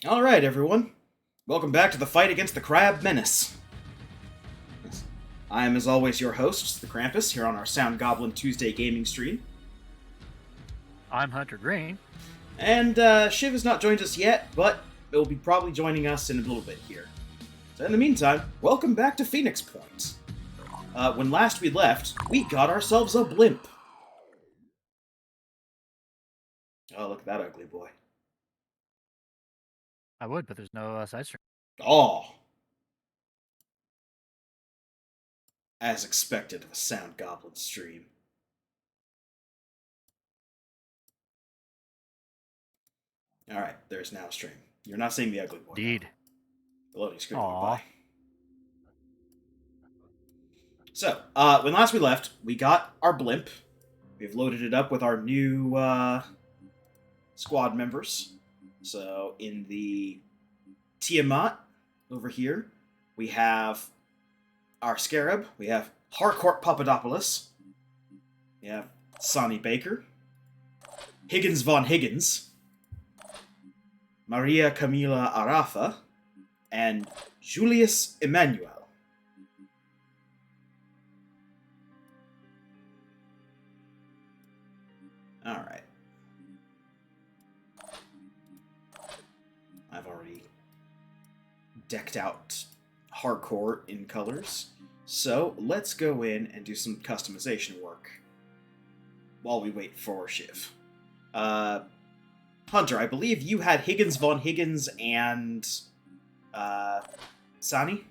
Alright, everyone. Welcome back to the fight against the Crab Menace. Yes. I am, as always, your host, the Krampus, here on our Sound Goblin Tuesday gaming stream. I'm Hunter Green. And Shiv has not joined us yet, but will be probably joining us in a little bit here. So in the meantime, welcome back to Phoenix Point. When last we left, we got ourselves a blimp. Oh, look at that ugly boy. I would, but there's no side stream. Oh. As expected of a Sound Goblin stream. Alright, there's now a stream. You're not seeing the ugly boy. Indeed. The loading screen Aww. went by. So, when last we left, we got our blimp. We've loaded it up with our new squad members. So, in the Tiamat, over here, we have our Scarab. We have Harcourt Papadopoulos. We have Sonny Baker. Higgins von Higgins. Maria Camila Arafa. And Julius Emmanuel. Alright. I've already decked out Harcourt in colors. So let's go in and do some customization work while we wait for Shiv. Hunter, I believe you had Higgins von Higgins and Sani?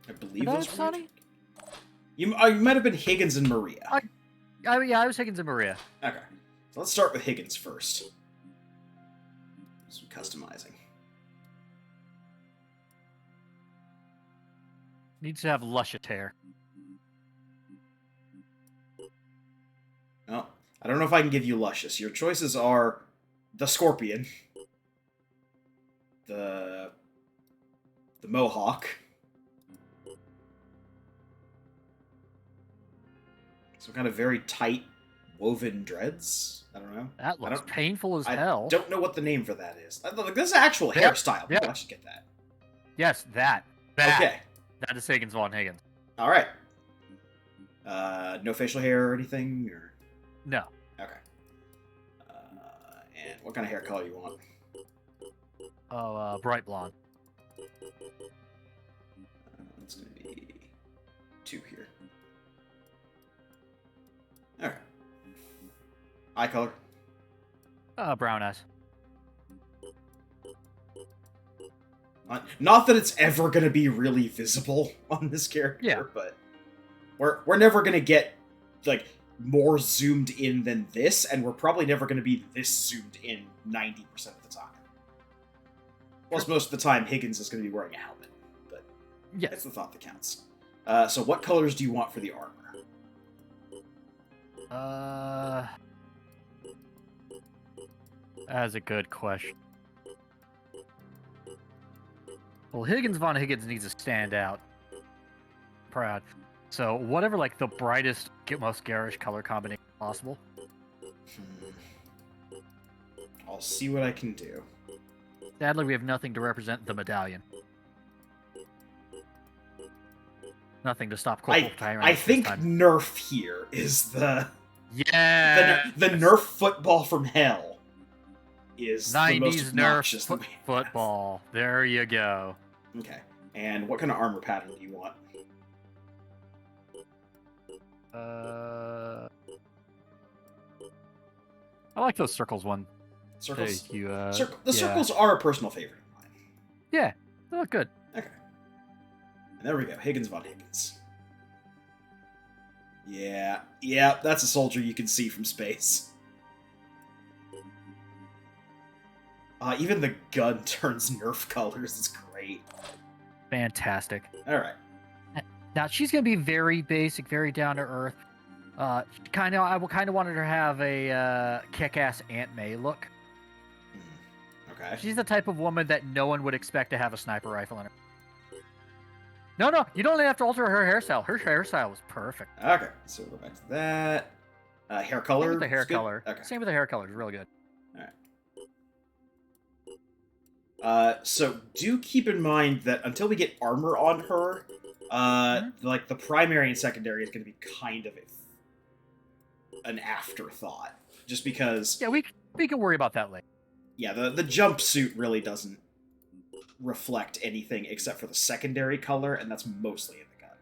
I believe those were Sonny? You might have been Higgins and Maria. I was Higgins and Maria. Okay. So let's start with Higgins first. Some customizing. Needs to have luscious hair. Well, I don't know if I can give you luscious. Your choices are the Scorpion, the Mohawk, some kind of very tight woven dreads. I don't know. That looks painful as hell. I don't know what the name for that is. This is an actual hairstyle. Yeah. I should get that. Yes, that. Okay. That is Higgins von Higgins. All right. No facial hair or anything, or no. Okay. And what kind of hair color you want? Oh, bright blonde. It's gonna be 2 here. All right. Eye color. Brown eyes. Not that it's ever gonna be really visible on this character, Yeah. but we're never gonna get like more zoomed in than this, and we're probably never gonna be this zoomed in 90% of the time. Plus, most of the time, Higgins is gonna be wearing a helmet, but yes. That's the thought that counts. So, what colors do you want for the armor? That's a good question. Well, Higgins von Higgins needs to stand out. Proud. So, whatever, like, the brightest, most garish color combination possible. I'll see what I can do. Sadly, we have nothing to represent the medallion. Nothing to stop Corporal Tyrant. I think Nerf here is the... Yeah! The Nerf football from hell is 90s the most obnoxious Nerf football. There you go. Okay. And what kind of armor pattern do you want? I like those circles one. Circles? The circles are a personal favorite of mine. Yeah, they look good. Okay. And there we go. Higgins von Higgins. Yeah, that's a soldier you can see from space. Even the gun turns Nerf colors. It's great. Fantastic. Alright. Now, she's going to be very basic, very down-to-earth. I kind of wanted her to have a kick-ass Aunt May look. Okay. She's the type of woman that no one would expect to have a sniper rifle in her. No, you don't have to alter her hairstyle. Her hairstyle was perfect. Okay, so we'll go back to that. Hair color? Same with the hair color. Okay. Same with the hair color. It's really good. Alright. So do keep in mind that until we get armor on her, like the primary and secondary is going to be kind of an afterthought, just because. Yeah, we can worry about that later. Yeah, the jumpsuit really doesn't reflect anything except for the secondary color, and that's mostly in the gun.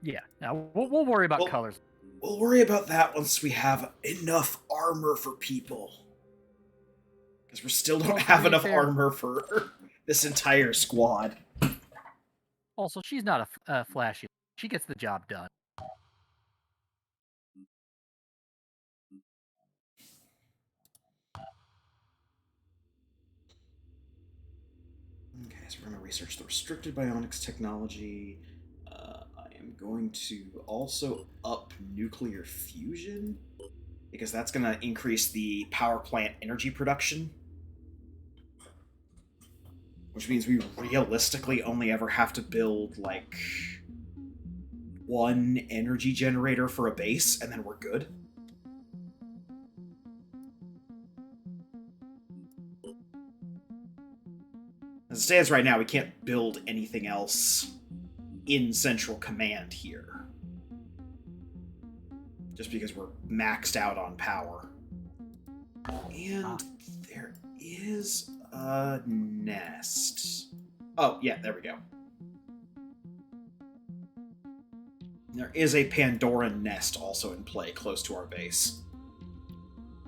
Yeah, now we'll worry about colors. We'll worry about that once we have enough armor for people. Because we still don't have enough armor for this entire squad. Also, she's not a flashy. She gets the job done. Okay, so we're going to research the restricted bionics technology. I am going to also up nuclear fusion, because that's going to increase the power plant energy production. Which means we realistically only ever have to build, like, one energy generator for a base, and then we're good. As it stands right now, we can't build anything else in Central Command here. Just because we're maxed out on power. And there is a nest. Oh, yeah, there we go. There is a Pandoran nest also in play close to our base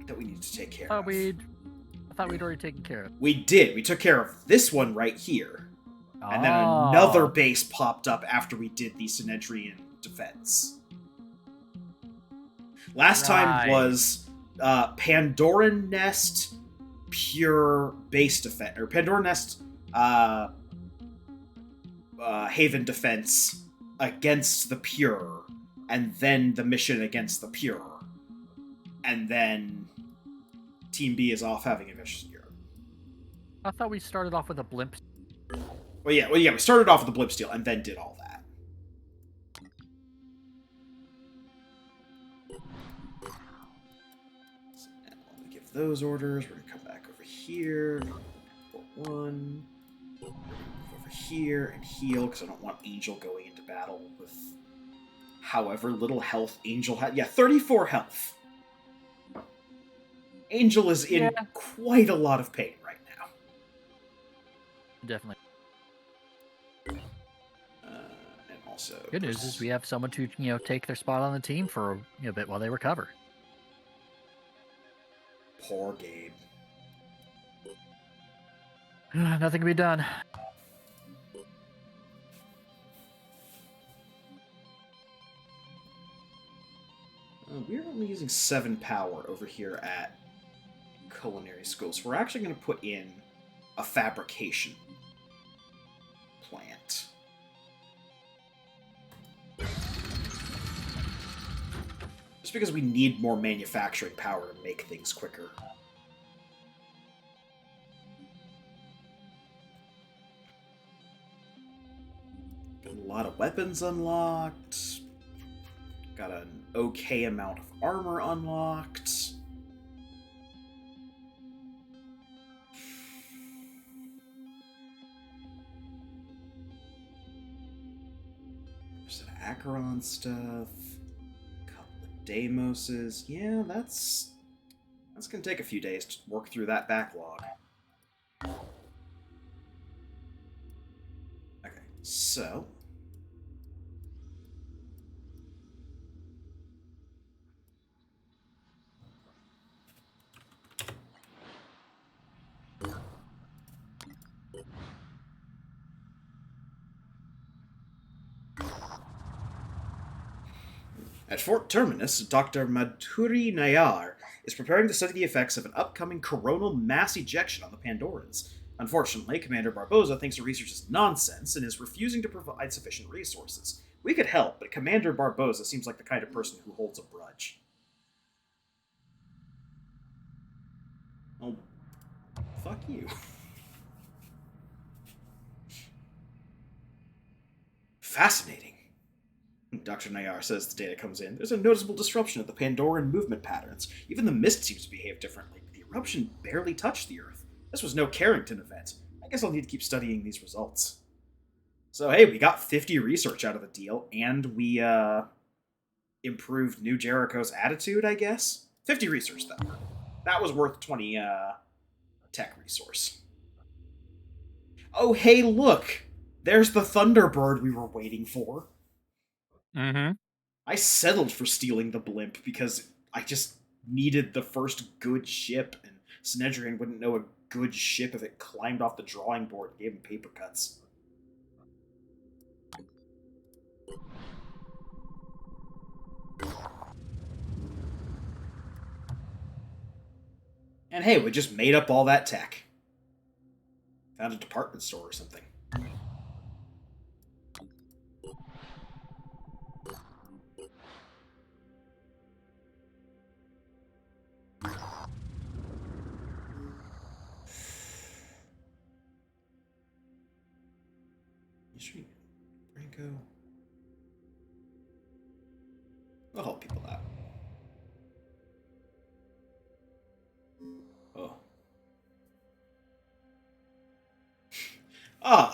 that we need to take care of. I thought we'd already taken care of it. We did. We took care of this one right here. And then another base popped up after we did the Synedrian defense. Last time was Pandoran Nest pure base defense, or Pandoran Nest Haven defense against the pure, and then the mission against the pure, and then Team B is off having a mission here. I thought we started off with a blimp. Well, yeah, we started off with the blimp steel and then did all that. So now let me give those orders. We're gonna come back over here. Port 1. Move over here and heal, because I don't want Angel going into battle with however little health Angel had. Yeah, 34 health. Angel is in quite a lot of pain right now. Definitely. And also, good news is we have someone to take their spot on the team for a bit while they recover. Poor Gabe. Nothing can be done. We're only using 7 power over here at Culinary School, so we're actually going to put in a fabrication plant. Just because we need more manufacturing power to make things quicker. Got a lot of weapons unlocked. Got an okay amount of armor unlocked. There's an Acheron stuff. A couple of Deimoses. Yeah, that's gonna take a few days to work through that backlog. Okay, so at Fort Terminus, Dr. Madhuri Nayar is preparing to study the effects of an upcoming coronal mass ejection on the Pandorans. Unfortunately, Commander Barboza thinks the research is nonsense and is refusing to provide sufficient resources. We could help, but Commander Barboza seems like the kind of person who holds a grudge. Oh, fuck you. Fascinating. Dr. Nayar says the data comes in. There's a noticeable disruption of the Pandoran movement patterns. Even the mist seems to behave differently. The eruption barely touched the Earth. This was no Carrington event. I guess I'll need to keep studying these results. So, hey, we got 50 research out of the deal, and we, improved New Jericho's attitude, I guess? 50 research, though. That was worth 20, tech resource. Oh, hey, look! There's the Thunderbird we were waiting for. Mm-hmm. I settled for stealing the blimp because I just needed the first good ship, and Snedrian wouldn't know a good ship if it climbed off the drawing board and gave him paper cuts. And hey, we just made up all that tech. Found a department store or something. Franco. We'll help people out. Oh.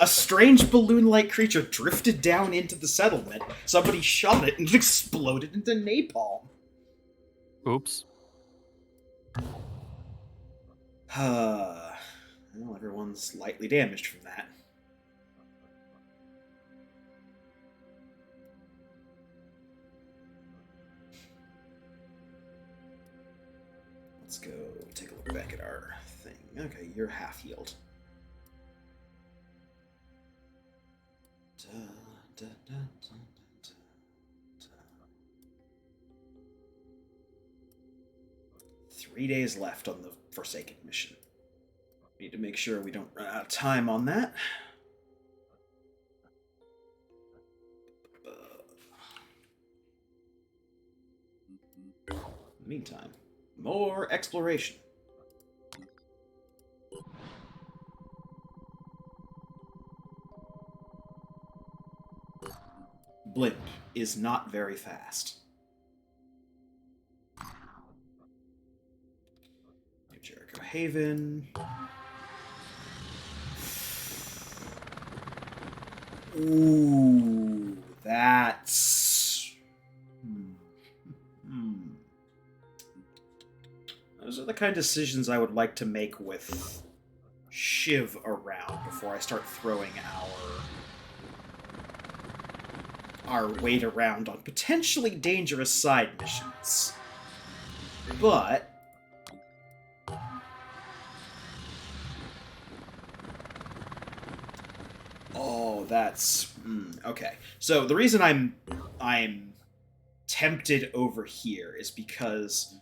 A strange balloon-like creature drifted down into the settlement. Somebody shot it and it exploded into napalm. Oops. Well, everyone's lightly damaged from that. Let's go take a look back at our thing. Okay, you're half healed. 3 days left on the Forsaken mission. Need to make sure we don't run out of time on that. In the meantime, more exploration. Blimp is not very fast. New Jericho Haven. Ooh, that's... Those are the kind of decisions I would like to make with Shiv around before I start throwing our weight around on potentially dangerous side missions. But... Oh, that's... okay. So the reason I'm tempted over here is because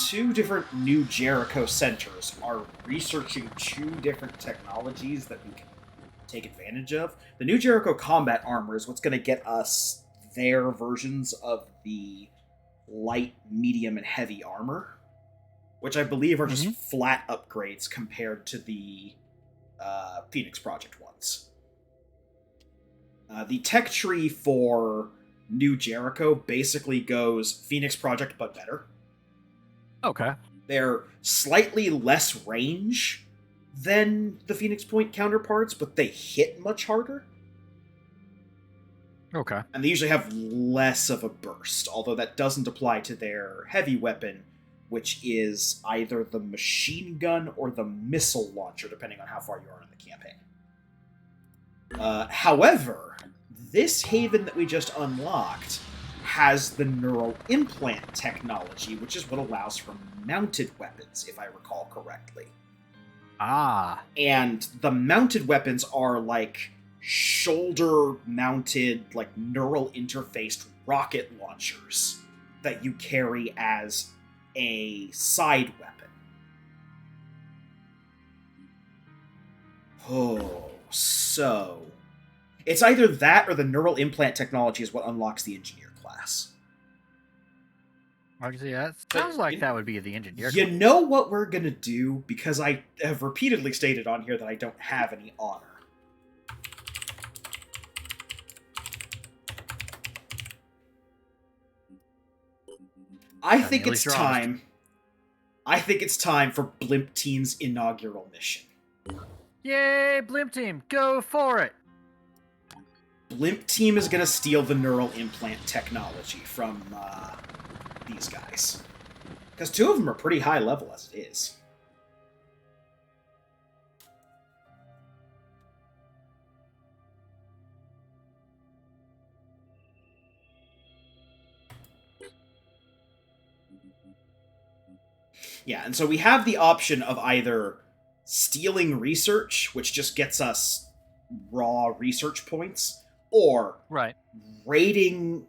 2 different New Jericho centers are researching 2 different technologies that we can take advantage of. The New Jericho combat armor is what's going to get us their versions of the light, medium, and heavy armor, which I believe are just flat upgrades compared to the Phoenix Project ones. The tech tree for New Jericho basically goes Phoenix Project, but better. Okay. They're slightly less range than the Phoenix Point counterparts, but they hit much harder. Okay. And they usually have less of a burst, although that doesn't apply to their heavy weapon, which is either the machine gun or the missile launcher, depending on how far you are in the campaign. However, this haven that we just unlocked has the neural implant technology, which is what allows for mounted weapons, if I recall correctly. Ah. And the mounted weapons are like shoulder-mounted, like neural interfaced rocket launchers that you carry as a side weapon. Oh, so... It's either that or the neural implant technology is what unlocks the engineer class. Actually, yeah, it sounds like that would be the engineer You class. know what we're gonna do? Because I have repeatedly stated on here that I don't have any honor. I think it's time. I think it's time for Blimp Team's inaugural mission. Yay, Blimp Team, go for it! Blimp Team is going to steal the neural implant technology from these guys. Because two of them are pretty high level as it is. Yeah, and so we have the option of either stealing research, which just gets us raw research points, or Right. raiding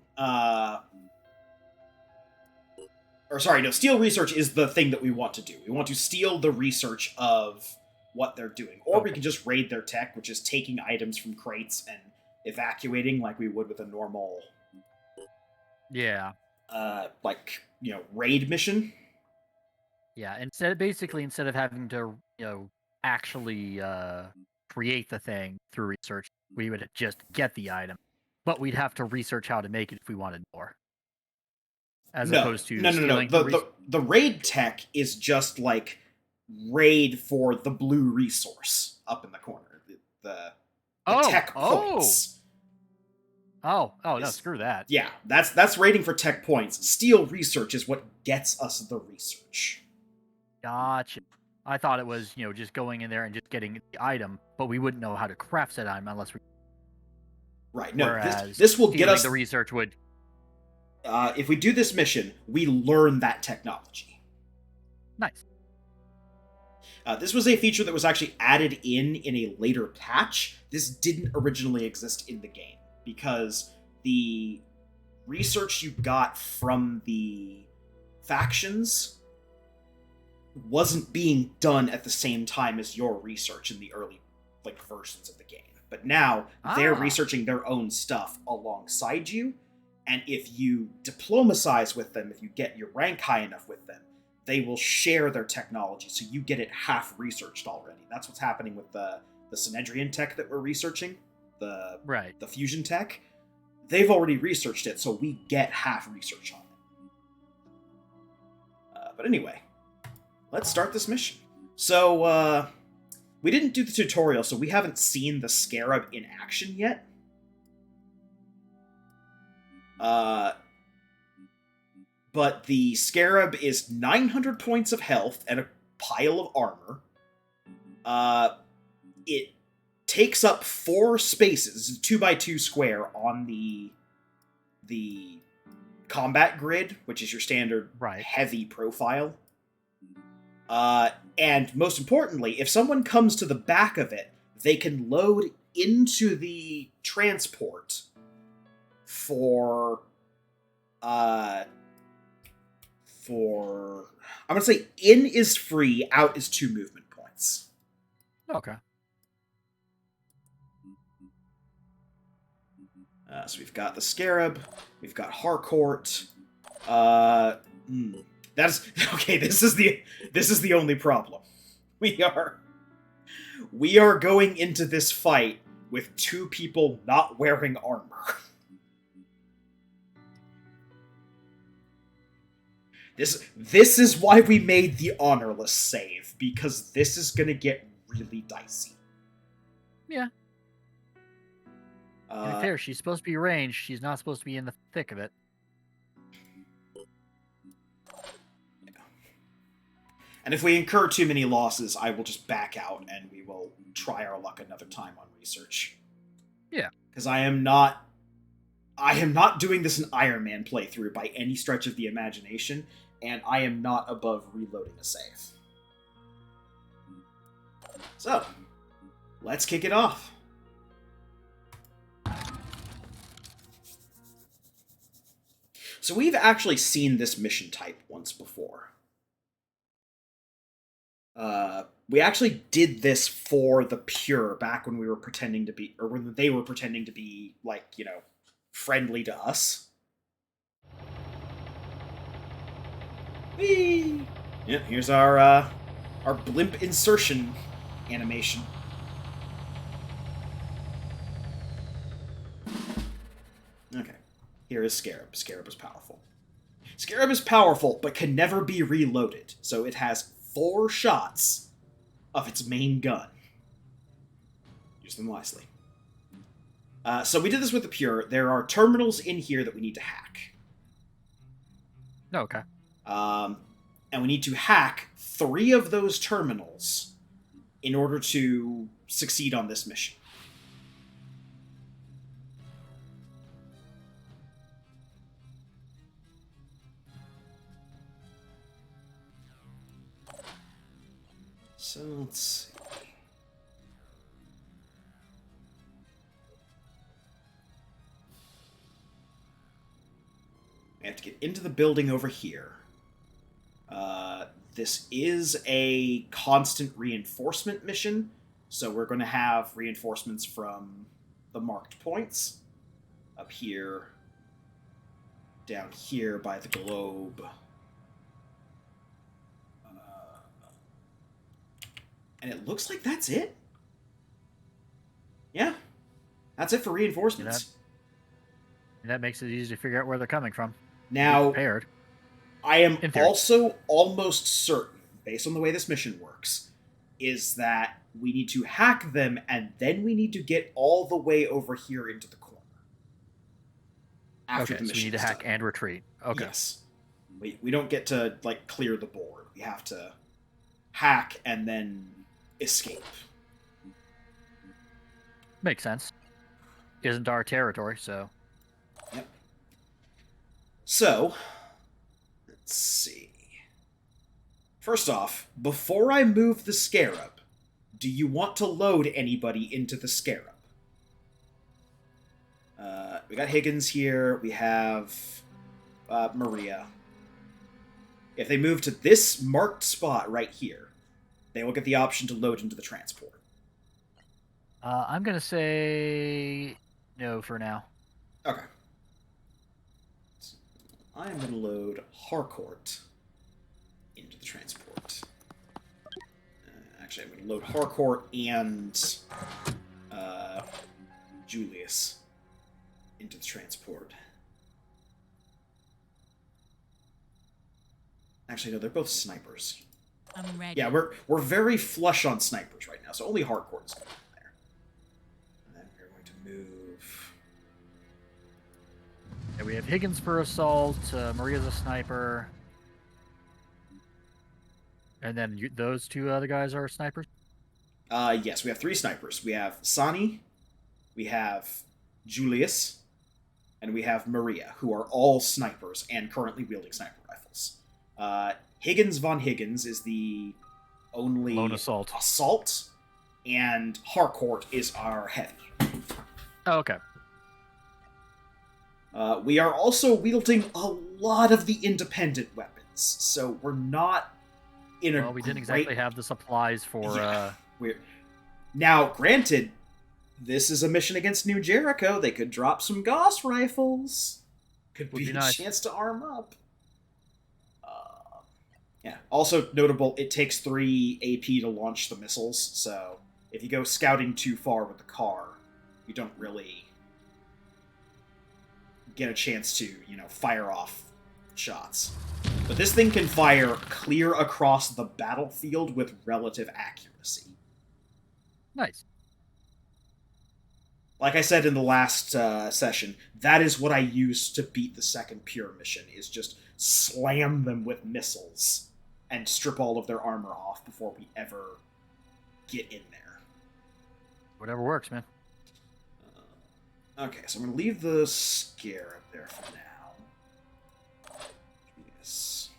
steal research is the thing that we want to do. We want to steal the research of what they're doing. Or we can just raid their tech, which is taking items from crates and evacuating like we would with a normal Yeah. raid mission. Yeah, instead of having to, actually create the thing through research, we would just get the item. But we'd have to research how to make it if we wanted more. As opposed to stealing The raid tech is just like raid for the blue resource up in the corner. The tech points. Oh, no, screw that. Yeah, that's raiding for tech points. Steal research is what gets us the research. Gotcha. I thought it was, just going in there and just getting the item, but we wouldn't know how to craft that item unless we... Right, no, Whereas this will get us... the research would... if we do this mission, we learn that technology. Nice. This was a feature that was actually added in a later patch. This didn't originally exist in the game, because the research you got from the factions wasn't being done at the same time as your research in the early versions of the game. But now they're researching their own stuff alongside you, and if you diplomatize with them, if you get your rank high enough with them, they will share their technology, so you get it half researched already. That's what's happening with the Synedrian tech that we're researching, the fusion tech. They've already researched it, so we get half research on it. But anyway, let's start this mission. So, we didn't do the tutorial, so we haven't seen the Scarab in action yet. But the Scarab is 900 points of health and a pile of armor. It takes up 4 spaces, 2x2 square on the combat grid, which is your standard heavy profile. And most importantly, if someone comes to the back of it, they can load into the transport for I'm gonna say in is free, out is 2 movement points. Okay. So we've got the Scarab, we've got Harcourt. That's okay. This is the only problem. We are going into this fight with 2 people not wearing armor. This is why we made the honorless save, because this is gonna get really dicey. Yeah. To be fair, she's supposed to be ranged. She's not supposed to be in the thick of it. Yeah. And if we incur too many losses, I will just back out and we will try our luck another time on research. Yeah. Because I am not doing this an Iron Man playthrough by any stretch of the imagination, and I am not above reloading a save. So, let's kick it off. So we've actually seen this mission type once before. We actually did this for the Pure back when we were pretending to be, or when they were pretending to be, friendly to us. Whee! Yep, here's our blimp insertion animation. Okay, here is Scarab. Scarab is powerful. Scarab is powerful, but can never be reloaded, so it has 4 shots of its main gun. Use them wisely. So we did this with the Pure. There are terminals in here that we need to hack. Okay. And we need to hack 3 of those terminals in order to succeed on this mission. So let's see. We have to get into the building over here. This is a constant reinforcement mission, so we're going to have reinforcements from the marked points. Up here, down here by the globe. And it looks like that's it. Yeah. That's it for reinforcements. That makes it easy to figure out where they're coming from. Now, Prepared. I am also almost certain, based on the way this mission works, is that we need to hack them and then we need to get all the way over here into the corner. After the mission so we need to hack and retreat. Okay. Yes. We don't get to, like, clear the board. We have to hack and then escape. Makes sense. Isn't our territory, so... Yep. So, let's see. First off, before I move the Scarab, do you want to load anybody into the Scarab? We got Higgins here. We have Maria. If they move to this marked spot right here, they will get the option to load into the transport. I'm going to say no for now. Okay. So I am going to load Harcourt into the transport. Actually, I'm going to load Harcourt and Julius into the transport. Actually, no, they're both snipers. I'm ready. Yeah, we're very flush on snipers right now, so only Harcourt is going in there. And then we're going to move... Yeah, we have Higgins for assault, Maria's a sniper. And then those 2 other guys are snipers? Yes, we have 3 snipers. We have Sani, we have Julius, and we have Maria, who are all snipers and currently wielding sniper rifles. Higgins von Higgins is the only lone assault, and Harcourt is our heavy. Oh, okay. We are also wielding a lot of the independent weapons, so we're not in a we didn't exactly have the supplies for... Yeah, Now, granted, this is a mission against New Jericho. They could drop some Gauss rifles. Could be nice. A chance to arm up. Yeah. Also notable, it takes 3 AP to launch the missiles, so if you go scouting too far with the car, you don't really get a chance to, fire off shots. But this thing can fire clear across the battlefield with relative accuracy. Nice. Like I said in the last session, that is what I use to beat the second Pure mission, is just slam them with missiles and strip all of their armor off before we ever get in there. Whatever works, man. Okay, so I'm going to leave the Scarab there for now. Yes.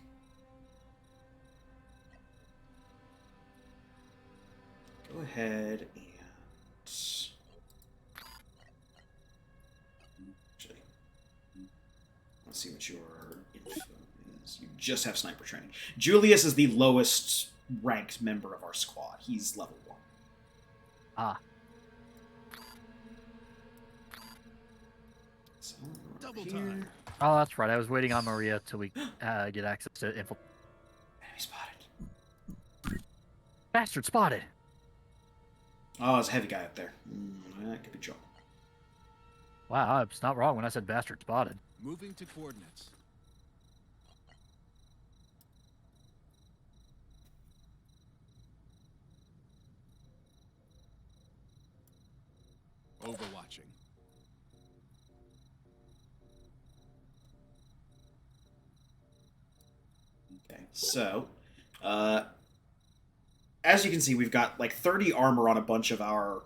Go ahead and... Actually, let's see what your info is. You just have sniper training. Julius is the lowest ranked member of our squad. He's level 1. Ah. So, Double here. time. Oh, that's right. I was waiting on Maria till we get access to info. Enemy spotted. Bastard spotted! Oh, there's a heavy guy up there. That could be trouble. Wow, I was not wrong when I said bastard spotted. Moving to coordinates. Overwatching. Okay, so, as you can see, we've got like 30 armor on a bunch of our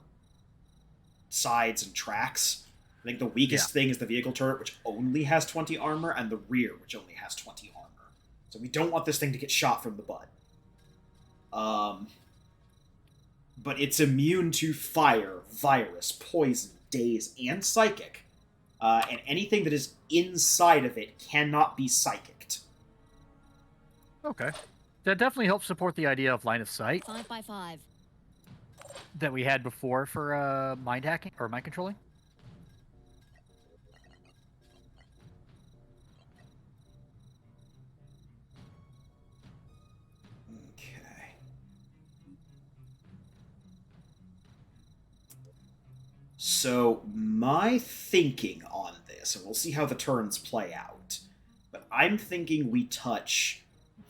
sides and tracks. I think the weakest thing is the vehicle turret, which only has 20 armor, and the rear, which only has 20 armor. So we don't want this thing to get shot from the butt. But it's immune to fire, virus, poison, daze, and psychic. And anything that is inside of it cannot be psychicked. Okay. That definitely helps support the idea of line of sight 5x5. that we had before for mind hacking or mind controlling. Okay. So, my thinking on this, and we'll see how the turns play out, but I'm thinking we touch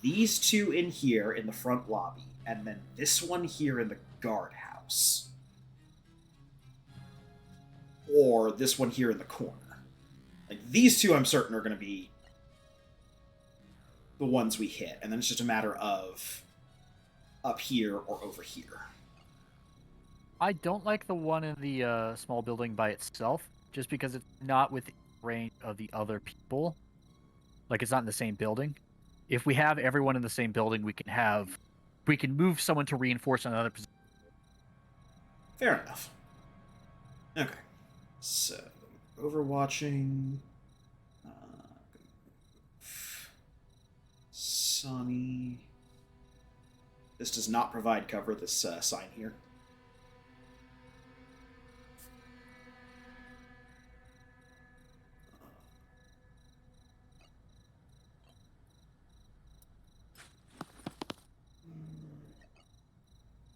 these two in here in the front lobby, and then this one here in the guardhouse. Or this one here in the corner. Like, these two I'm certain are going to be the ones we hit, and then it's just a matter of up here or over here. I don't like the one in the small building by itself, just because it's not within range of the other people. Like, it's not in the same building. If we have everyone in the same building, we can move someone to reinforce another position. Fair enough. Okay. So, overwatching. Sonny. This does not provide cover, this sign here.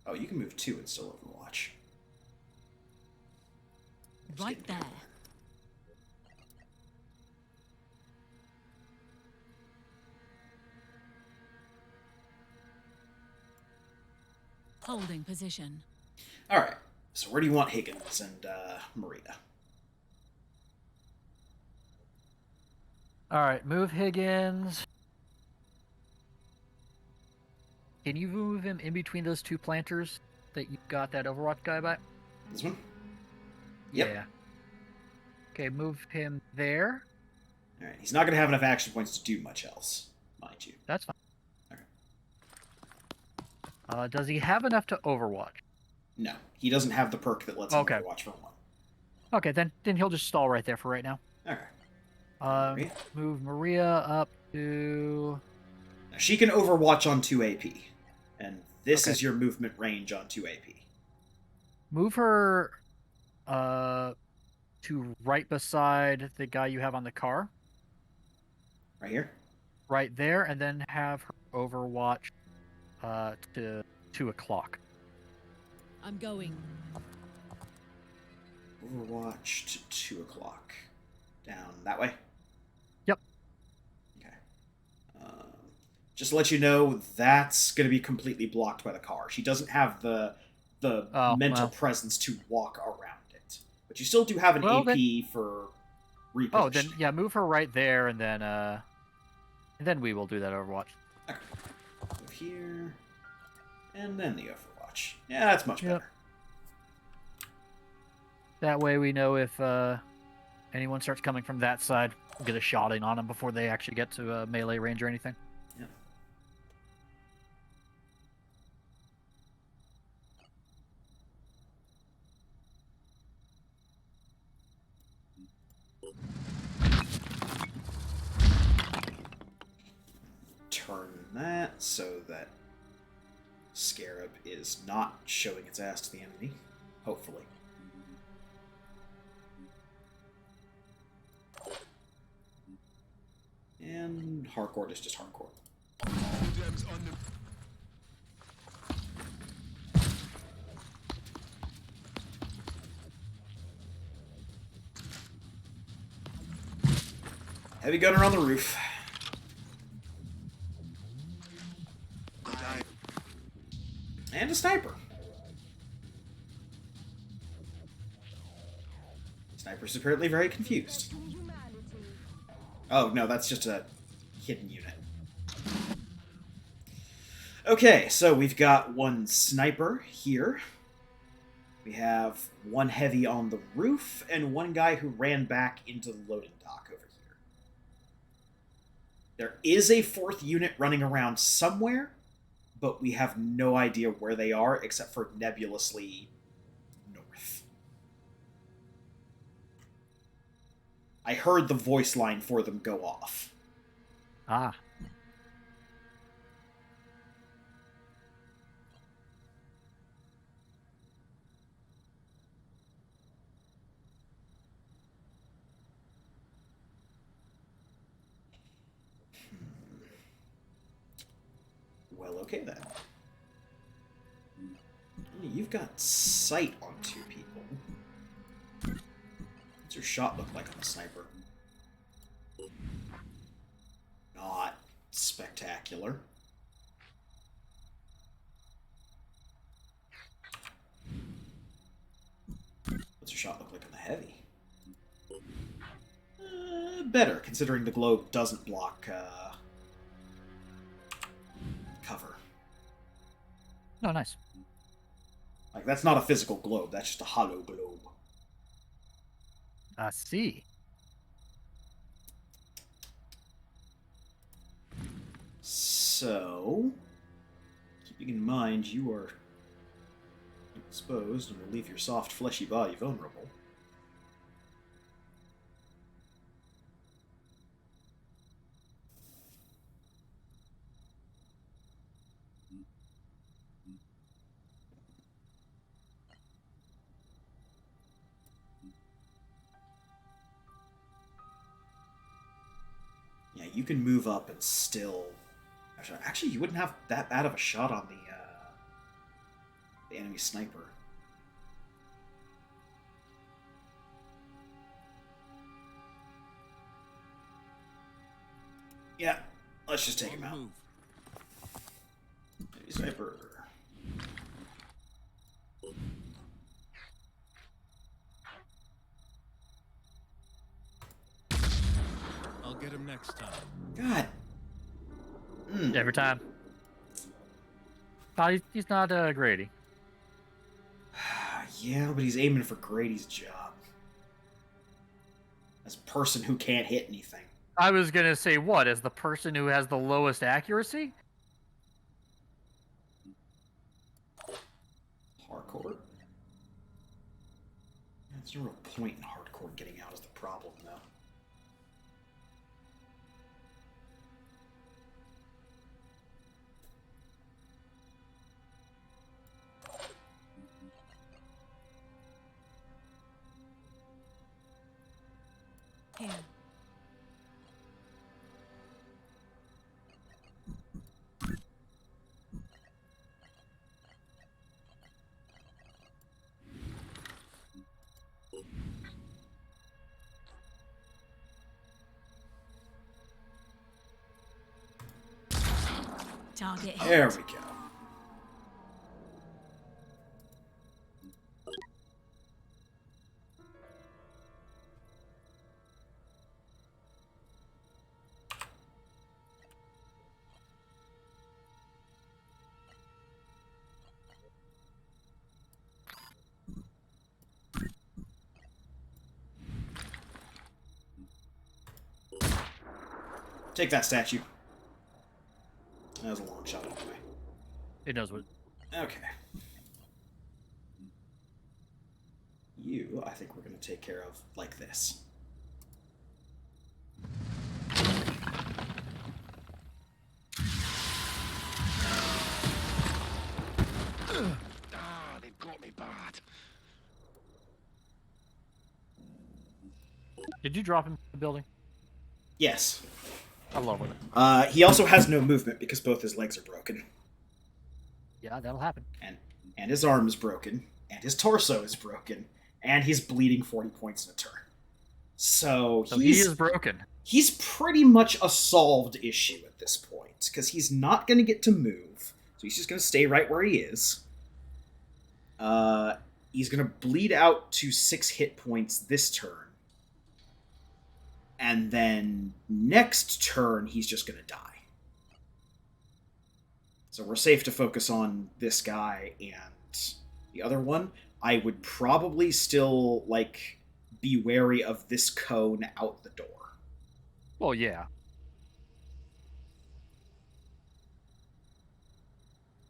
Oh, you can move 2 and still overwatch. Right there. Holding position. Alright, so where do you want Higgins and Maria? All right, move Higgins. Can you move him in between those two planters that you got that Overwatch guy by? This one? Yep. Yeah. Okay, move him there. Alright, he's not going to have enough action points to do much else, mind you. That's fine. Okay. Does he have enough to Overwatch? No, he doesn't have the perk that lets him overwatch for 1. Okay, then he'll just stall right there for right now. Okay. Maria? Move Maria up to... Now, she can overwatch on 2 AP, and this Okay. is your movement range on 2 AP. Move her to right beside the guy you have on the car. Right here? Right there, and then have her Overwatch to 2 o'clock. I'm going. Overwatch to 2 o'clock. Down that way? Yep. Okay. Just to let you know, that's going to be completely blocked by the car. She doesn't have the mental presence to walk around it. But you still do have an AP for repositioning. Oh, then yeah, move her right there, and then we will do that Overwatch. Okay. Move here, and then the Overwatch. Yeah, that's much better. That way we know if anyone starts coming from that side, we'll get a shot in on them before they actually get to melee range or anything. Yeah. Turn that so that Scarab is not showing its ass to the enemy. Hopefully. And Harcourt is just Harcourt. Heavy gunner on the roof. And a sniper. Sniper's apparently very confused. Oh, no, that's just a hidden unit. Okay, so we've got one sniper here. We have one heavy on the roof, and one guy who ran back into the loading dock over here. There is a fourth unit running around somewhere, but we have no idea where they are, except for nebulously north. I heard the voice line for them go off. Ah. Well, okay then. You've got sight on two people. What's your shot look like on the sniper? Not spectacular. What's your shot look like on the heavy? Better, considering the globe doesn't block cover. Oh, nice. Like, that's not a physical globe, that's just a hollow globe. I see. So, keeping in mind you are exposed and will leave your soft, fleshy body vulnerable. Yeah, you can move up and still... Actually, you wouldn't have that bad of a shot on the enemy sniper. Yeah, let's just take him out. Move. Enemy sniper. I'll get him next time. God. Every time. He's not Grady. Yeah, but he's aiming for Grady's job. As a person who can't hit anything. I was gonna say what? As the person who has the lowest accuracy? Hardcore? There's no real point in hardcore getting out is the problem, though. Here. Target hit. There we go. Take that statue. That was a long shot anyway. It knows what. Okay. You, I think we're going to take care of like this. They've got me bad. Did you drop him in the building? Yes. I love it. He also has no movement because both his legs are broken. Yeah, that'll happen. And his arm is broken. And his torso is broken. And he's bleeding 40 points in a turn. So he is broken. He's pretty much a solved issue at this point. Because he's not going to get to move. So he's just going to stay right where he is. He's going to bleed out to 6 hit points this turn. And then next turn, he's just going to die. So we're safe to focus on this guy and the other one. I would probably still, like, be wary of this cone out the door. Well, yeah.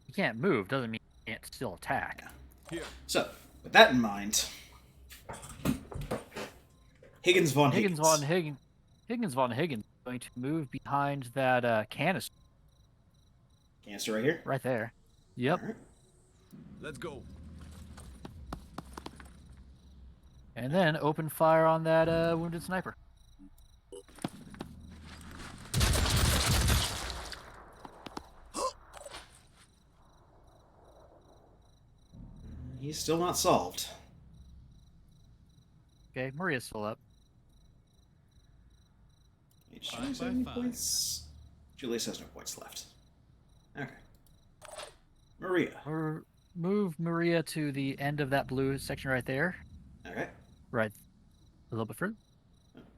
You can't move, doesn't mean you can't still attack. Here. So, with that in mind, Higgins von Higgins. Higgins von Higgins is going to move behind that canister Canister right here? right there. Yep. Alright. Let's go. And then open fire on that wounded sniper. He's still not solved. Okay, Maria's still up. Wait, Julius have any 5 by 5. points? Julius has no points left. Okay. Maria. Or move Maria to the end of that blue section right there. Okay. Right. A little bit further.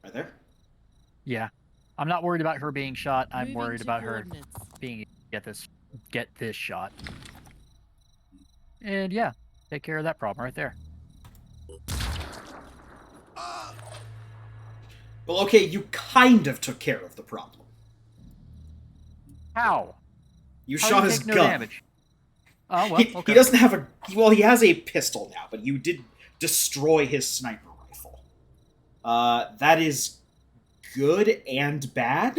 Right there. Yeah. I'm not worried about her being shot. I'm Moving worried to about her coordinates. being get this shot. And yeah, take care of that problem right there. Well, okay, you kind of took care of the problem. How? You How shot do you his take no gun. damage? Oh well. He, Okay. he doesn't have a... Well, he has a pistol now, but you did destroy his sniper rifle. That is good and bad.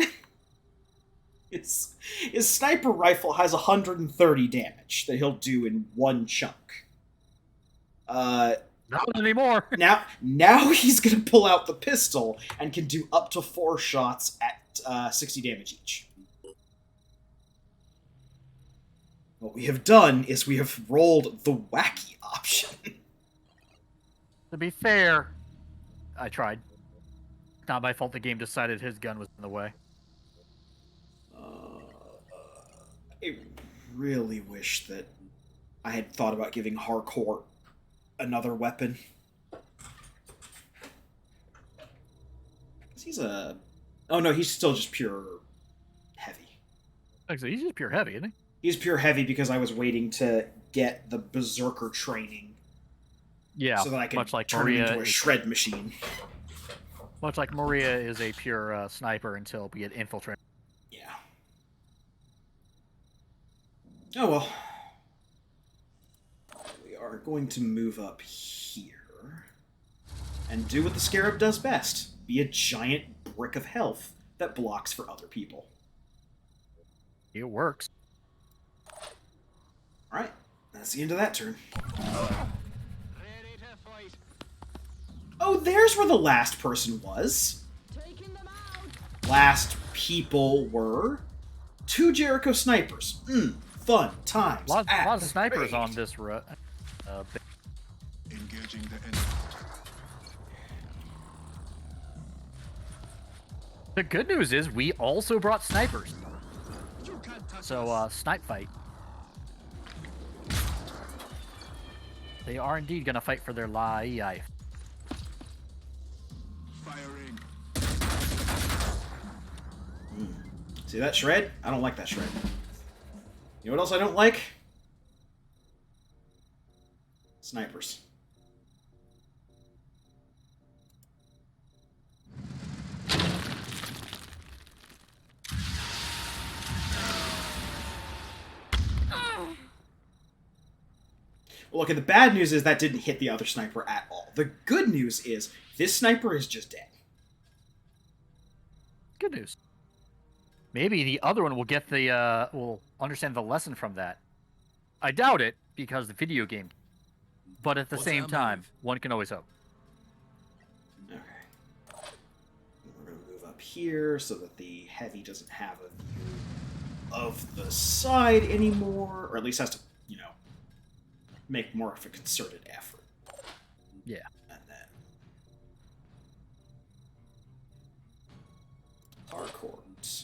His sniper rifle has 130 damage that he'll do in one chunk. Not anymore. Now he's gonna pull out the pistol and can do up to 4 shots at 60 damage each. What we have done is we have rolled the wacky option. To be fair, I tried. Not my fault the game decided his gun was in the way. I really wish that I had thought about giving Harcourt another weapon. He's a... Oh no, he's still just pure heavy. Actually, he's just pure heavy, isn't he? He's pure heavy because I was waiting to get the Berserker training Yeah, so that I could much like turn him Maria into a shred machine. Much like Maria is a pure sniper until we get infiltrated. Yeah. Oh well. We are going to move up here and do what the Scarab does best. Be a giant brick of health that blocks for other people. It works. Alright, that's the end of that turn. Oh, there's where the last person was. Taking them out. Last people were 2 Jericho snipers. Fun times. A lot at of the snipers raid. on this Engaging the enemy. The good news is we also brought snipers. You can't touch So, us. snipe fight. They are indeed going to fight for their life. Firing. See that shred? I don't like that shred. You know what else I don't like? Snipers. Well, okay, the bad news is that didn't hit the other sniper at all. The good news is this sniper is just dead. Good news. Maybe the other one will get the will understand the lesson from that. I doubt it because the video game. But at the What's same our time, move? one can always hope. Okay. We're going to move up here so that the heavy doesn't have a view of the side anymore, or at least has to, you know, make more of a concerted effort. Yeah. And then Harcourt,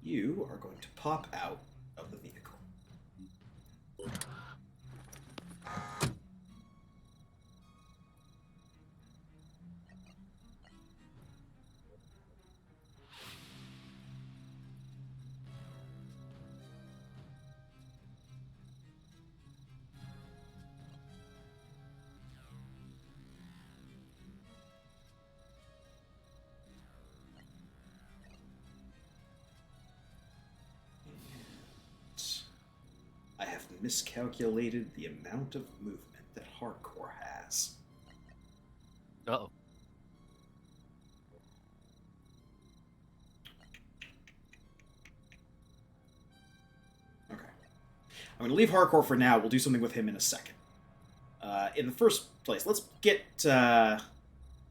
you are going to pop out of the vehicle. miscalculated the amount of movement that hardcore has. Uh-oh. Okay. I'm going to leave hardcore for now. We'll do something with him in a second. In the first place, let's get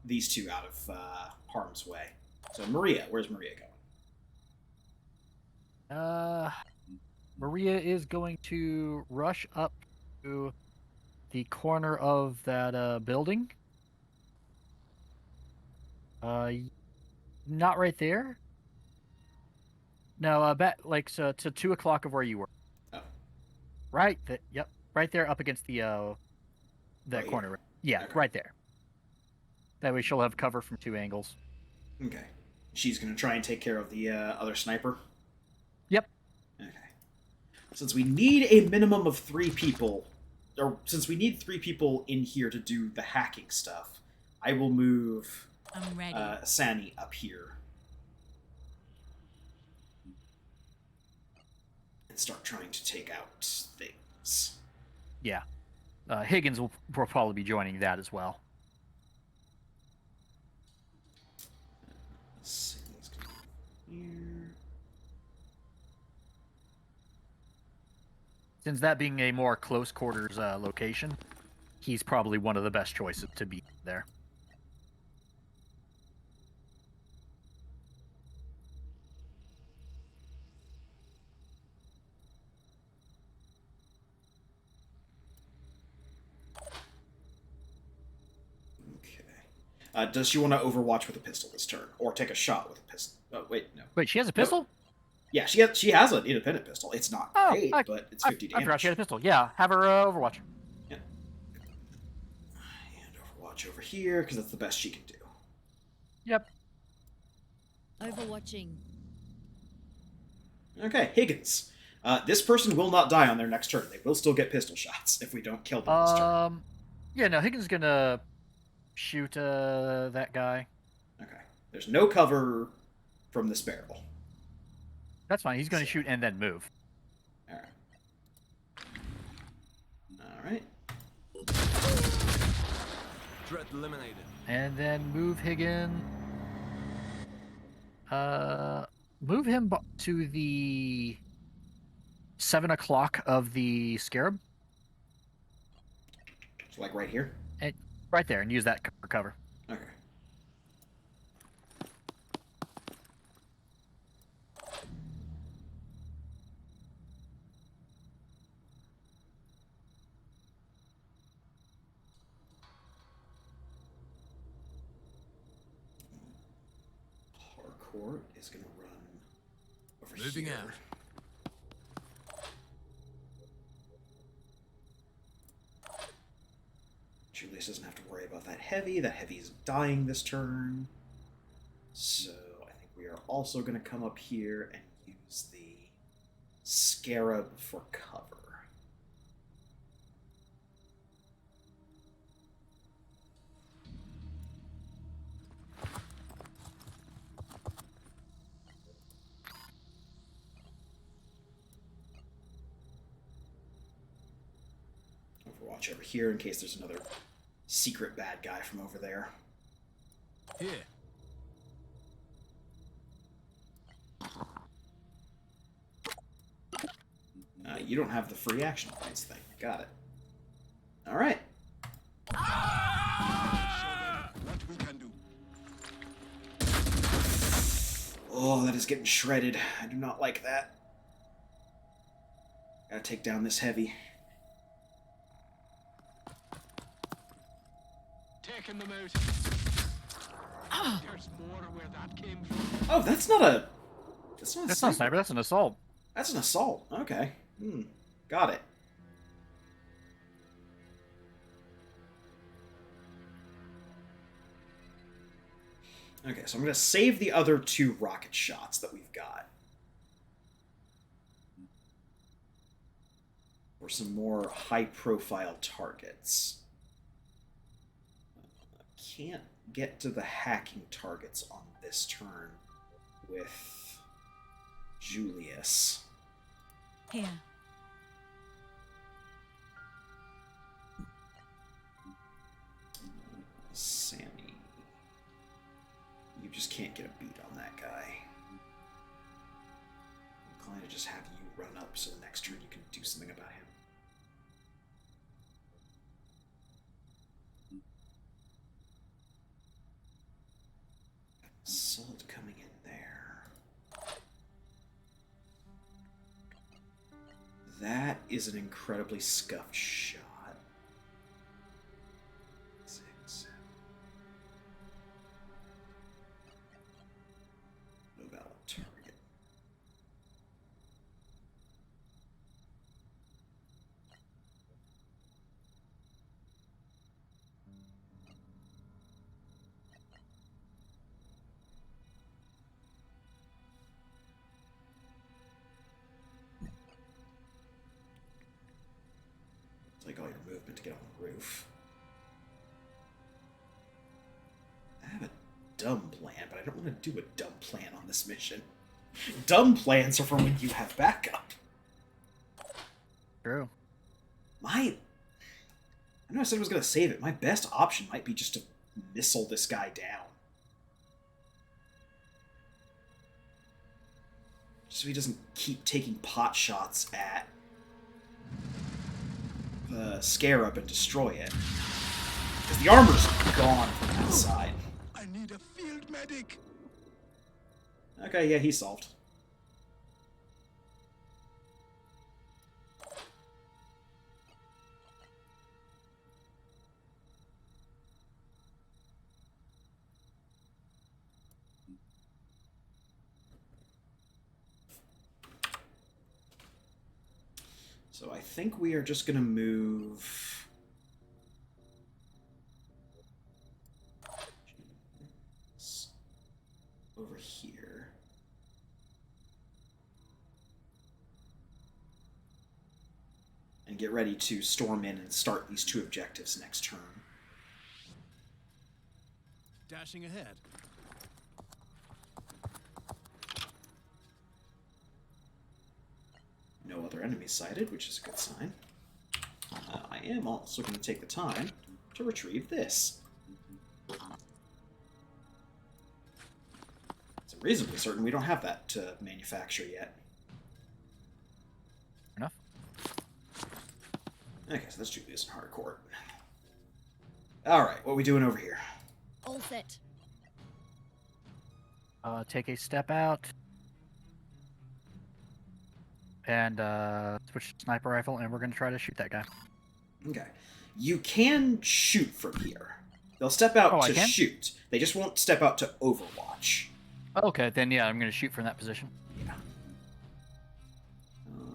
these two out of harm's way. So Maria, where's Maria going? Maria is going to rush up to the corner of that building. Not right there. No, so to 2 o'clock of where you were. Oh. Right. Yep. Right there, up against the Right corner. here. Yeah, Okay. right there. That way she'll have cover from 2 angles. Okay. She's going to try and take care of the other sniper? Yep. Okay. Since we need a minimum of 3 people, or since we need 3 people in here to do the hacking stuff, I will move I'm ready. Sani up here. And start trying to take out things. Yeah. Higgins will probably be joining that as well. Sani's gonna go here. Since that being a more close quarters location, he's probably one of the best choices to be there. Okay. Does she want to overwatch with a pistol this turn, or take a shot with a pistol? Oh, wait, no. Wait, she has a pistol? Yeah, she has an independent pistol. It's not great, but it's 50 I damage. forgot she had a pistol. Yeah, have her overwatch. Yeah. And overwatch over here, because that's the best she can do. Yep. Overwatching. Okay, Higgins. This person will not die on their next turn. They will still get pistol shots if we don't kill them this turn. Yeah, no, Higgins is gonna shoot that guy. Okay. There's no cover from this barrel. That's fine. He's gonna shoot and then move. Alright. Alright. Threat eliminated. And then move Higgins. Move him to the 7 o'clock of the scarab. So, like, right here? And right there, and use that for cover. Okay. Hardcore is going to run over Moving here. out. Julius doesn't have to worry about that heavy. That heavy is dying this turn. So I think we are also going to come up here and use the scarab for cover. Overwatch over here in case there's another secret bad guy from over there. Here. You don't have the free action points thing. Got it. All right. What we can do. Oh, that is getting shredded. I do not like that. Gotta take down this heavy. Taking them out. There's more where that came from. Oh, that's not a. That's not a That's not a sniper. That's an assault. That's an assault. Okay. Got it. Okay, so I'm going to save the other 2 rocket shots that we've got for some more high-profile targets. Can't get to the hacking targets on this turn with Julius. Here. Sammy. You just can't get a beat on that guy. I'm inclined to just have you run up so the next turn you can do something about him. Salt coming in there. That is an incredibly scuffed shot. 6, 7. Move out of target. Like all your movement to get on the roof. I have a dumb plan, but I don't want to do a dumb plan on this mission. Dumb plans are for when you have backup. True. I know I said I was going to save it. My best option might be just to missile this guy down. So he doesn't keep taking pot shots at the Scarab and destroy it. Because the armor's gone from that side. I need a field medic. Okay, yeah, he's solved. So I think we are just going to move... over here. And get ready to storm in and start these 2 objectives next turn. Dashing ahead. No other enemies sighted, which is a good sign. I am also going to take the time to retrieve this. I'm reasonably certain we don't have that to manufacture yet. Enough. Okay, so let's do this in hardcore. Alright, what are we doing over here? All set. Take a step out. And switch to sniper rifle, and we're going to try to shoot that guy. Okay. You can shoot from here. They'll step out to shoot. They just won't step out to overwatch. Okay, then yeah, I'm going to shoot from that position. Yeah.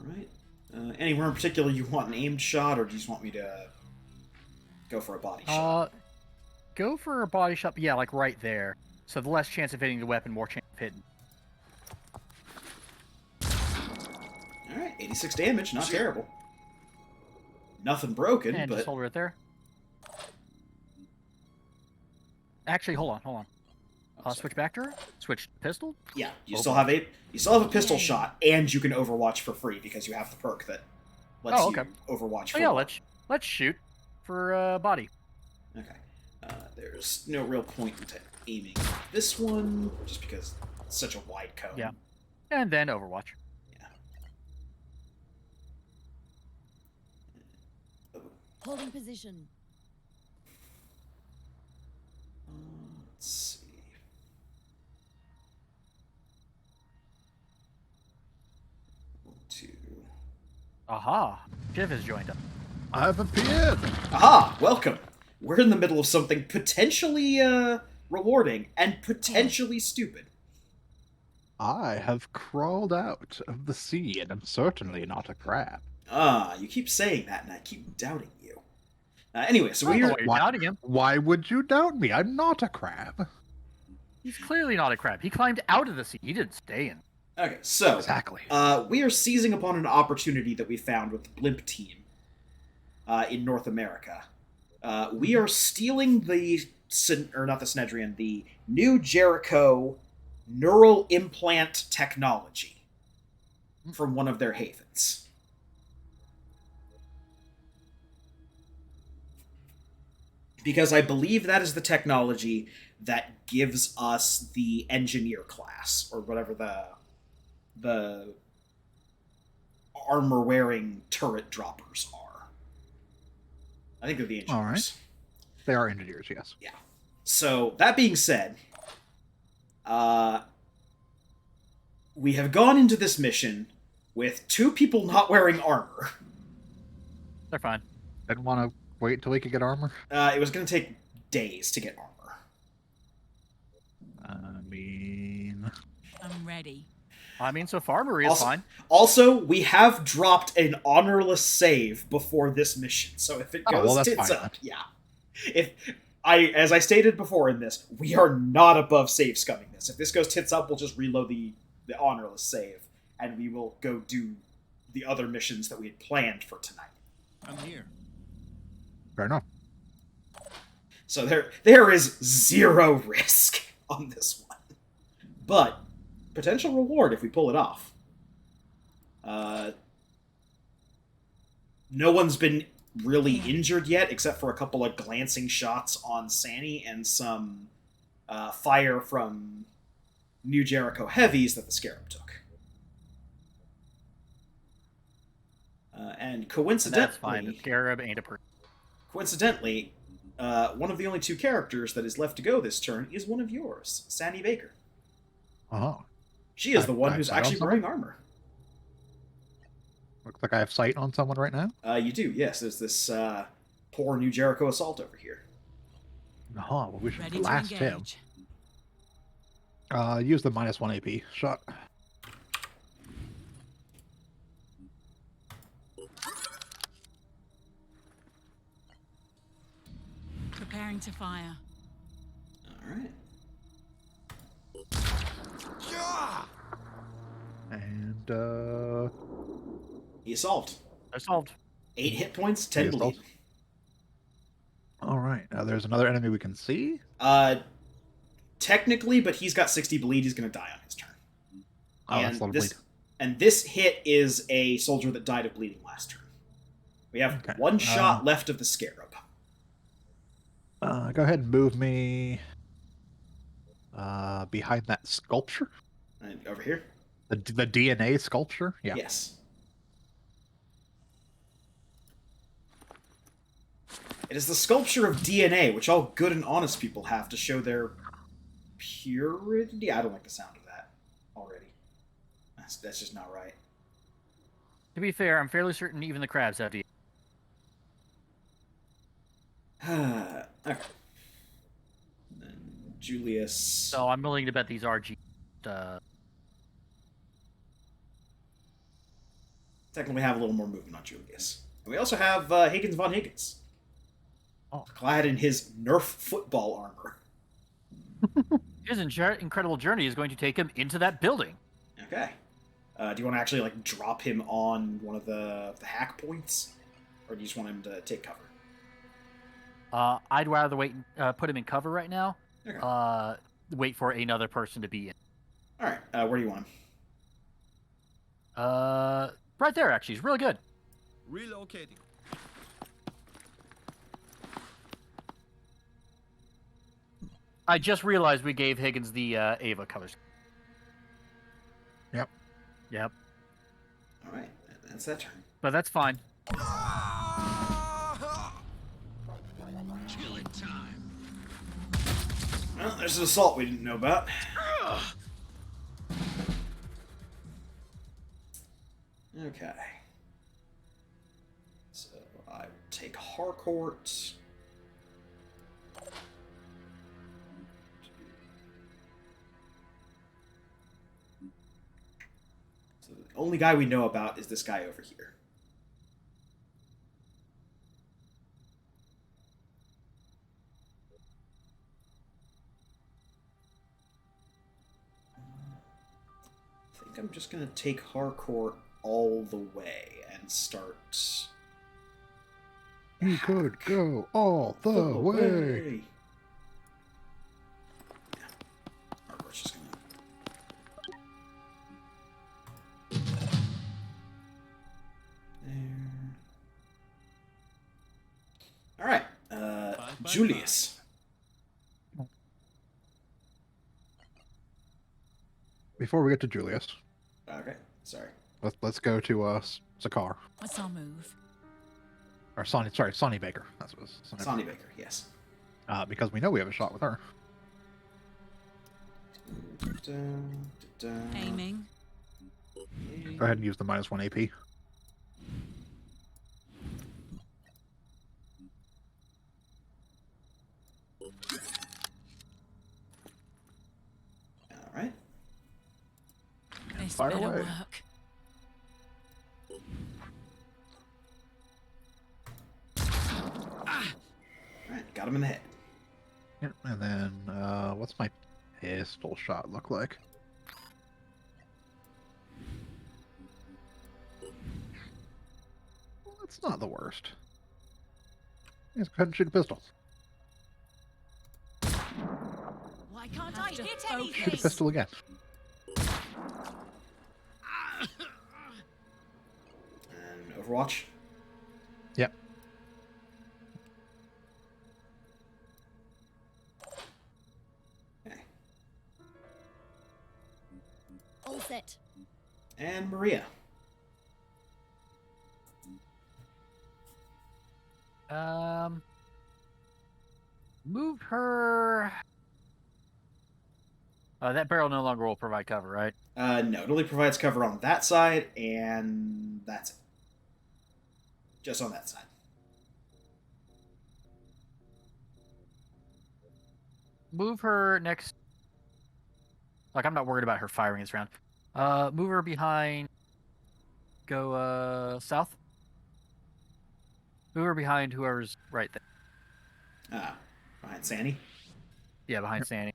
Alright. Anywhere in particular you want an aimed shot, or do you just want me to go for a body shot? Go for a body shot, yeah, like right there. So the less chance of hitting the weapon, more chance of hitting. Alright, 86 damage, not terrible. Nothing broken, And but... just hold right there. Actually, hold on. Switch back to her. Switch to pistol. Yeah, you still have a pistol shot, and you can Overwatch for free because you have the perk that lets you Overwatch for yeah, one. let's shoot for body. Okay. There's no real point into aiming this one, just because it's such a wide cone. Yeah. And then Overwatch. Holding position. Let's see. One, two. Aha! Jiv has joined us. I've appeared! Aha! Welcome! We're in the middle of something potentially rewarding and potentially stupid. I have crawled out of the sea and am certainly not a crab. Ah, you keep saying that and I keep doubting you. Anyway, so we're... You're doubting him. Why would you doubt me? I'm not a crab. He's clearly not a crab. He climbed out of the sea. He didn't stay in. Okay, so... Exactly. We are seizing upon an opportunity that we found with the Blimp Team in North America. We are stealing the new Jericho neural implant technology from one of their havens. because I believe that is the technology that gives us the engineer class, or whatever the armor-wearing turret droppers are. I think they're the engineers. All right. They are engineers, yes. Yeah. So, that being said, we have gone into this mission with 2 people not wearing armor. They're fine. Didn't want to wait until we could get armor. It was going to take days to get armor. I mean, I'm ready. I mean, so far Maria's fine. Also, we have dropped an honorless save before this mission, so if it goes that's tits fine, up, yeah. As I stated before in this, we are not above save scumming this. If this goes tits up, we'll just reload the honorless save, and we will go do the other missions that we had planned for tonight. I'm here. fair enough. So there is 0 risk on this one, but potential reward if we pull it off. No one's been really injured yet, except for a couple of glancing shots on Sani and some fire from New Jericho heavies that the Scarab took. And coincidentally, That's fine. The Scarab ain't a person. Coincidentally, one of the only 2 characters that is left to go this turn is one of yours, Sani Baker. Oh, She is the one I who's sight on actually someone? wearing armor. looks like I have sight on someone right now. You do, yes. There's this poor New Jericho assault over here. Oh, well, we should Ready to blast him. engage. Use the -1 AP shot. Preparing to fire. All right. And He solved. They're solved. 8 hit points, 10 He bleed. assaulted. All right. Now there's another enemy we can see. Technically, but he's got 60 bleed. He's going to die on his turn. Oh, that's a lot of bleed. And this hit is a soldier that died of bleeding last turn. We have Okay. 1 shot left of the Scarab. Go ahead and move me behind that sculpture. And over here? The DNA sculpture? Yeah. Yes. It is the sculpture of DNA, which all good and honest people have to show their purity. I don't like the sound of that already. That's just not right. To be fair, I'm fairly certain even the crabs have the. Okay. Then Julius. So I'm willing to bet these RG. Technically have a little more movement on Julius. And we also have Higgins von Higgins. Oh. Clad in his Nerf football armor. His incredible journey is going to take him into that building. Okay. Do you want to actually like drop him on one of the hack points? Or do you just want him to take cover? I'd rather wait, put him in cover right now. Okay. Wait for another person to be in. Alright, where do you want him? Right there, actually. He's really good. Relocating. I just realized we gave Higgins the Ava colors. Yep. Yep. Alright, that's that turn. But that's fine. Chilling time. Well, there's an assault we didn't know about. Okay. So I will take Harcourt. So the only guy we know about is this guy over here. I think I'm just gonna take Harcourt all the way and start. You could go all the way. Yeah. Harcourt's just gonna. There. All right. Julius. Before we get to Julius, Okay, sorry. let's go to Sakar. What's our move? Or Sonny Baker. That's what it was. Sonny Baker, yes. Because we know we have a shot with her. Aiming. Go ahead and use the -1 AP. Alright. This Fire better away. work. Alright, got him in the head. Yep. And then, what's my pistol shot look like? Well, that's not the worst. Let's go ahead and shoot a pistol. Why can't I hit Shoot a anything? pistol again. And Overwatch. Yep. Okay. All set. And Maria. Move her. That barrel no longer will provide cover, right? No, it only provides cover on that side, and that's it. Just on that side. Move her next. Like, I'm not worried about her firing this round. Move her behind. Go south. Move her behind whoever's right there. Behind Sandy. Yeah, behind Sandy.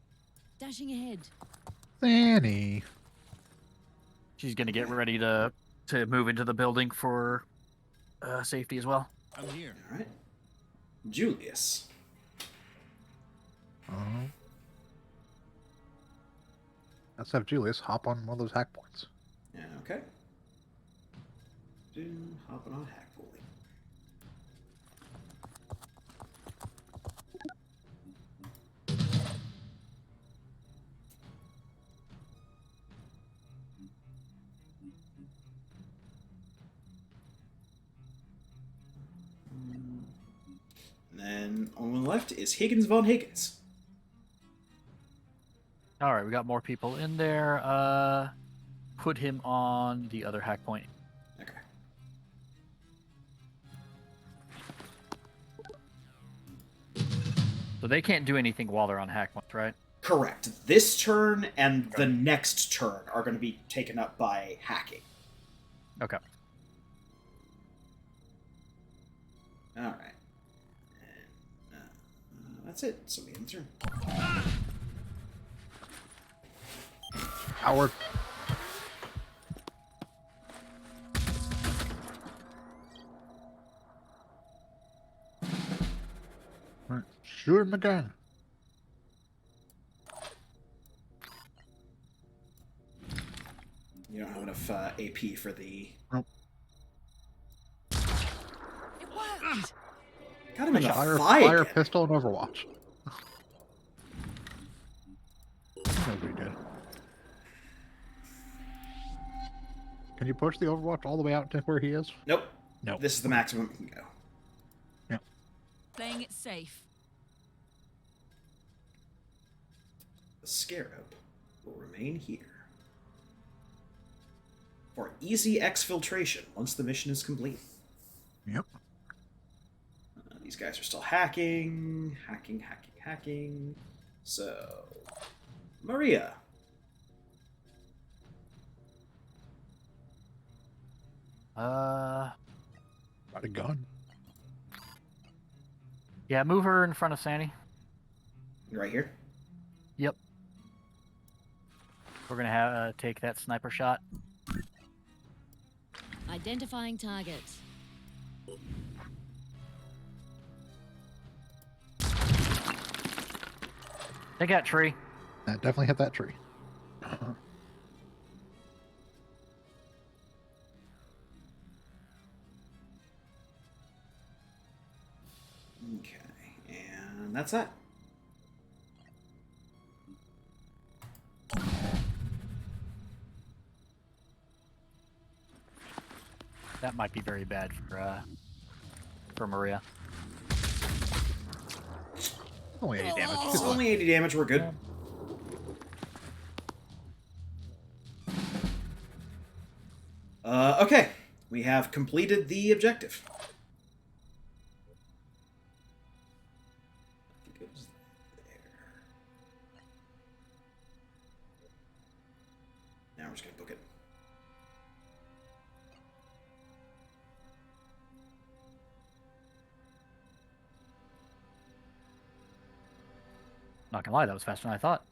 Dashing ahead. Annie. She's gonna get ready to move into the building for safety as well. I'm here. Alright. Julius. Let's have Julius hop on one of those hack points. Yeah, okay. Hopping on hack pulley. And then on the left is Higgins von Higgins. All right, we got more people in there. Put him on the other hack point. Okay. So they can't do anything while they're on hack points, right? Correct. This turn and the next turn are going to be taken up by hacking. Okay. All right. And, that's it. So we end the turn. Howard. Right. Shoot him again. You don't have enough AP for the... Nope. It worked. Got him in the Fire fire. pistol and Overwatch. Nobody did. Can you push the Overwatch all the way out to where he is? Nope. No. This is the maximum we can go. Playing it safe. The Scarab will remain here for easy exfiltration once the mission is complete. Yep. These guys are still hacking. So, Maria. Got a gun. Yeah, move her in front of Sandy. Right here. Yep. We're gonna have take that sniper shot. Identifying target. Take that tree. That definitely hit that tree. Okay, and that's that. That might be very bad for Maria. Only 80 damage. It's only 80 damage, we're good. Okay, we have completed the objective. I think it was there. Now we're just gonna book it. Not gonna lie, that was faster than I thought.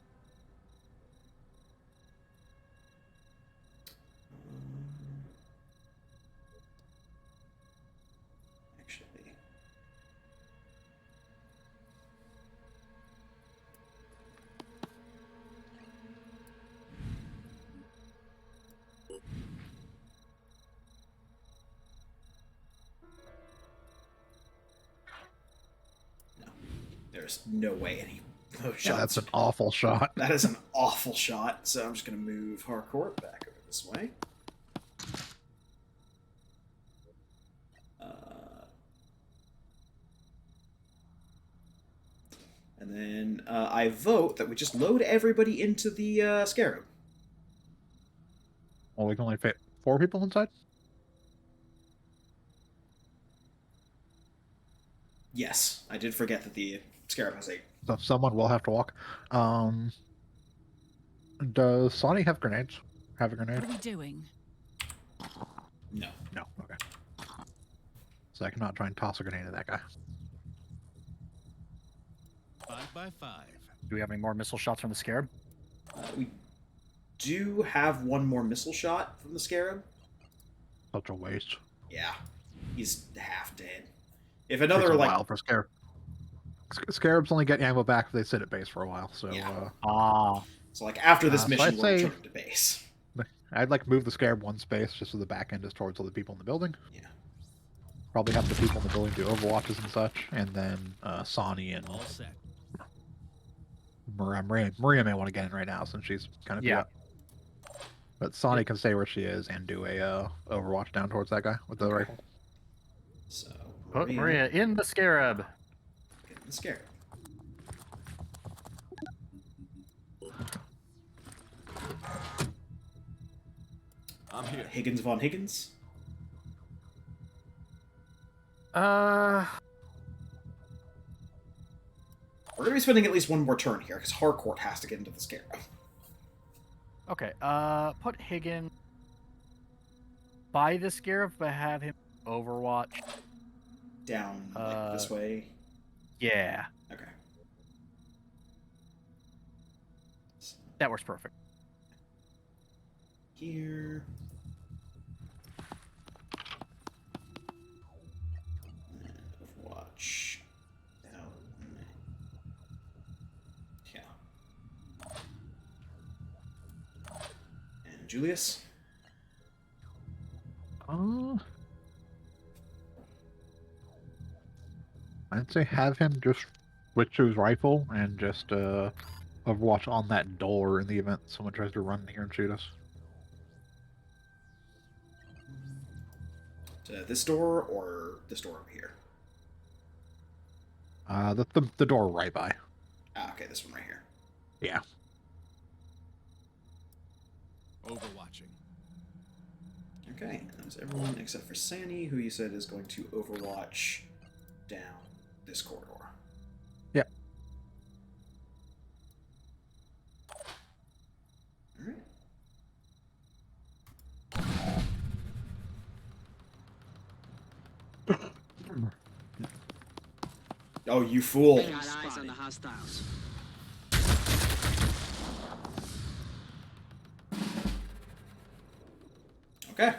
Actually, no, there's no way any of those shots. Yeah, that's an awful shot. That is an awful shot. So I'm just gonna move Harcourt back over this way. And then I vote that we just load everybody into the Scarab. Well, we can only fit 4 people inside? Yes, I did forget that the Scarab has 8. So someone will have to walk. Does Sonny have grenades? Have a grenade? What are we doing? No. No. Okay. So I cannot try and toss a grenade at that guy. 5 by 5. Do we have any more missile shots from the Scarab? We do have one more missile shot from the Scarab. Such a waste. Yeah, he's half dead. If Takes another a like while for Scarab. Scarabs only get ammo back if they sit at base for a while. So Yeah. so like after this so mission, I'd we'll say- return to base. I'd like move the Scarab one space just so the back end is towards all the people in the building. Yeah. Probably have the people in the building do overwatches and such, and then Sonny and All set. Maria may want to get in right now since she's kind of beat Yeah. up. But Sonny can stay where she is and do a overwatch down towards that guy with the rifle. So Put Maria in the Scarab. get in the Scarab. I'm here. Higgins von Higgins. Uh, We're gonna be spending at least one more turn here because Harcourt has to get into the Scarab. okay. Put Higgin by the Scarab, but have him Overwatch. Down like, this way. Yeah, Okay. So, that works perfect. here. And Overwatch. Down. Yeah. And Julius. I'd say have him just switch to his rifle and just overwatch on that door in the event someone tries to run in here and shoot us. To this door or this door over here? The door right by. Ah, okay, this one right here. Yeah. Overwatching. Okay, and that was everyone except for Sani, who you said is going to overwatch down this corridor. Yep. Alright. Oh, you fool. Got eyes on the hostiles. Okay.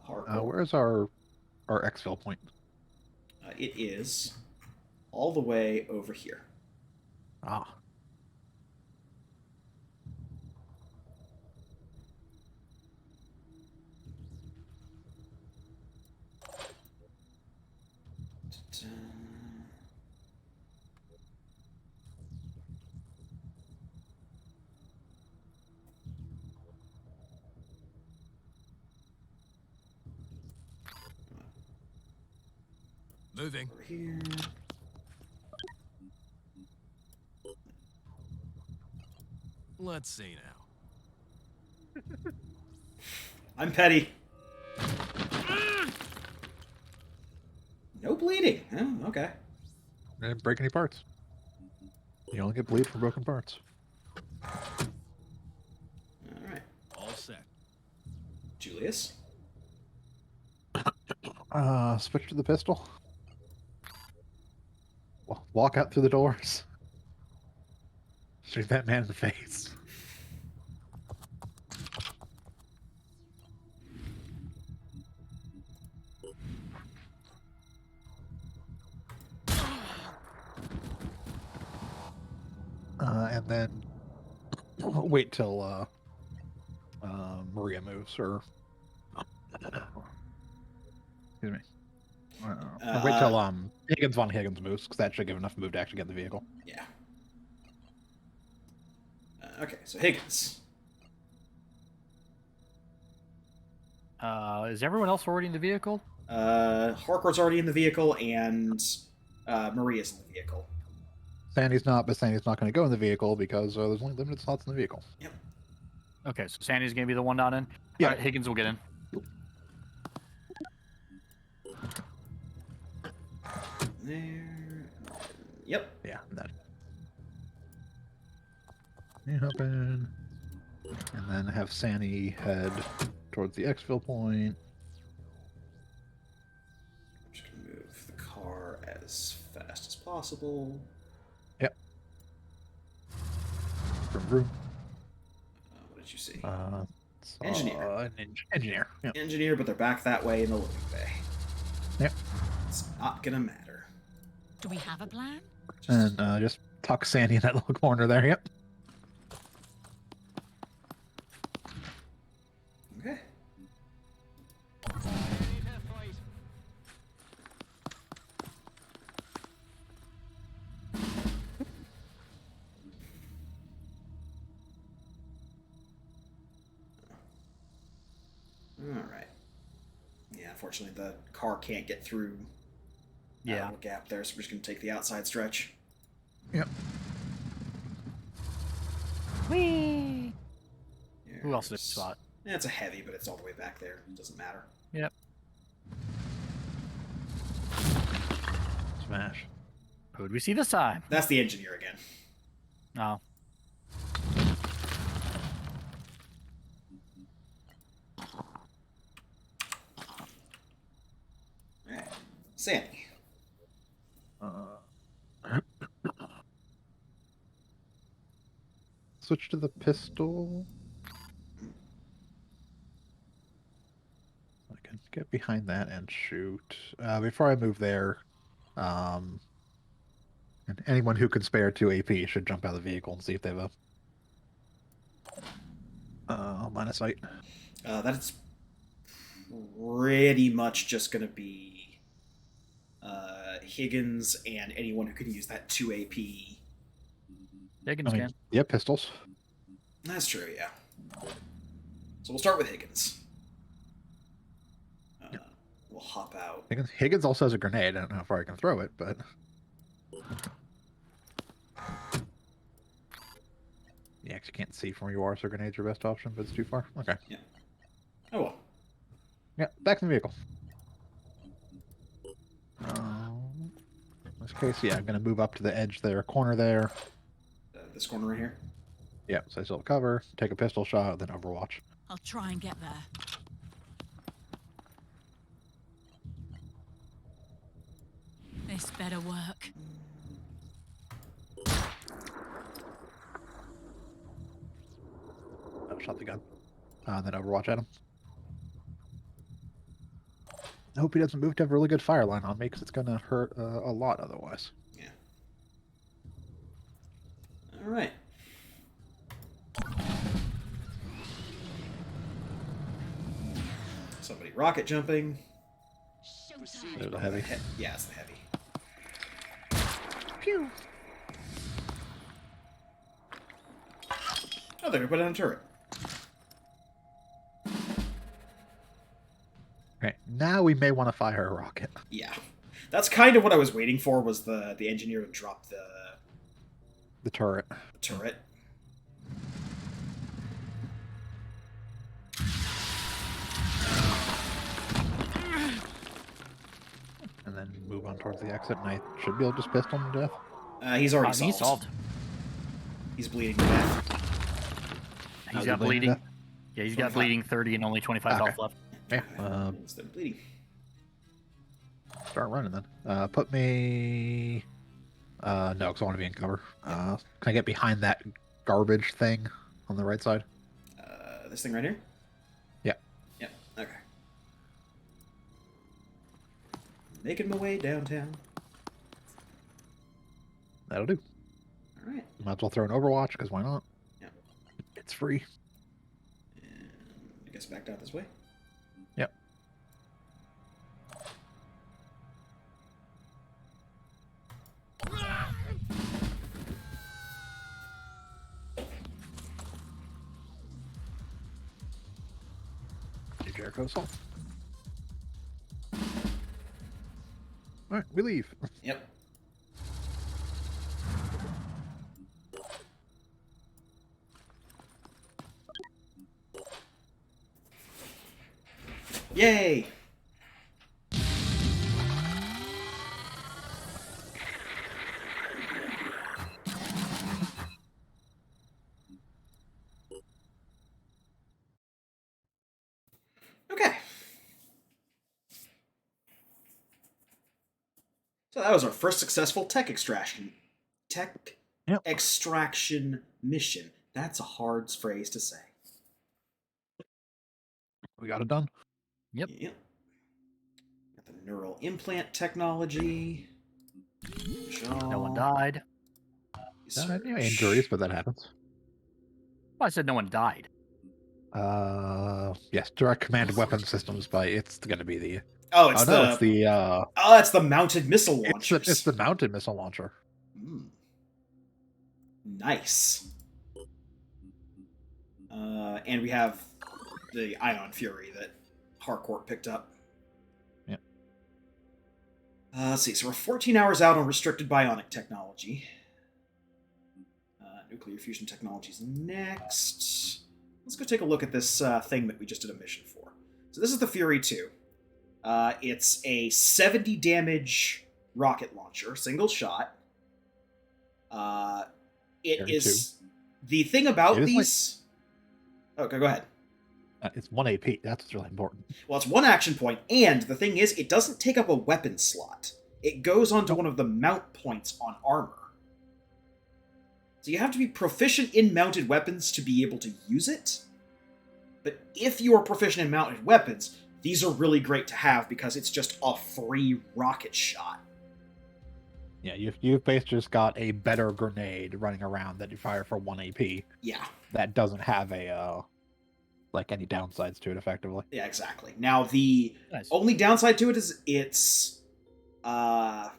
Harcourt. Where's our exfil point? It is all the way over here. Ah. Moving. Over here. Let's see now. I'm petty. No bleeding. Oh, okay. Didn't break any parts. You only get bleed from broken parts. All right. All set. Julius. Switch to the pistol. Walk out through the doors. Shoot that man in the face. And then wait till Maria moves, or excuse me. Wait till Higgins von Higgins moves, because that should give enough move to actually get the vehicle. Yeah. Okay, so Higgins. Is everyone else already in the vehicle? Harcourt's already in the vehicle, and Maria's in the vehicle. Sandy's not, but Sandy's not going to go in the vehicle because there's only limited slots in the vehicle. Yep. Okay, so Sandy's gonna be the one not in. Yeah. All right, Higgins will get in. There. Yep. Yeah, that. You hop in, and then have Sandy head towards the exfil point. I'm just gonna move the car as fast as possible. Yep. Vroom, vroom. What did you see? Engineer. Engineer. Yep. Engineer, but they're back that way in the loading bay. Yep. It's not gonna matter. Do we have a plan? And just tuck Sandy in that little corner there. Yep. Okay. Alright. Yeah, unfortunately the car can't get through that Yeah. little gap there, so we're just gonna take the outside stretch. Yep. Whee! Who else is There's- spot? Yeah, it's a heavy, but it's all the way back there. It doesn't matter. Yep. Smash. Who'd we see this time? That's the engineer again. Oh. Alright. Sandy. Switch to the pistol. I can get behind that and shoot. Before I move there, and anyone who can spare 2 AP should jump out of the vehicle and see if they have a line of sight. That's pretty much just going to be Higgins and anyone who can use that 2 AP. Higgins I mean, can. yeah, pistols. That's true, yeah. So we'll start with Higgins. We'll hop out. Higgins also has a grenade. I don't know how far I can throw it, but you actually can't see from where you are, so grenade's your best option, but it's too far. Okay. Oh well. Yeah, back in the vehicle. In this case, yeah, I'm going to move up to the edge there, corner there. This corner right here. Yeah, so I still have cover, take a pistol shot, then Overwatch. I'll try and get there. This better work. Oh, shot the gun. Then Overwatch at him. I hope he doesn't move to have a really good fire line on me, because it's going to hurt a lot otherwise. Yeah. All right. Somebody rocket jumping. There's a heavy. Yeah, it's the heavy. Pew! Oh, they're gonna put down a turret. Okay, now we may want to fire a rocket. Yeah. That's kind of what I was waiting for, was the engineer to drop The turret. the turret. And then move on towards the exit, and I should be able to just pistol him to death. He's already He's solved. solved. He's bleeding to death. He's How's got he bleeding to bleeding. death? Yeah, he's got 25. bleeding 30 and only 25 Okay. health left. Yeah, Instead of bleeding. start running then. Put me... no, because I want to be in cover. Can I get behind that garbage thing on the right side? This thing right here? Yeah. Yep, okay. Making my way downtown. That'll do. Alright. Might as well throw an Overwatch, because why not? Yeah. It's free. And I guess back down this way. Yep. Jericho assault. Alright, we leave. Yep. Yay! Okay. So that was our first successful tech extraction. Yep. Extraction mission. That's a hard phrase to say. We got it done. Yep. Got the neural implant technology. No one died. Injuries, but that happens. Well, I said no one died. Yes, direct command weapon systems, but it's going to be the... Oh, it's it's the... it's the mounted missile launchers. It's the mounted missile launcher. Nice. And we have the Ion Fury that Harcourt picked up. Yep. Let's see. So we're 14 hours out on restricted bionic technology. Nuclear fusion technology is next. Let's go take a look at this thing that we just did a mission for. So this is the Fury 2. It's a 70 damage rocket launcher, single shot. It Fury is... The thing about It is these... Okay, go ahead. It's 1 AP. That's what's really important. Well, it's one action point, and the thing is, it doesn't take up a weapon slot. It goes onto one of the mount points on armor. So you have to be proficient in mounted weapons to be able to use it. But if you are proficient in mounted weapons, these are really great to have because it's just a free rocket shot. Yeah, you've basically just got a better grenade running around that you fire for 1 AP. Yeah. That doesn't have a like any downsides to it, effectively. Yeah, exactly. Now, the Nice. only downside to it is it's... I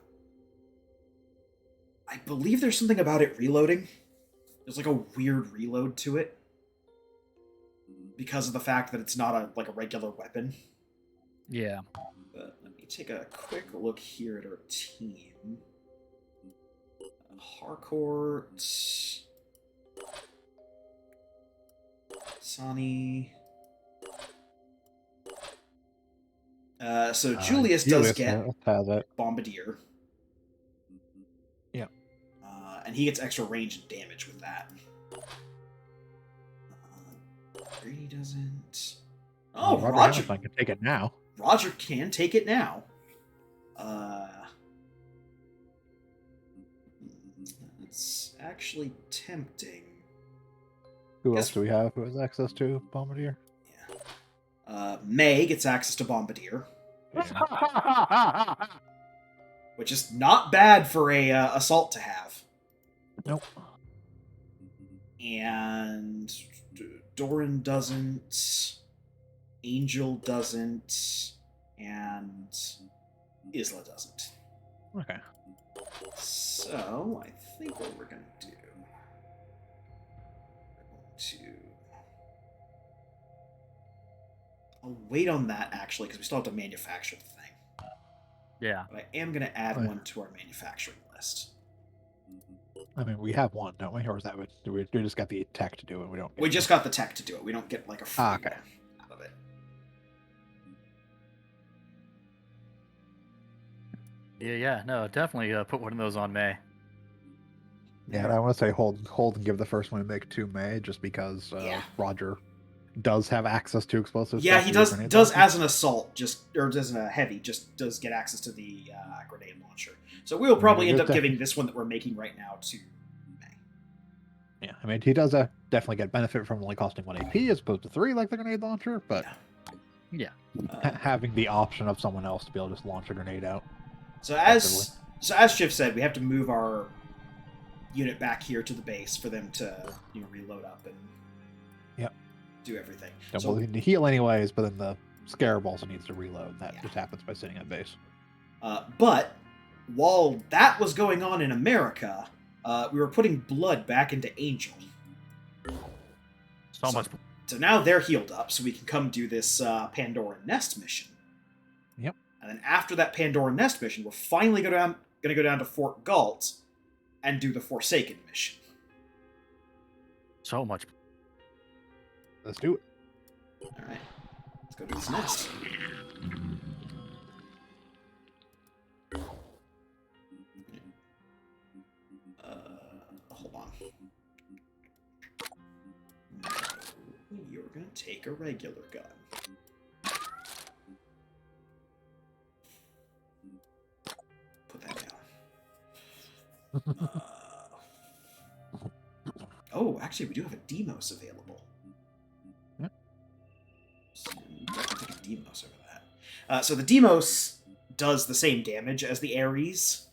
believe there's something about it reloading. There's like a weird reload to it. Because of the fact that it's not a regular weapon. Yeah. But let me take a quick look here at our team. Harcourt... Sonny... so Julius does get has it. Bombardier. Yeah. And he gets extra range and damage with that. Brady doesn't. Oh, Roger Hamilton can take it now. Roger can take it now. It's actually tempting. Who else do we have who has access to Bombardier? Yeah. May gets access to Bombardier, which is not bad for a assault to have. Nope. And Doran doesn't, Angel doesn't, and Isla doesn't. Okay. So, I think what we're going to do... I'll wait on that, actually, because we still have to manufacture the thing. Yeah. But I am going to add Oh, yeah. one to our manufacturing list. I mean, we have one, don't we? Or is that what we just got the tech to do it? We don't. We just got the tech to do it. We don't get like a free okay. one out of it. Yeah. No, definitely put one of those on May. Yeah, and I want to say hold and give the first one to make 2 May, just because Yeah. Roger does have access to explosives. Yeah, stuff he through the grenade does launcher. as an assault, or as a heavy, just does get access to the grenade launcher. So we'll probably Yeah, end up just giving this one that we're making right now to May. Yeah, I mean, he does definitely get benefit from only costing 1 AP as opposed to 3 like the grenade launcher, but Yeah. having the option of someone else to be able to just launch a grenade out. So as Shiv said, we have to move our unit back here to the base for them to reload up and do everything. Yeah, So, well, he heal anyways, but then the scarab also needs to reload. And that Yeah. just happens by sitting at base. but while that was going on in America, we were putting blood back into Angel. So much. So now they're healed up, so we can come do this Pandora Nest mission. Yep. And then after that Pandora Nest mission, we're finally going to go down to Fort Galt and do the Forsaken mission. So much. Let's do it. All right, let's go do this nest. Hold on. No, you're gonna take a regular gun. Put that down. Oh, actually, we do have a Demos available. Yep. So I can take a Demos over that. So the Demos does the same damage as the Ares,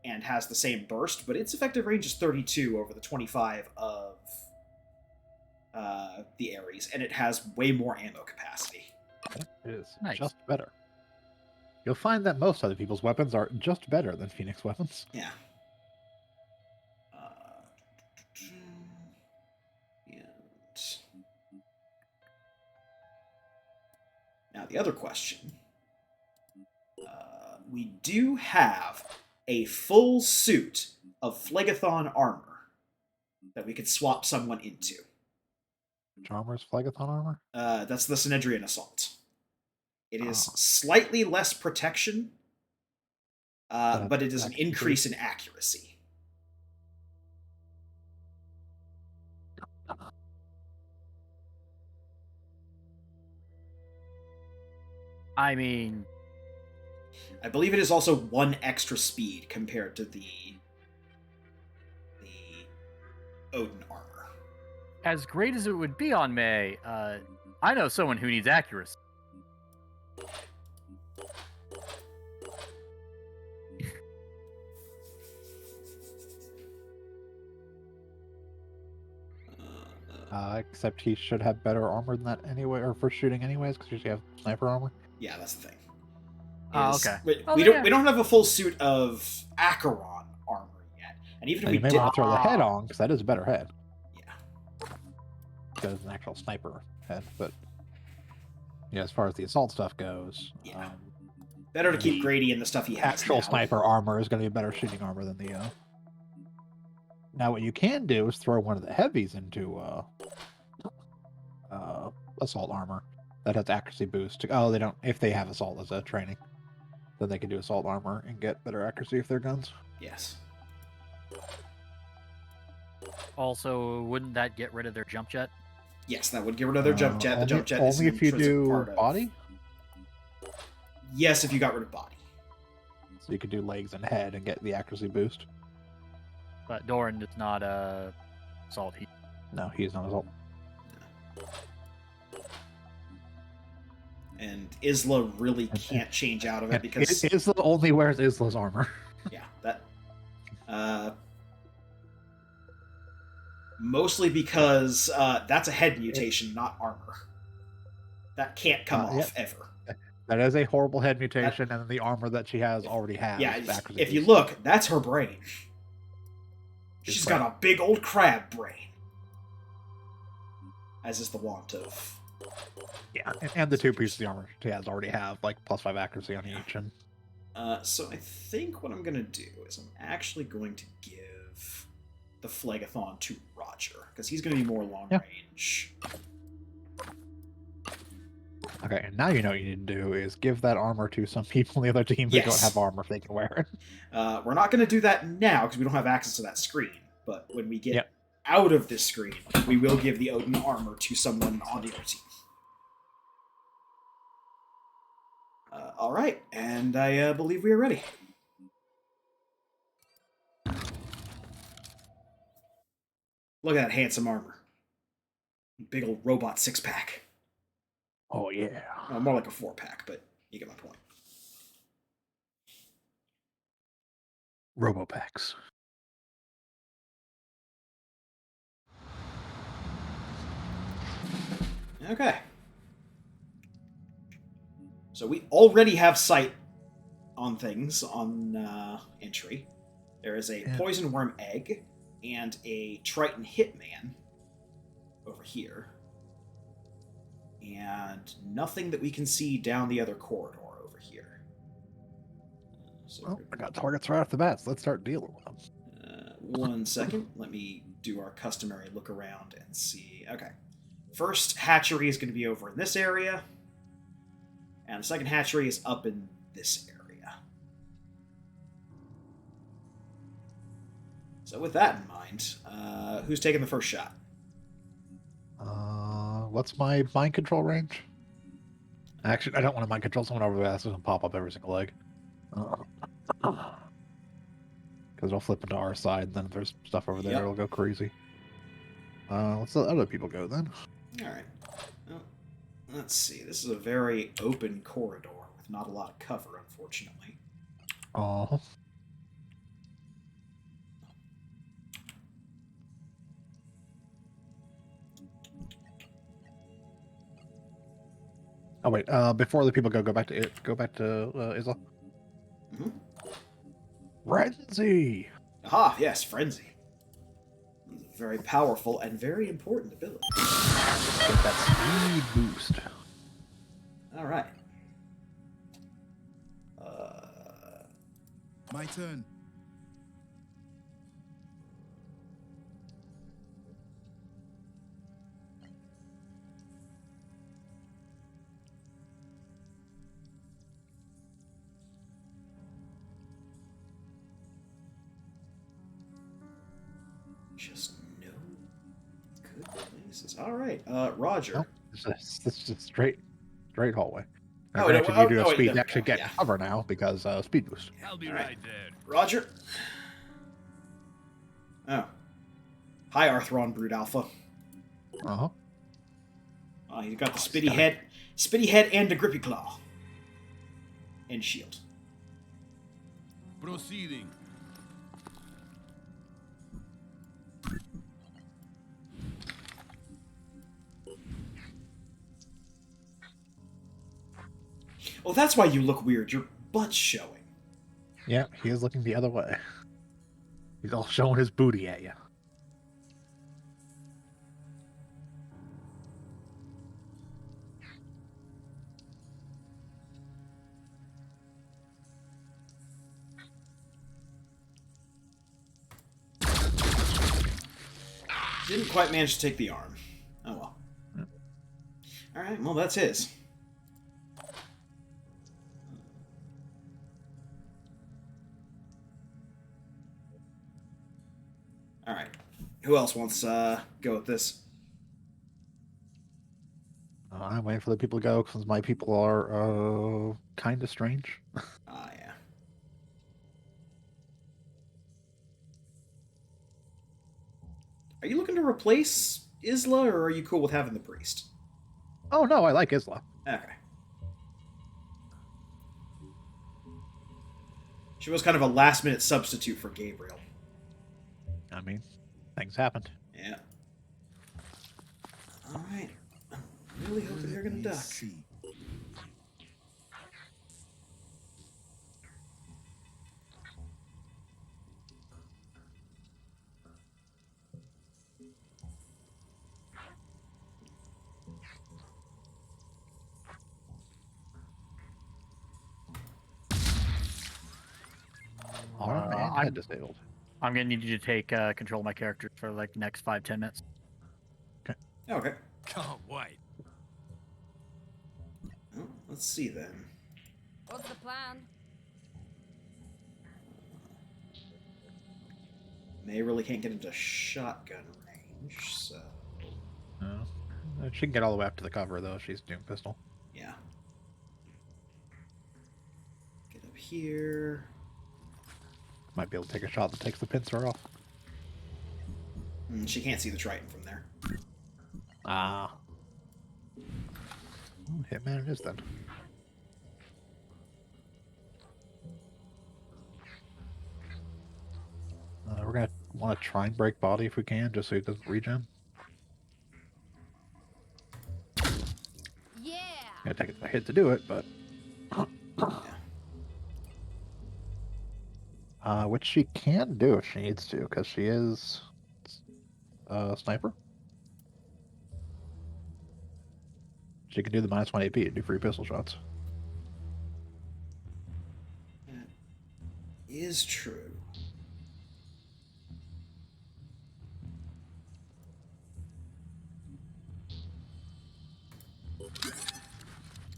and has the same burst, but its effective range is 32 over the 25 of the Ares, and it has way more ammo capacity. It is Nice. just better. You'll find that most other people's weapons are just better than Phoenix weapons. Yeah. And now the other question. We do have a full suit of Phlegathon armor that we could swap someone into. Which armor is Phlegathon armor? That's the Synedrian Assault. It is Oh. slightly less protection, but it is an accuracy. increase in accuracy. I mean, I believe it is also 1 extra speed compared to the Odin armor. as great as it would be on May, I know someone who needs accuracy. Except he should have better armor than that anyway, or for shooting anyways, because usually have sniper armor. Yeah, that's the thing. Oh, Is- okay. We, Oh, we then, don't we don't have a full suit of Acheron armor yet, and even if And we you may did, want to throw the head on, because that is a better head. yeah, Because it's an actual sniper head. But yeah, as far as the assault stuff goes, Yeah. better to keep the Grady in the stuff he has actual now. sniper armor is going to be better shooting armor than the. Now, what you can do is throw one of the heavies into assault armor that has accuracy boost. Oh, they don't. If they have assault as a training, then they can do assault armor and get better accuracy with their guns. Yes. Also, wouldn't that get rid of their jump jet? Yes, that would get rid of their jump jet. The Only- jump jet is only an if you intrinsic do part of... body. Yes, if you got rid of body. So you could do legs and head and get the accuracy boost. But Doran is not assault. No, he's not assault. And Isla really can't change out of it because Isla only wears Isla's armor. yeah, that mostly because that's a head mutation, not armor. That can't come Yeah. off ever. That is a horrible head mutation, and then the armor that she has already has. Yeah, accuracy if you boost. look, that's her brain. It's She's brain. got a big old crab brain. As is the want of. Yeah, and the 2 pieces of the armor she has already have like +5 accuracy on each, and So I think what I'm going to do is I'm actually going to give the Phlegathon to Roger, because he's going to be more long range. Okay, and now you know what you need to do is give that armor to some people on the other team who don't Yes. have armor if they can wear it. We're not going to do that now because we don't have access to that screen, but when we get out of this screen, we will give the Odin armor to someone on the other team. All right, and I believe we are ready. Look at that handsome armor. Big old robot 6-pack. Oh, yeah. Well, more like a 4-pack, but you get my point. Robopacks. Okay. So we already have sight on things on entry. There is a poison worm egg and a Triton hitman over here. And nothing that we can see down the other corridor over here. So well, I got targets right off the bat, so let's start dealing with them. 1 second. Let me do our customary look around and see. Okay. First hatchery is going to be over in this area. And the second hatchery is up in this area. So with that in mind, who's taking the first shot? What's my mind control range? Actually, I don't want to mind control someone over there. That's going to pop up every single leg. Because it'll flip into our side, and then if there's stuff over there, it'll go crazy. Let's let other people go, then. Alright. Well, let's see. This is a very open corridor with not a lot of cover, unfortunately. Oh. Oh wait! Before the people go back to Isla. Mm-hmm. Frenzy. Aha! Yes, frenzy. It's a very powerful and very important ability. Get that speed boost. All right. My turn. Just no good places. All right, Roger. Oh, it's just straight hallway. Oh, Granted, no, you do have wait, speed no, to actually no, get yeah. cover now because speed boost. I'll be All right right. there. Roger. Oh. Hi, Arthron Brood Alpha. Uh-huh. He's got the spitty head and the grippy claw. And shield. Proceeding. Oh, that's why you look weird. Your butt's showing. Yeah, he is looking the other way. He's all showing his booty at you. Didn't quite manage to take the arm. Oh well. Alright, well that's his. Alright. Who else wants to go with this? I'm waiting for the people to go because my people are kind of strange. Ah, yeah. Are you looking to replace Isla, or are you cool with having the priest? Oh no, I like Isla. Okay. She was kind of a last-minute substitute for Gabriel. I mean, things happened. Yeah. Alright. I'm really hoping they're gonna duck. had disabled. I'm gonna need you to take control of my character for like the next 5-10 minutes. Okay. Can't wait. Well, let's see then. What's the plan? May really can't get into shotgun range, so No. She can get all the way up to the cover, though. She's Doom Pistol. yeah. Get up here. Might be able to take a shot that takes the pincer off. She can't see the Triton from there. Ah. Hitman it is then. We're gonna want to try and break body if we can, just so he doesn't regen. Yeah. Gonna take a hit to do it, but which she can do if she needs to, because she is a sniper. She can do the -1 AP to do free pistol shots. That is true.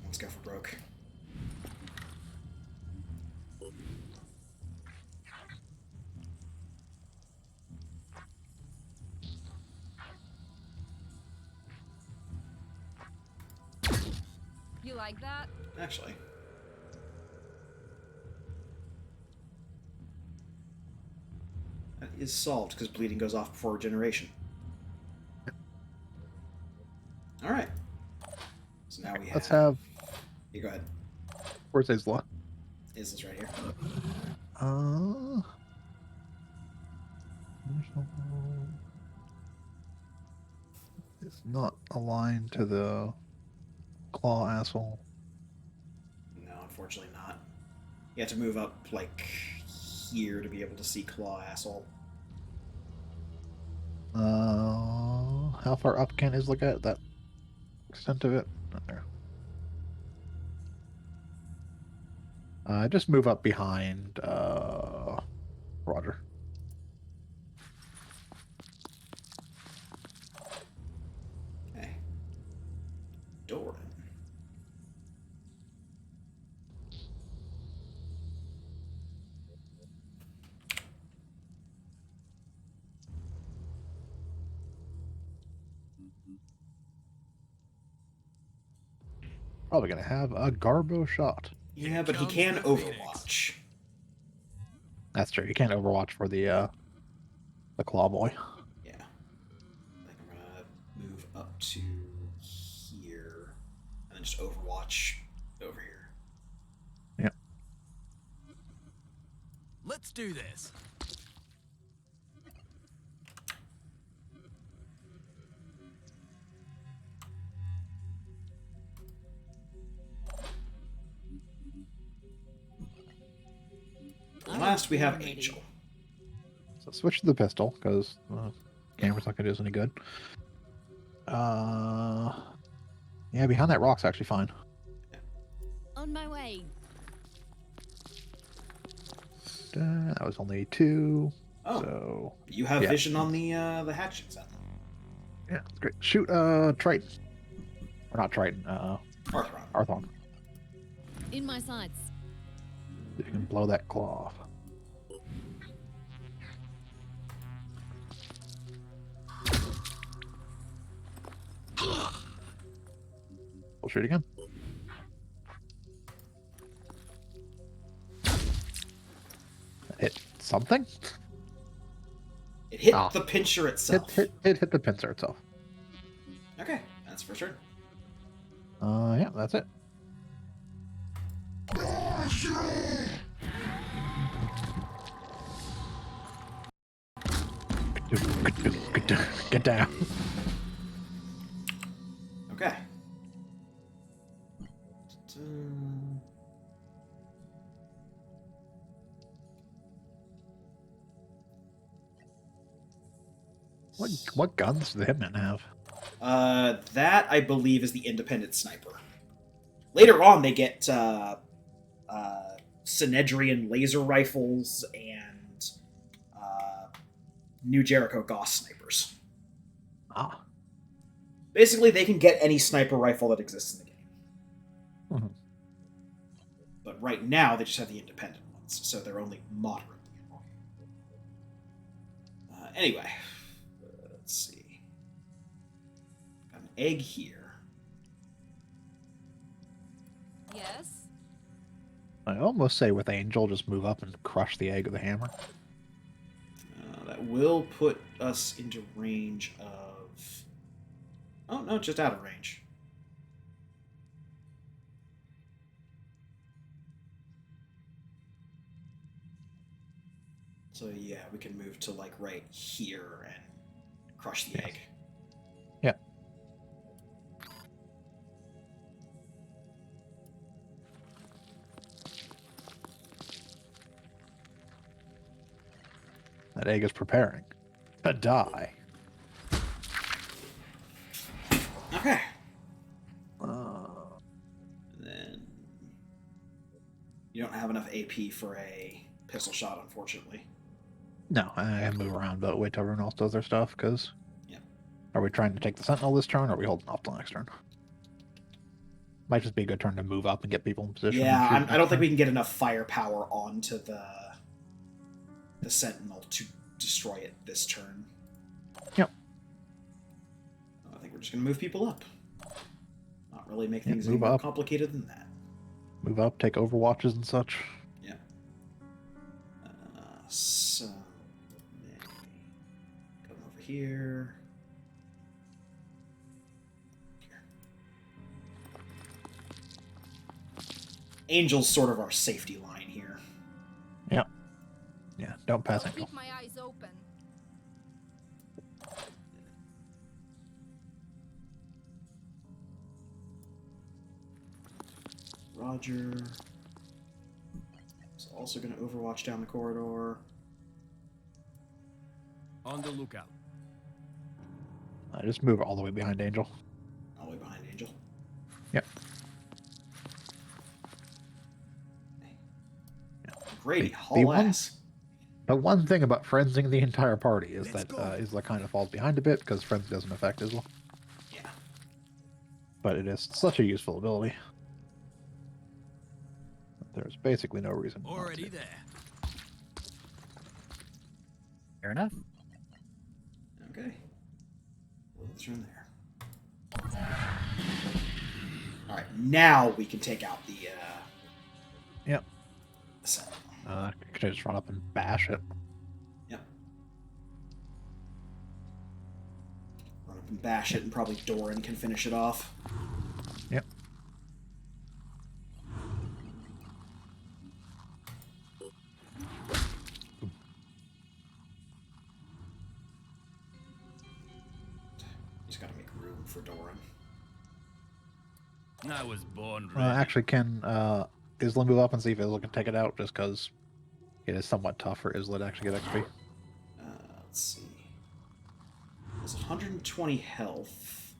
Let's go for broke. You like that? Actually. That is solved because bleeding goes off before regeneration. Alright. So now we have... Let's have. You go ahead. Where's Isla? Isla's right here. It's not aligned to the claw asshole. No, unfortunately not. You have to move up, like, here to be able to see Claw Asshole. How far up can Isla get? That extent of it? Not there. Just move up behind Roger. Okay. Doran. Probably gonna have a Garbo shot. Yeah, but he comes can the Overwatch. That's true. You can't Overwatch for the Claw Boy. Yeah. I think I'm gonna move up to here, and then just Overwatch over here. Yeah. Let's do this. And last we have Ready. Angel. So switch to the pistol because camera's not gonna do us any good. Yeah, behind that rock's actually fine. On my way. That was only 2. Oh, So you have yeah. vision on the hatchets then. yeah, that's great. Shoot Triton. Or not Triton, Arthron. Arthon. In my sights. If you can blow that claw off. We'll shoot again. Hit something? It hit Ah. the pincher itself. Hit the pincer itself. Okay, that's for sure. Yeah, that's it. Get down. Okay. What guns do the Hitmen have? That I believe is the independent sniper. Later on, they get Synedrian laser rifles and new Jericho Gauss snipers. Ah. Basically, they can get any sniper rifle that exists in the game. Mhm. But right now, they just have the independent ones, so they're only moderately annoying. Anyway, let's see. Got an egg here. Yes? I almost say with Angel, just move up and crush the egg with a hammer. That will put us into range of... Oh, no, just out of range. So yeah, we can move to like right here and crush the egg. Yeah. That egg is preparing to die. Okay. Uh, Then you don't have enough AP for a pistol shot, unfortunately. no, I can move around, but wait till everyone else does their stuff, because... Yep. Are we trying to take the Sentinel this turn, or are we holding off till next turn? Might just be a good turn to move up and get people in position. Yeah, and shoot I don't next think we turn. can get enough firepower onto the Sentinel to destroy it this turn. Yep. I think we're just going to move people up. Not really make Yeah, things any move more up. complicated than that. Move up, take overwatches and such. Yeah. So, maybe come over here. Angel's sort of our safety line here. Yep. Yeah, don't pass I'll Angel. keep my eyes open. Roger. Is also going to overwatch down the corridor. On the lookout. Just move all the way behind Angel. All the way behind Angel. Yep. Grady, The haul one- ass. The one thing about Frenzing the entire party is Let's that go. Isla kind of falls behind a bit, because Frenz doesn't affect Isla. Yeah. But it is such a useful ability. There's basically no reason not Already to. there. Fair enough. Okay. Let's turn there. Alright, now we can take out the, Yep. the Sentinel. Could I just run up and bash it? Yep. Run up and bash it, and probably Doran can finish it off. Yep. Just gotta make room for Doran. I was born ready. Actually, can Isla move up and see if Isla can take it out, just because it is somewhat tough for Isla to actually get XP. Let's see. It's 120 health.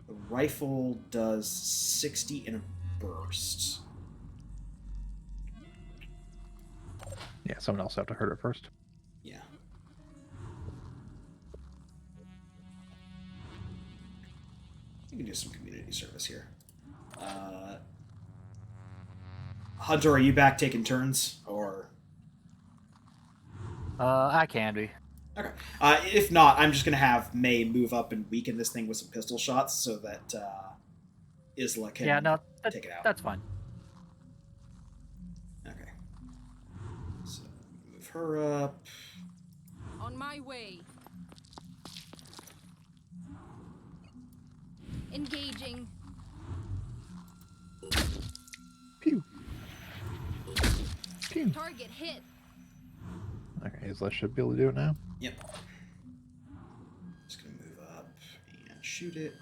The rifle does 60 in a burst. Yeah, someone else have to hurt it first. Yeah. You can do some community service here. Hunter, are you back taking turns? Or I can be. okay. If not, I'm just gonna have May move up and weaken this thing with some pistol shots so that Isla can Yeah, no, take it out. that's fine. Okay. So move her up. On my way. Engaging. Pew. Pew. Target hit. Okay, Isla should be able to do it now. Yep. Just gonna move up and shoot it.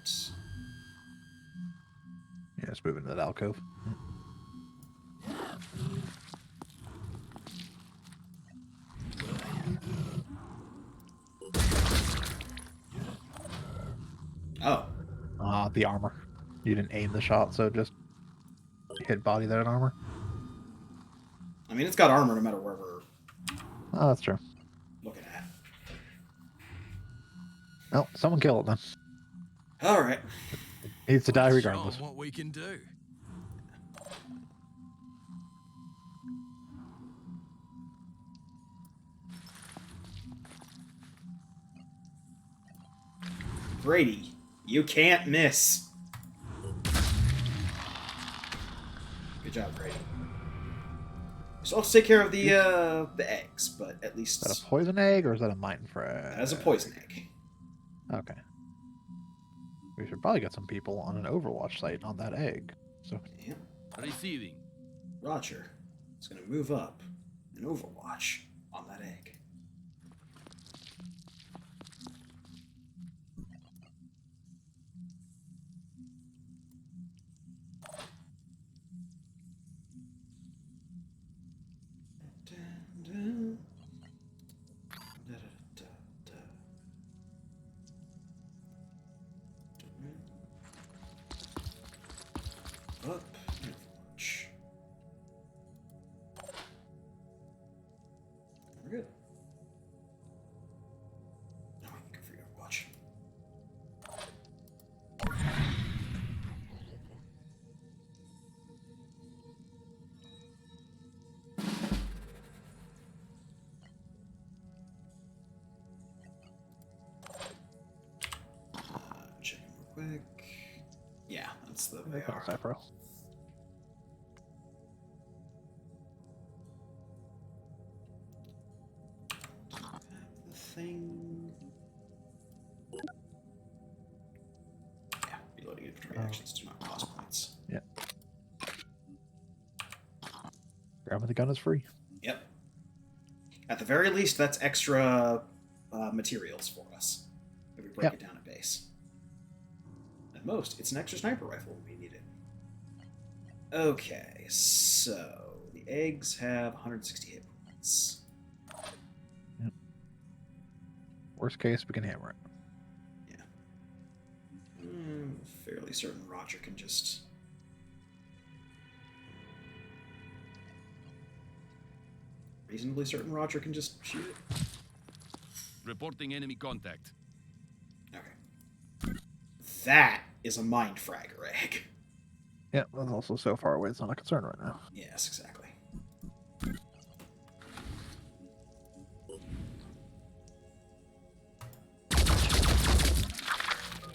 Yeah, just move into that alcove. Oh. The armor. You didn't aim the shot, so just hit body that armor. I mean, it's got armor no matter where we're Oh, that's true. looking at. Well, someone kill it then. All right. It needs to die Let's regardless. show 'em what we can do. Grady, you can't miss. Good job, Grady. So I'll take care of the eggs, but at least Is that a poison egg or is that a mine frag? that is a poison egg. Okay. We should probably get some people on an Overwatch site on that egg. So Yeah. Receiving. Roger is going to move up an Overwatch on that egg. Up Overwatch. We're good. Now we can go for Overwatch. Check them real quick. Yeah, that's the way they are. Cypher. The thing. Yeah, reloading infantry actions do not cost points. Yeah. Grabbing the gun is free. Yep. At the very least, that's extra materials for us if we break Yep. it down at base. At most, it's an extra sniper rifle when we need it. Okay, so the eggs have 160 hit points. Worst case, we can hammer it. Fairly certain Roger can just... Reasonably certain Roger can just shoot it. Reporting enemy contact. Okay. That is a mind fragger egg. Yeah, that's also so far away it's not a concern right now. Yes, exactly.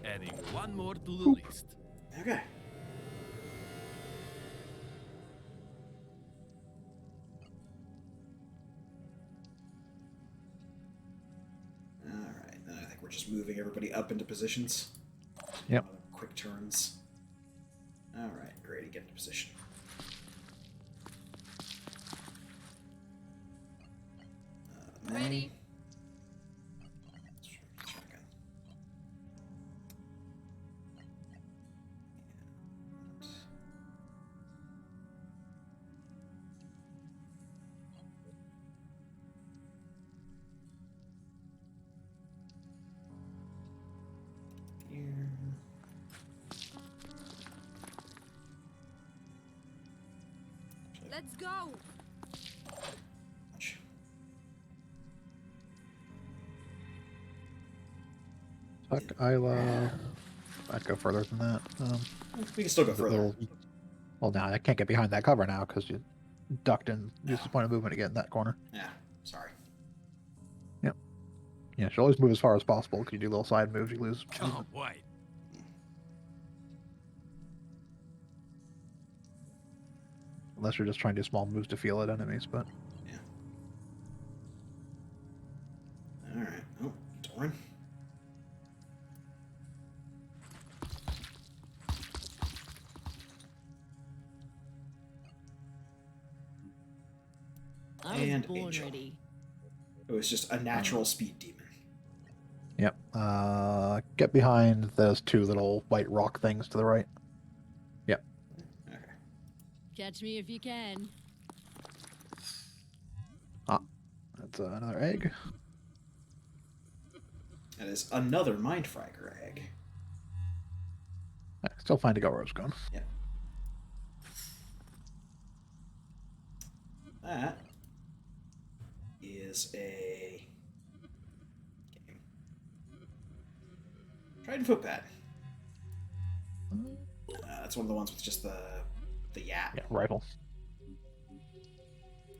Adding one more to the list. Okay. Alright, then I think we're just moving everybody up into positions. Yep. Quick turns. Alright, Grady, get into position. May. Ready. Shotgun. And here. Let's go. Ouch. Fuck, I'd go further than that. We can still go the further. Well, now I can't get behind that cover now because you ducked and used the point of movement to get in that corner. Yeah, sorry. Yeah, you should always move as far as possible because you do little side moves, you lose. Can't wait. Unless you're just trying to do small moves to feel at enemies, but Alright. Oh, Doran. I And was born Angel. ready. It was just a natural speed demon. yep. Get behind those two little white rock things to the right. Okay. Catch me if you can. That's another egg. That is another Mindfragger egg. Still find a go rose gun. That is a game. Trident footpad. That's one of the ones with just the yap. Yeah, rifle.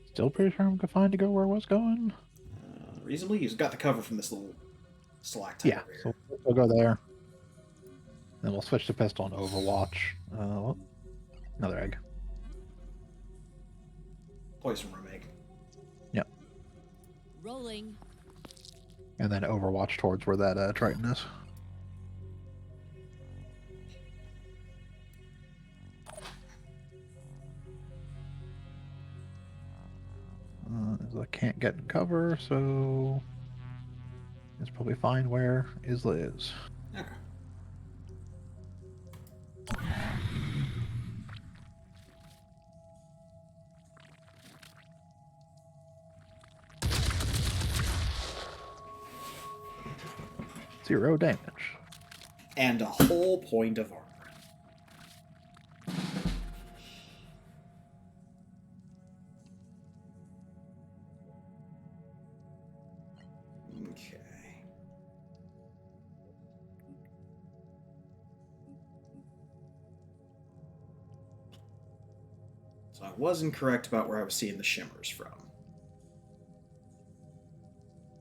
Still pretty sure I'm confined to go where I was going. Reasonably, he's got the cover from this little stalactite Yeah, over here. so we'll go there. Then we'll switch to pistol and Overwatch. Well, another egg. Poison room egg. Yep. Rolling. And then Overwatch towards where that Triton is. I can't get in cover, so it's probably fine where Isla is. Okay. Zero damage. And a whole point of armor. Okay. So I was incorrect about where I was seeing the shimmers from.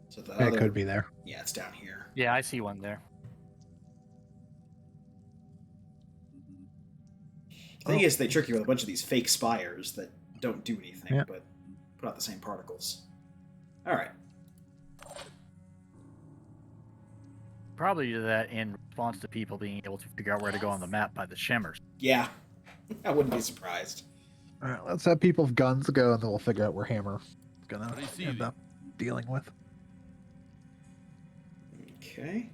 So the It other... could be there. Yeah, it's down here. Yeah, I see one there. The thing is, they trick you with a bunch of these fake spires that don't do anything, Yeah. but put out the same particles. Alright. Probably do that in response to people being able to figure out where to go on the map by the shimmers. Yeah. I wouldn't be surprised. Alright, let's have people with guns go, and then we'll figure out where Hammer is gonna Receiving. end up dealing with. Okay.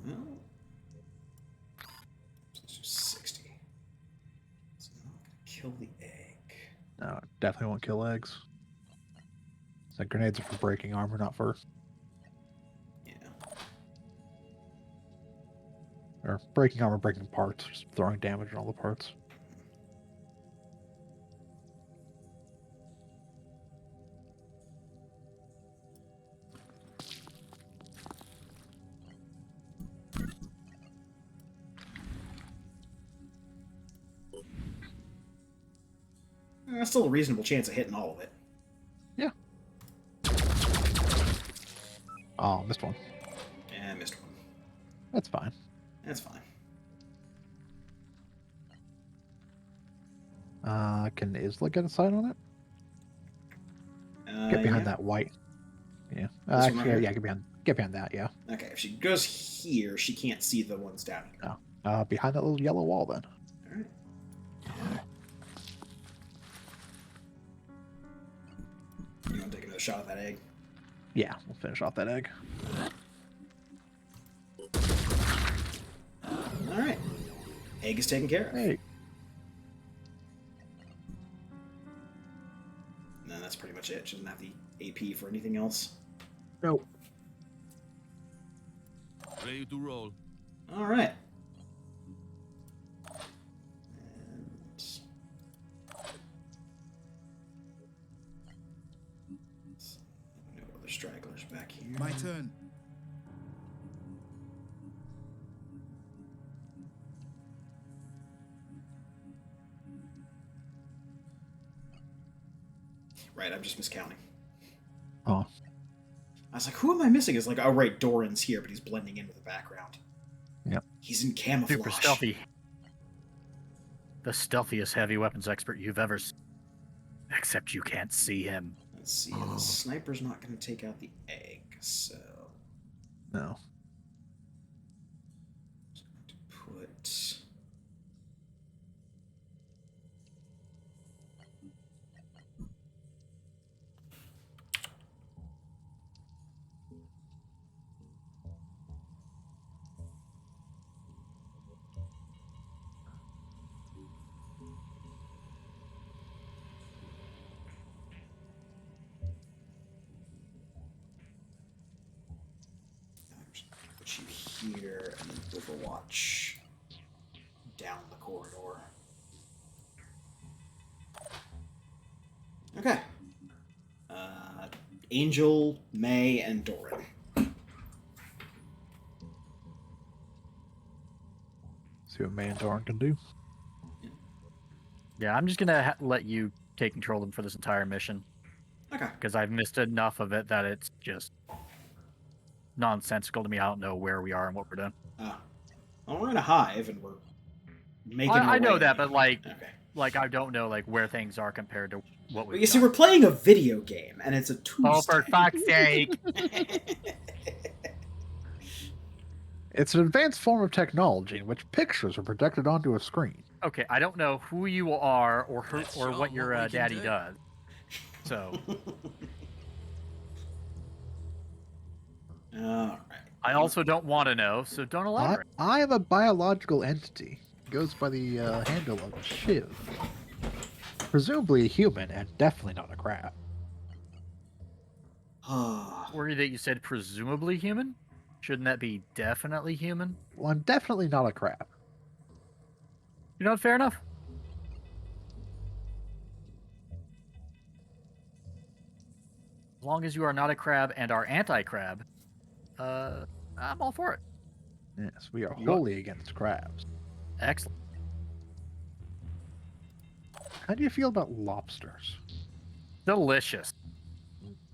Well, let's do 60. It's not gonna kill the egg. No, it definitely won't kill eggs. So grenades are for breaking armor, not for... Yeah. Or breaking armor, breaking parts. Just throwing damage on all the parts. Still a reasonable chance of hitting all of it. Yeah. Oh, missed one. Yeah, I missed one. That's fine. That's fine. Can Isla get a sight on it? Get behind Yeah. that white. Yeah. This one right Actually, here? yeah, get behind that, yeah. Okay, if she goes here, she can't see the ones down here. Behind that little yellow wall, then. Alright. You want to take another shot at that egg? Yeah, we'll finish off that egg. Alright. Egg is taken care of. Hey. No, that's pretty much it. She doesn't have the AP for anything else. Nope. Ready to roll. Alright. And... no other stragglers back here. My turn. Right, I'm just miscounting. Oh. I was like, who am I missing? It's like, oh right, Doran's here, but he's blending in with the background. Yep. He's in camouflage. Super stealthy. The stealthiest heavy weapons expert you've ever seen. Except you can't see him. Let's see, the sniper's not going to take out the egg, so... No. just going to put... put you here, and then Overwatch down the corridor. Angel, May, and Doran. See what May and Doran can do. Yeah, I'm just gonna let you take control of them for this entire mission Okay. because I've missed enough of it that it's just nonsensical to me. I don't know where we are and what we're doing. Well, we're in a hive, and we're making our I know way that, in. but like Okay. I don't know like where things are compared to what Well, we've you see, done. we're playing a video game, and it's a Tuesday. Oh, for fuck's sake! It's an advanced form of technology in which pictures are projected onto a screen. Okay, I don't know who you are or Let's or show what 'em your what we can daddy do. does. So All right. I also don't want to know. So don't elaborate. I am a biological entity. It goes by the handle of Shiv. Presumably a human, and definitely not a crab. Worry that you said presumably human. Shouldn't that be definitely human? Well, I'm definitely not a crab. You know, fair enough. As long as you are not a crab and are anti-crab, I'm all for it. Yes, we are You- wholly against crabs. Excellent. How do you feel about lobsters? Delicious.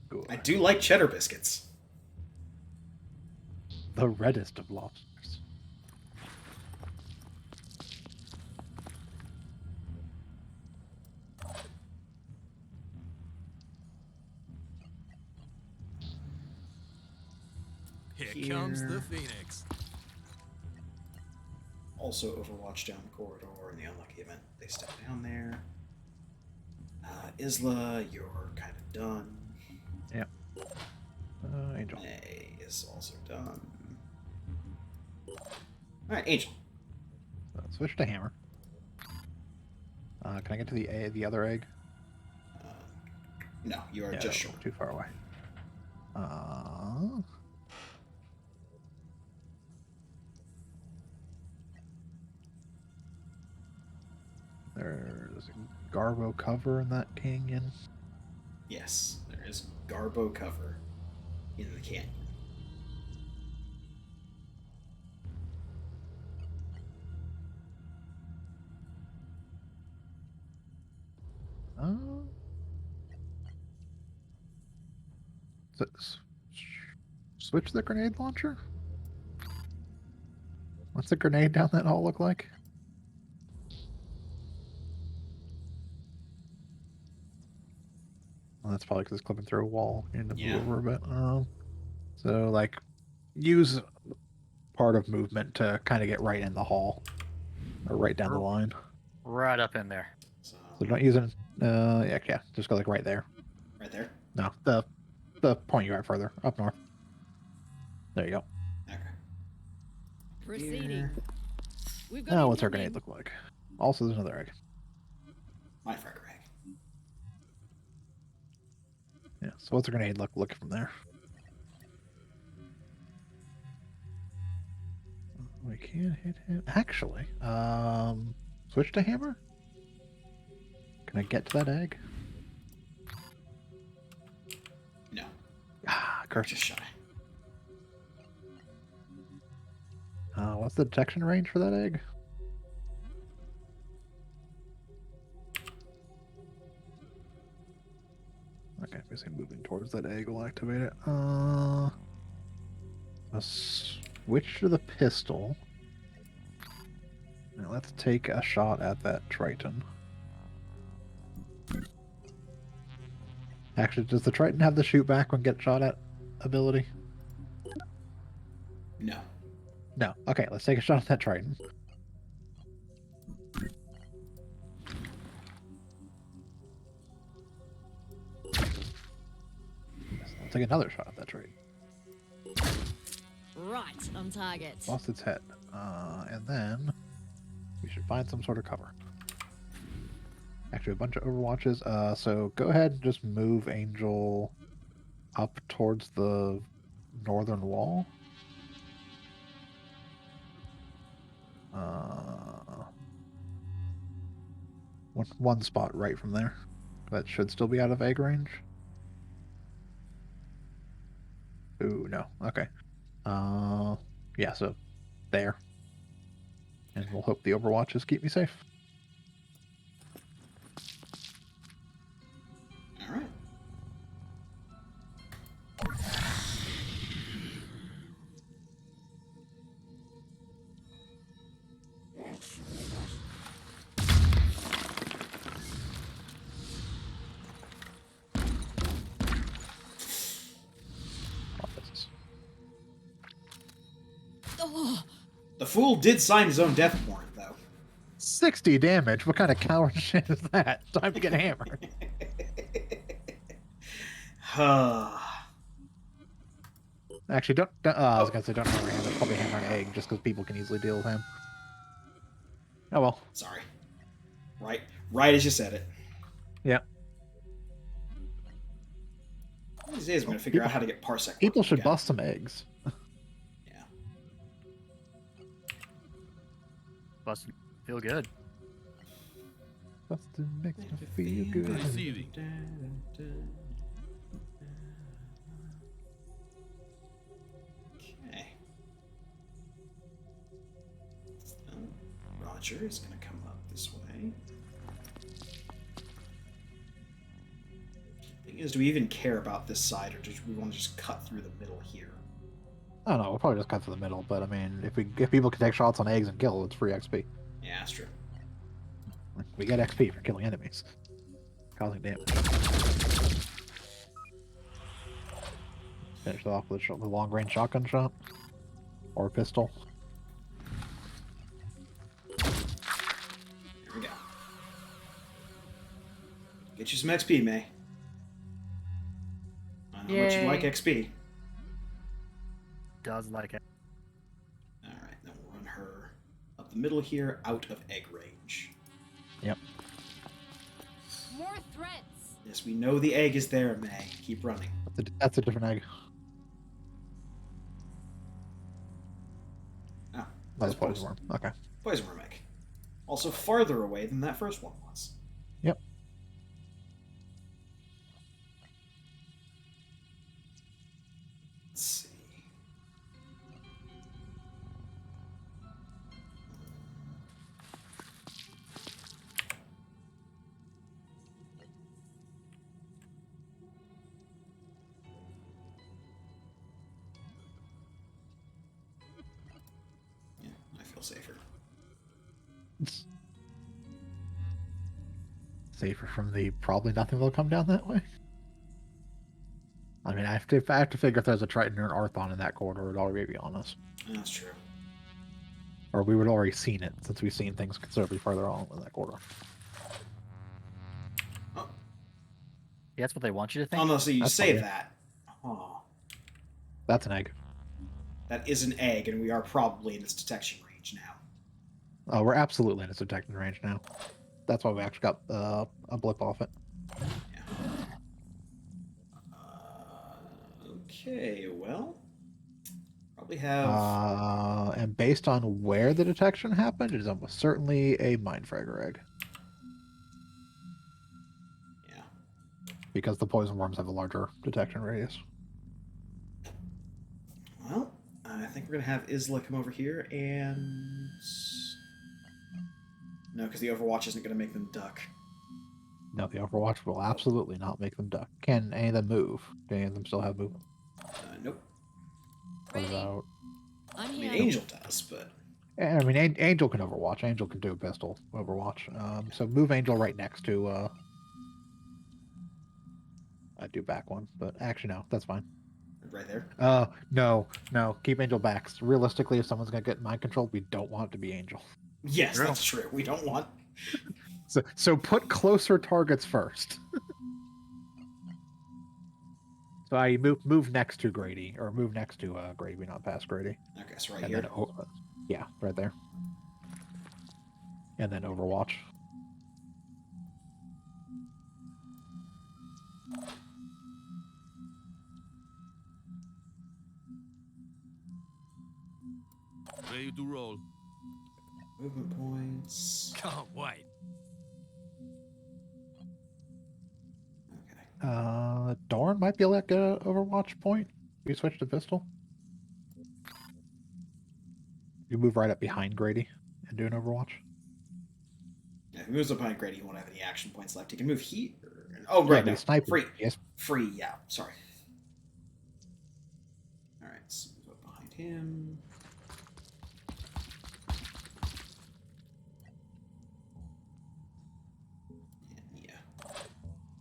Good. I do like cheddar biscuits. The reddest of lobsters. Here comes Here. the Phoenix. Also Overwatch down the corridor in the unlucky event they step down there. Isla, you're kind of done. Angel. May is also done. Alright, Angel. Switch to hammer. Can I get to the other egg? No, you are Yeah, just short. too far away. There's a Garbo cover in that canyon. Yes, there is Garbo cover in the canyon. Switch the grenade launcher? What's the grenade down that hall look like? Well, that's probably because it's clipping through a wall and Yeah. move over a bit. So, like, use part of movement to kind of get right in the hall. Or right down the line. Right up in there. So, So don't use it. Yeah. Just go, like, right there. right there? No, the point you got further. Up north. There you go. Okay. Proceeding. Here. We've got Now, what's our incoming. grenade look like? Also, there's another egg. My fragger egg. Yeah, so what's our grenade look from there? We can't hit him. Actually, switch to hammer? Can I get to that egg? No, Ah, you're curse. just shy. What's the detection range for that egg? Okay, basically moving towards that egg will activate it. Let's switch to the pistol. Now let's take a shot at that Triton. Actually, does the Triton have the shoot back when get shot at ability? No. No. Okay, let's take a shot at that Triton. I'll take another shot at that Triton. Right on target. Lost its head. And then we should find some sort of cover. Actually, a bunch of overwatches. So go ahead and just move Angel up towards the northern wall. One spot right from there. That should still be out of egg range. Ooh, no. Okay. Yeah, so there. And we'll hope the Overwatches keep me safe. All right. Oh, The fool did sign his own death warrant, though. 60 damage? What kind of coward shit is that? Time to get hammered. Actually, don't I was gonna say don't hammer him. It's probably hammer an egg, just because people can easily deal with him. Oh well. Sorry. Right as you said it. Yeah. One of these days I'm going to figure out how to get Parsec. People working should again. bust some eggs. Yeah. Must feel good. Busting makes me feel good. Proceeding. Okay. So, Roger is going to come up this way. Thing is, do we even care about this side, or do we want to just cut through the middle here? I don't know. We'll probably just cut to the middle, but I mean, if people can take shots on eggs and kill, it's free XP. Yeah, that's true. We get XP for killing enemies, causing damage. Finish it off with the long-range shotgun shot or a pistol. Here we go. Get you some XP, May. I know how much you Yay. like XP. Does like it. Alright, then we'll run her up the middle here, out of egg range. Yep. More threats. Yes, we know the egg is there, May. Keep running. That's a different egg. Oh, That's poison worm. Okay. Poison worm egg. Also farther away than that first one was. Yep. Let's see. Yeah, I feel safer. Safer from the probably nothing will come down that way. I mean, I have to figure if there's a Triton or an Arthon in that corridor, it would already be on us. That's true. Or we would have already seen it, since we've seen things considerably further on in that corridor. Oh, Yeah, that's what they want you to think. oh no, so you That's say fine. that. Oh, That's an egg. that is an egg, and we are probably in its detection range now. Oh, we're absolutely in its detecting range now. That's why we actually got a blip off it. Yeah. Okay, well, probably have. And based on where the detection happened, it is almost certainly a Mindfragger egg. Yeah. Because the poison worms have a larger detection radius. Well, I think we're gonna have Isla come over here and. No, because the Overwatch isn't gonna make them duck. No, the Overwatch will absolutely not make them duck. Can any of them move? Do any of them still have movement? Nope. What Ready. about... I'm I here. mean, Angel does, but. I mean, Angel can Overwatch. Angel can do a pistol Overwatch. So move Angel right next to... I do back one, but actually no, that's fine. Right there. No. Keep Angel back. Realistically, if someone's gonna get mind controlled, we don't want it to be Angel. Yes, True. that's true. We don't want. So put closer targets first. So I move next to Grady, or move next to Grady, not past Grady. Okay, so right And here. then yeah, right there. And then Overwatch. Ready to roll. Movement points. Can't wait. Okay. Dorn might be like a Overwatch point. You switch to pistol? You move right up behind Grady and do an Overwatch? Yeah, if he moves up behind Grady, he won't have any action points left. He can move here. Oh, Yeah, right, but no. he's sniping. Free. Yes. Free, yeah. Sorry. Alright, so move up behind him. And yeah.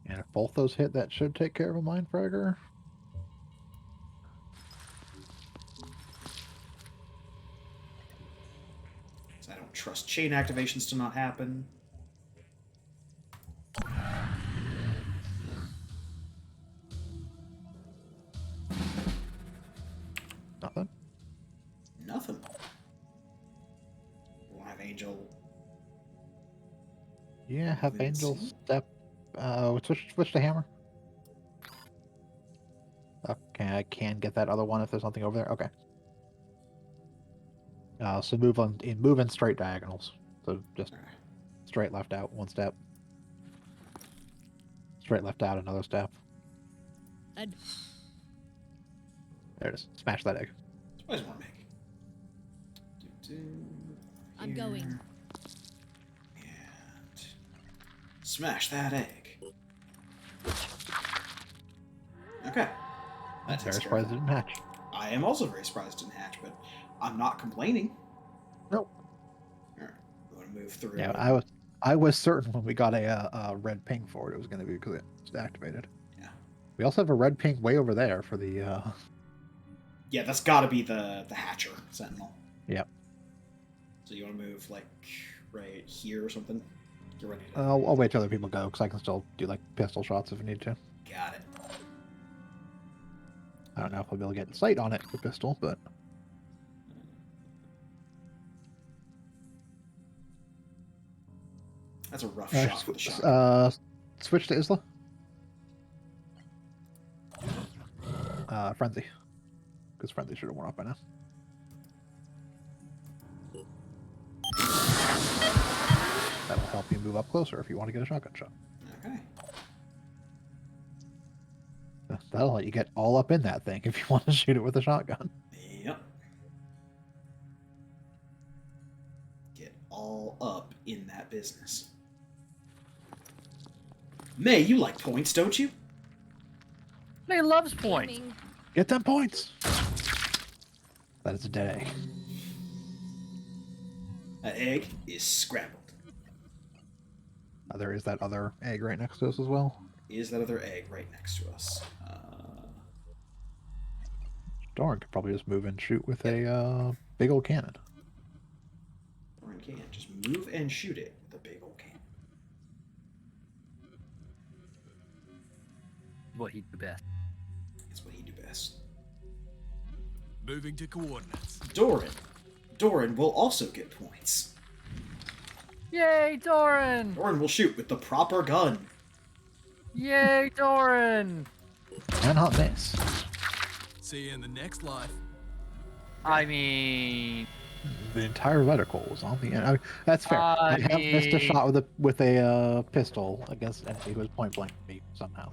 And if both those hit, that should take care of a Mindfragger. So I don't trust chain activations to not happen. Nothing. Nothing. We'll have Angel. Yeah, have Moving Angel scene? step. Switch to hammer. Okay, I can get that other one if there's nothing over there. Okay. So move in straight diagonals. So just straight left out, one step. Straight left out, another step. And There it is. Smash that egg. Suppose more make. I'm going. And smash that egg. Okay. I'm That very takes care of surprised it didn't hatch. I am also very surprised it didn't hatch, but I'm not complaining. Nope. Alright, we want to move through. Yeah, I was certain when we got a red ping for it, it was going to be because it's activated. Yeah. We also have a red ping way over there for the. Yeah, that's got to be the Hatcher Sentinel. Yep. So you want to move like right here or something? Get ready to. I'll wait till other people go because I can still do like pistol shots if I need to. Got it. I don't know if I'll be able to get sight on it with pistol, but That's a rough shot for the shot. switch to Isla. Frenzy, because Frenzy should have worn off by now. That'll help you move up closer if you want to get a shotgun shot. Okay. That'll let you get all up in that thing if you want to shoot it with a shotgun. Yep. Get all up in that business. May, you like points, don't you? May loves points. aiming. Get them points! That is a dead egg. That egg is scrambled. There is that other egg right next to us as well. Is that other egg right next to us? Doran could probably just move and shoot with a big old cannon. Or I can just move and shoot it with a big old cannon. What he'd do best. That's what he do best. Moving to coordinates. Doran will also get points. Yay, Doran! Doran will shoot with the proper gun. Yay, Doran! Cannot miss. See you in the next life. I mean, The entire reticle was on the end. I mean, that's fair. I have missed a shot with a pistol against anybody who was point blank me somehow,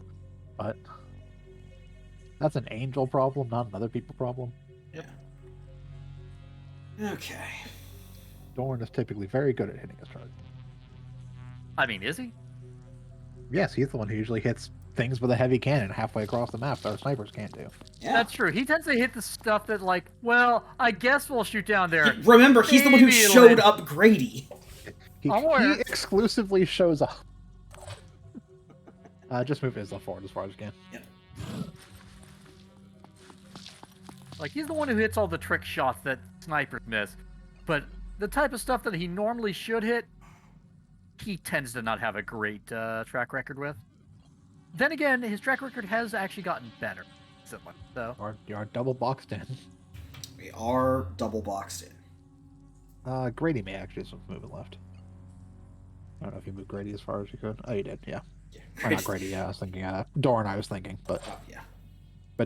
but that's an Angel problem, not an other people problem. Yeah. Okay. Doran is typically very good at hitting his target. I mean, is he? Yes, he's the one who usually hits things with a heavy cannon halfway across the map that our snipers can't do. Yeah. That's true. He tends to hit the stuff that, like, well, I guess we'll shoot down there. Remember, he's the one who Maybe it'll showed hit. up Grady. He I'm aware. exclusively shows up. Just move Isla forward as far as you can. Yep. Like, he's the one who hits all the trick shots that snipers miss. But the type of stuff that he normally should hit, he tends to not have a great track record with. Then again, his track record has actually gotten better. So, You are double boxed in. We are double boxed in. Grady may actually have some movement left. I don't know if you moved Grady as far as you could. Oh, you did, yeah. Yeah. Or not Grady, yeah, I was thinking Doran, I was thinking, but Oh, yeah.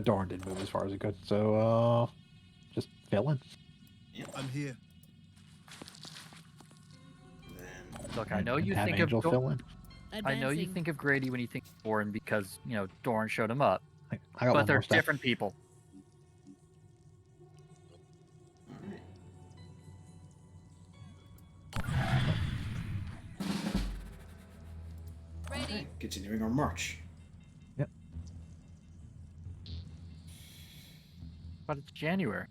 Doran did move as far as he could, so just fill in. I'm here. Then look, I know And you have think Angel of fill in. I know you Advancing. think of Grady when you think of Doran because, Doran showed him up. I got But one they're more step. different people. continuing our march. But it's January.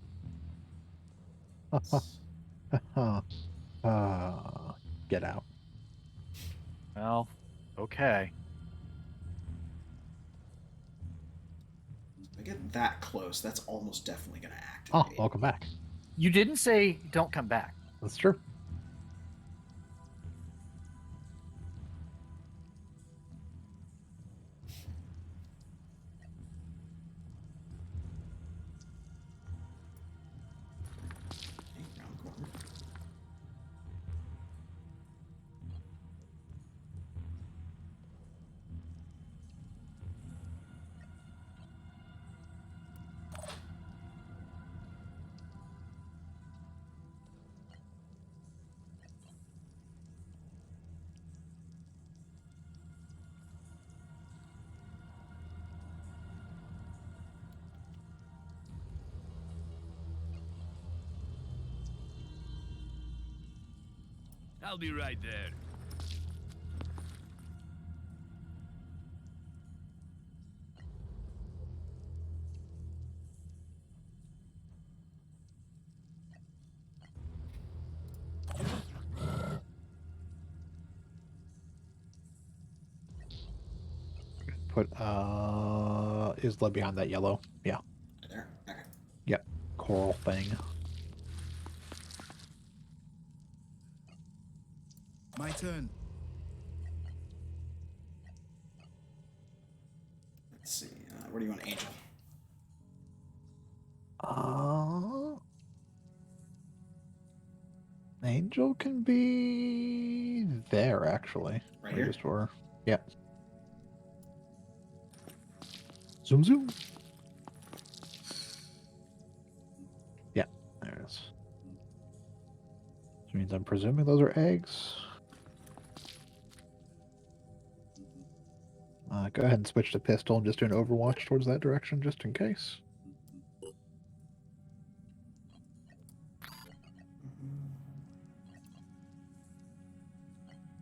Get out. Well, okay. If I get that close, that's almost definitely going to Oh, activate. welcome back. You didn't say don't come back. That's true. Okay, round the corner. I'll be right there. Put Isla behind that yellow. Yeah. There. Okay. Yep. Coral thing. My turn. Let's see. Where do you want Angel? Angel can be there actually. Right We here? just were. Yeah. Zoom zoom. Yeah, there it is. Which means I'm presuming those are eggs. Go ahead and switch to pistol and just do an overwatch towards that direction just in case.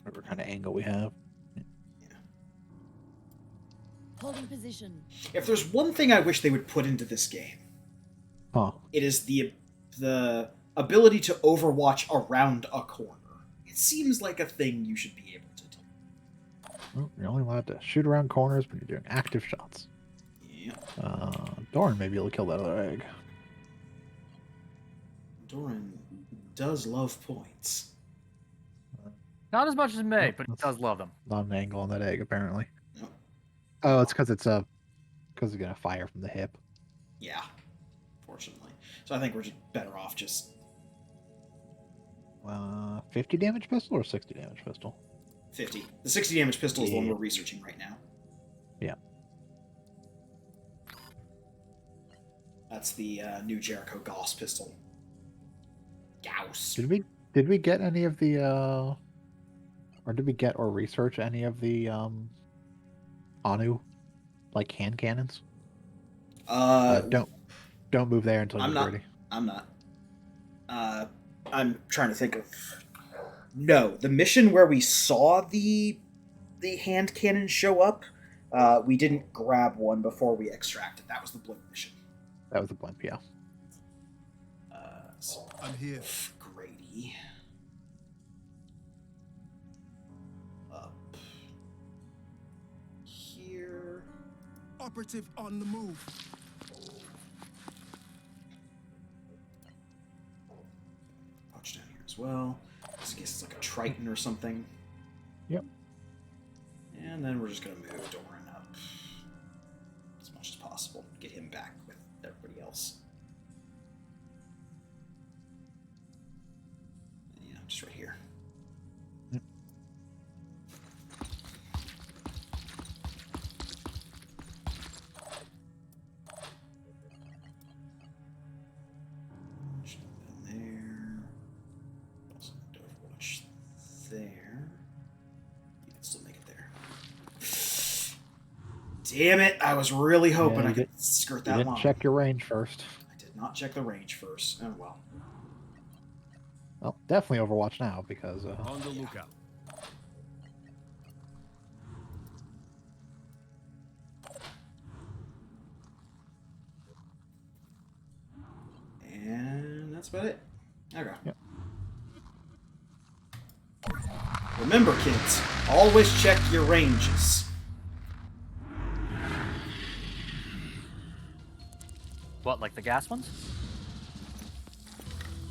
Whatever kind of angle we have. Holding position. If there's one thing I wish they would put into this game, Huh. it is the ability to overwatch around a corner. It seems like a thing you should be able to do. Well, you're only allowed to shoot around corners when you're doing active shots. Yeah. Doran may be able to kill that other egg. Doran does love points. Not as much as May, Oh, but he that's- does love them. Not an angle on that egg, apparently. No. Oh, it's because it's gonna fire from the hip. Yeah. Fortunately. So I think we're just better off just 50 damage pistol or 60 damage pistol? 50. The 60 damage pistol is the one Yeah. we're researching right now. Yeah. That's the new Jericho Gauss pistol. Gauss. Did we get any of the or did we get or research any of the Anu like hand cannons? Don't move there until I'm you're not. ready. I'm not. I'm trying to think of. No, the mission where we saw the hand cannon show up, we didn't grab one before we extracted. That was the Blimp mission. That was a blimp, yeah. So I'm here. Grady. Up here. Operative on the move. Pouch down here as well. Just in case it's like a Triton or something. Yep. And then we're just gonna move Doran up as much as possible. Get him back with everybody else. Yeah, just right here. Down there. Also need to overwatch there. You can still make it there. Damn it! I was really hoping Yeah, I could skirt You that didn't line. check your range first. I did not check the range first. Oh well. Well, definitely Overwatch now because On the lookout. That's about it. Okay. Yep. Remember, kids, always check your ranges. What, like the gas ones?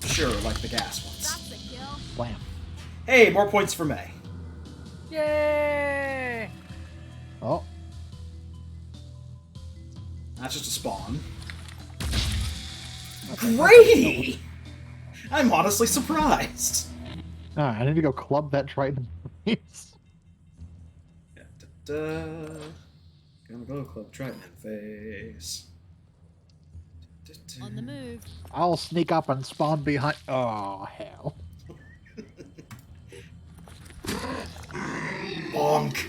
Sure, like the gas ones. That's a kill. Blam. Hey, more points for May. Yay! Oh, That's just a spawn. Grady! I'm honestly surprised. alright, I need to go club that Triton. Gonna go club Triton in face. On the move. I'll sneak up and spawn behind. Oh, hell. Bonk.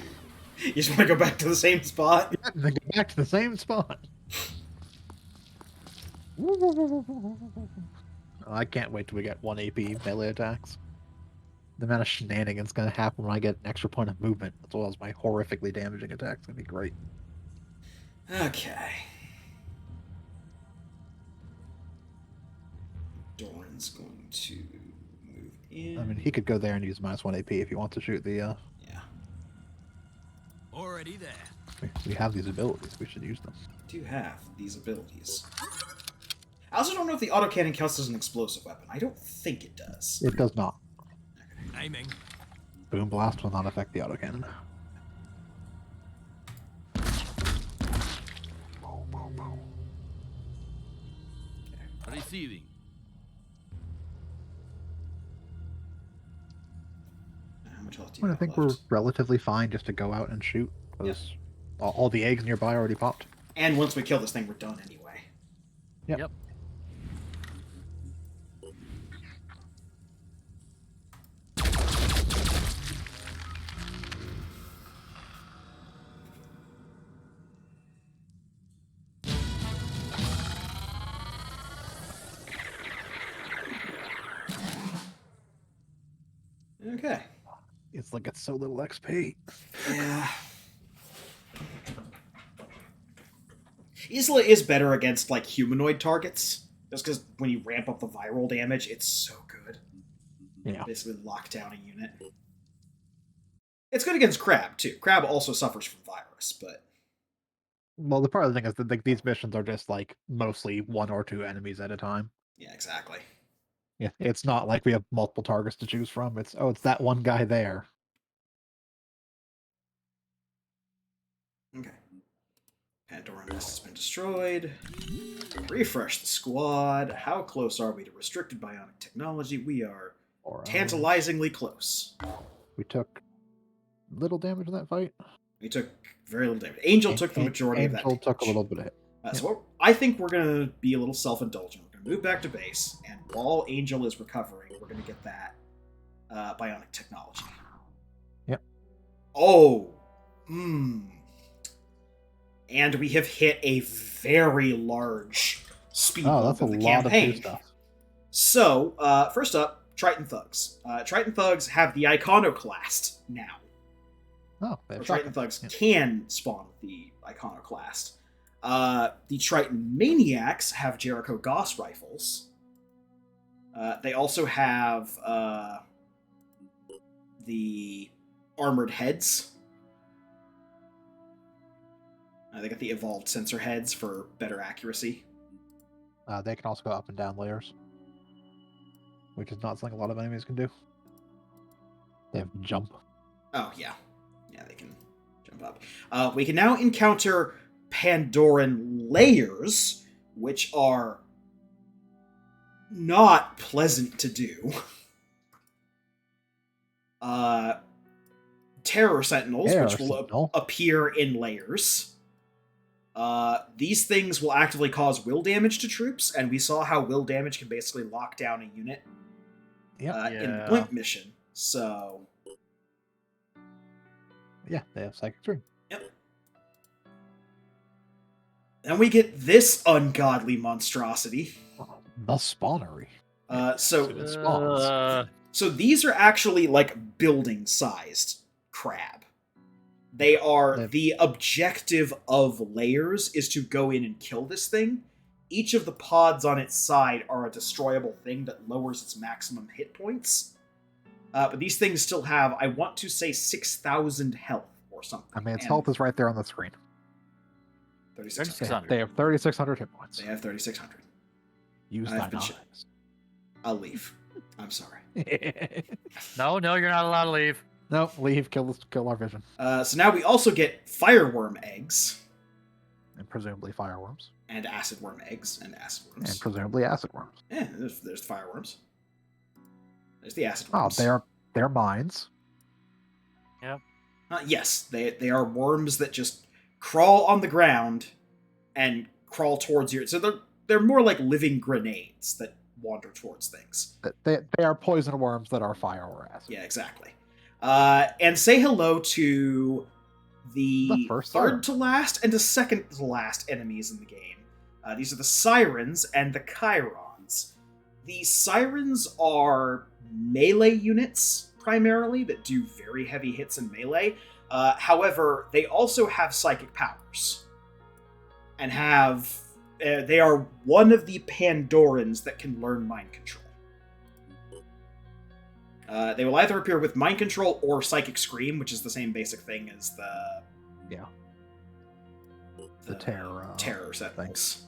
You just want to go back to the same spot? Yeah, then go back to the same spot. I can't wait till we get 1 AP melee attacks. The amount of shenanigans gonna happen when I get an extra point of movement, as well as my horrifically damaging attacks, gonna be great. Okay. Doran's going to move in. I mean, he could go there and use -1 AP if he wants to shoot the. Yeah. Already there. We have these abilities. We should use them. Do have these abilities. I also don't know if the autocannon counts as an explosive weapon. I don't think it does. It does not. Aiming. Boom blast will not affect the autocannon. Receiving. How much health do you I have think left? we're relatively fine just to go out and shoot, because all the eggs nearby already popped. And once we kill this thing, we're done anyway. Yep. Okay. It's like it's so little XP. Yeah. Isla is better against, like, humanoid targets. Just because when you ramp up the viral damage, it's so good. Yeah. Basically lock down a unit. It's good against Crab, too. Crab also suffers from virus, but... Well, the part of the thing is that like, these missions are just like mostly 1 or 2 enemies at a time. Yeah, exactly. Yeah, it's not like we have multiple targets to choose from. It's that one guy there. Okay. Pandoran Nest has been destroyed. Refresh the squad. How close are we to restricted bionic technology? We are Or tantalizingly close. we took little damage in that fight. We took very little damage. Angel took the majority of that Angel damage. took a little bit of hit. So I think we're going to be a little self-indulgent. We're going to move back to base, and while Angel is recovering, we're going to get that bionic technology. Yep. Oh. And we have hit a very large speed Oh, bump that's a in the lot of campaign. new stuff. So, first up, Triton Thugs. Triton Thugs have the Iconoclast now. Oh, they Or have Triton shotguns. Thugs can spawn with the Iconoclast. The Triton Maniacs have Jericho Gauss rifles. They also have the Armored Heads. They got the Evolved Sensor Heads for better accuracy. They can also go up and down layers, which is not something a lot of enemies can do. They have jump. Oh, yeah. Yeah, they can jump up. We can now encounter Pandoran layers, which are not pleasant to do. Terror Sentinels, Terror which will Sentinel. appear in layers. These things will actively cause will damage to troops, and we saw how will damage can basically lock down a unit Yep. in the Yeah. Blimp mission. So, Yeah, they have Psychic String. then we get this ungodly monstrosity. The Spawnery. So It spawns. So these are actually like building-sized crab. They are They're- the objective of layers is to go in and kill this thing, each of the pods on its side are a destroyable thing that lowers its maximum hit points. But these things still have, I want to say, 6,000 health or something. I mean, its And health is right there on the screen. 3,600. They have 3,600 hit points. They have 3,600. Use I've thine been eyes. I'll leave. I'm sorry. No, you're not allowed to leave. No, leave. Kill our vision. So now we also get fireworm eggs. And presumably fireworms. And acid worm eggs. And acid worms. And presumably acid worms. Yeah, there's the fireworms. There's the acid Oh, worms. they're mines. Yes, they are worms that just crawl on the ground and crawl towards you. So they're more like living grenades that wander towards things. They are poison worms that are fire or acid. Yeah, exactly. And say hello to the first third siren. to last and the second to last enemies in the game. These are the Sirens and the Chirons. The Sirens are melee units, primarily, that do very heavy hits in melee. However, they also have psychic powers. And have... they are one of the Pandorans that can learn mind control. They will either appear with mind control or psychic scream, which is the same basic thing as the terror sentinels.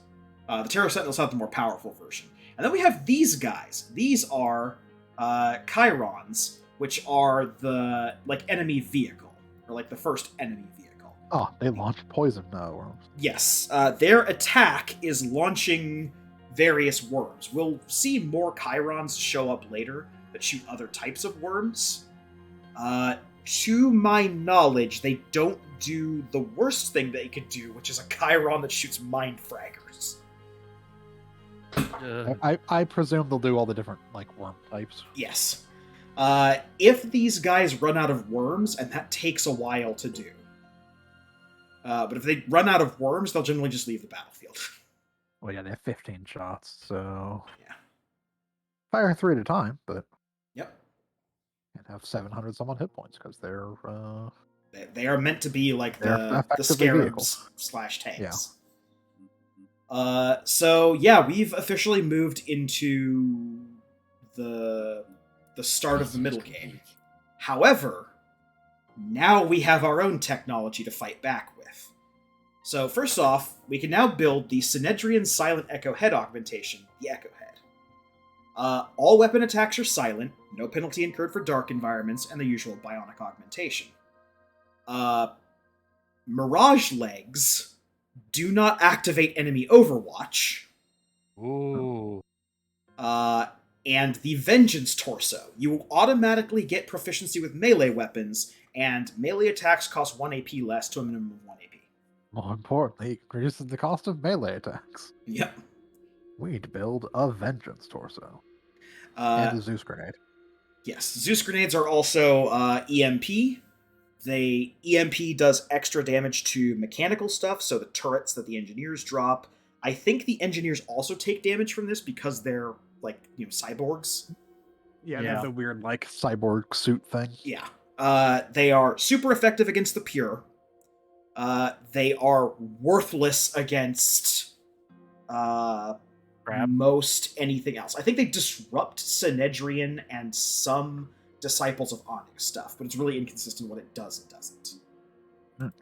The terror sentinels have the more powerful version. And then we have these guys. These are Chirons, which are the enemy vehicle, or the first enemy vehicle. Oh, they launch poison worms. Yes, their attack is launching various worms. We'll see more Chirons show up later that shoot other types of worms. To my knowledge, they don't do the worst thing they could do, which is a Chiron that shoots mind fraggers. I presume they'll do all the different worm types. Yes. If these guys run out of worms, and that takes a while to do. But if they run out of worms, they'll generally just leave the battlefield. Well, yeah, they have 15 shots, so... Yeah. Fire 3 at a time, but... Yep. And have 700 some hit points, because they're... They are meant to be like the effectively scarabs / tanks. Yeah. So yeah, we've officially moved into the start of the middle game. However, now we have our own technology to fight back with. So first off, we can now build the Synedrian Silent Echo Head Augmentation, the Echo Head. All weapon attacks are silent, no penalty incurred for dark environments, and the usual bionic augmentation. Mirage Legs do not activate enemy overwatch. Ooh. And the Vengeance Torso. You will automatically get proficiency with melee weapons, and melee attacks cost 1 AP less to a minimum of 1 AP. More importantly, it reduces the cost of melee attacks. Yep. We need to build a Vengeance Torso. And a Zeus Grenade. Yes, Zeus Grenades are also EMP. EMP does extra damage to mechanical stuff, so the turrets that the engineers drop. I think the engineers also take damage from this because they're, cyborgs. Yeah, they have the weird, cyborg suit thing. Yeah. They are super effective against the pure. They are worthless against most anything else. I think they disrupt Synedrian and some Disciples of Onyx stuff, but it's really inconsistent what it does and doesn't.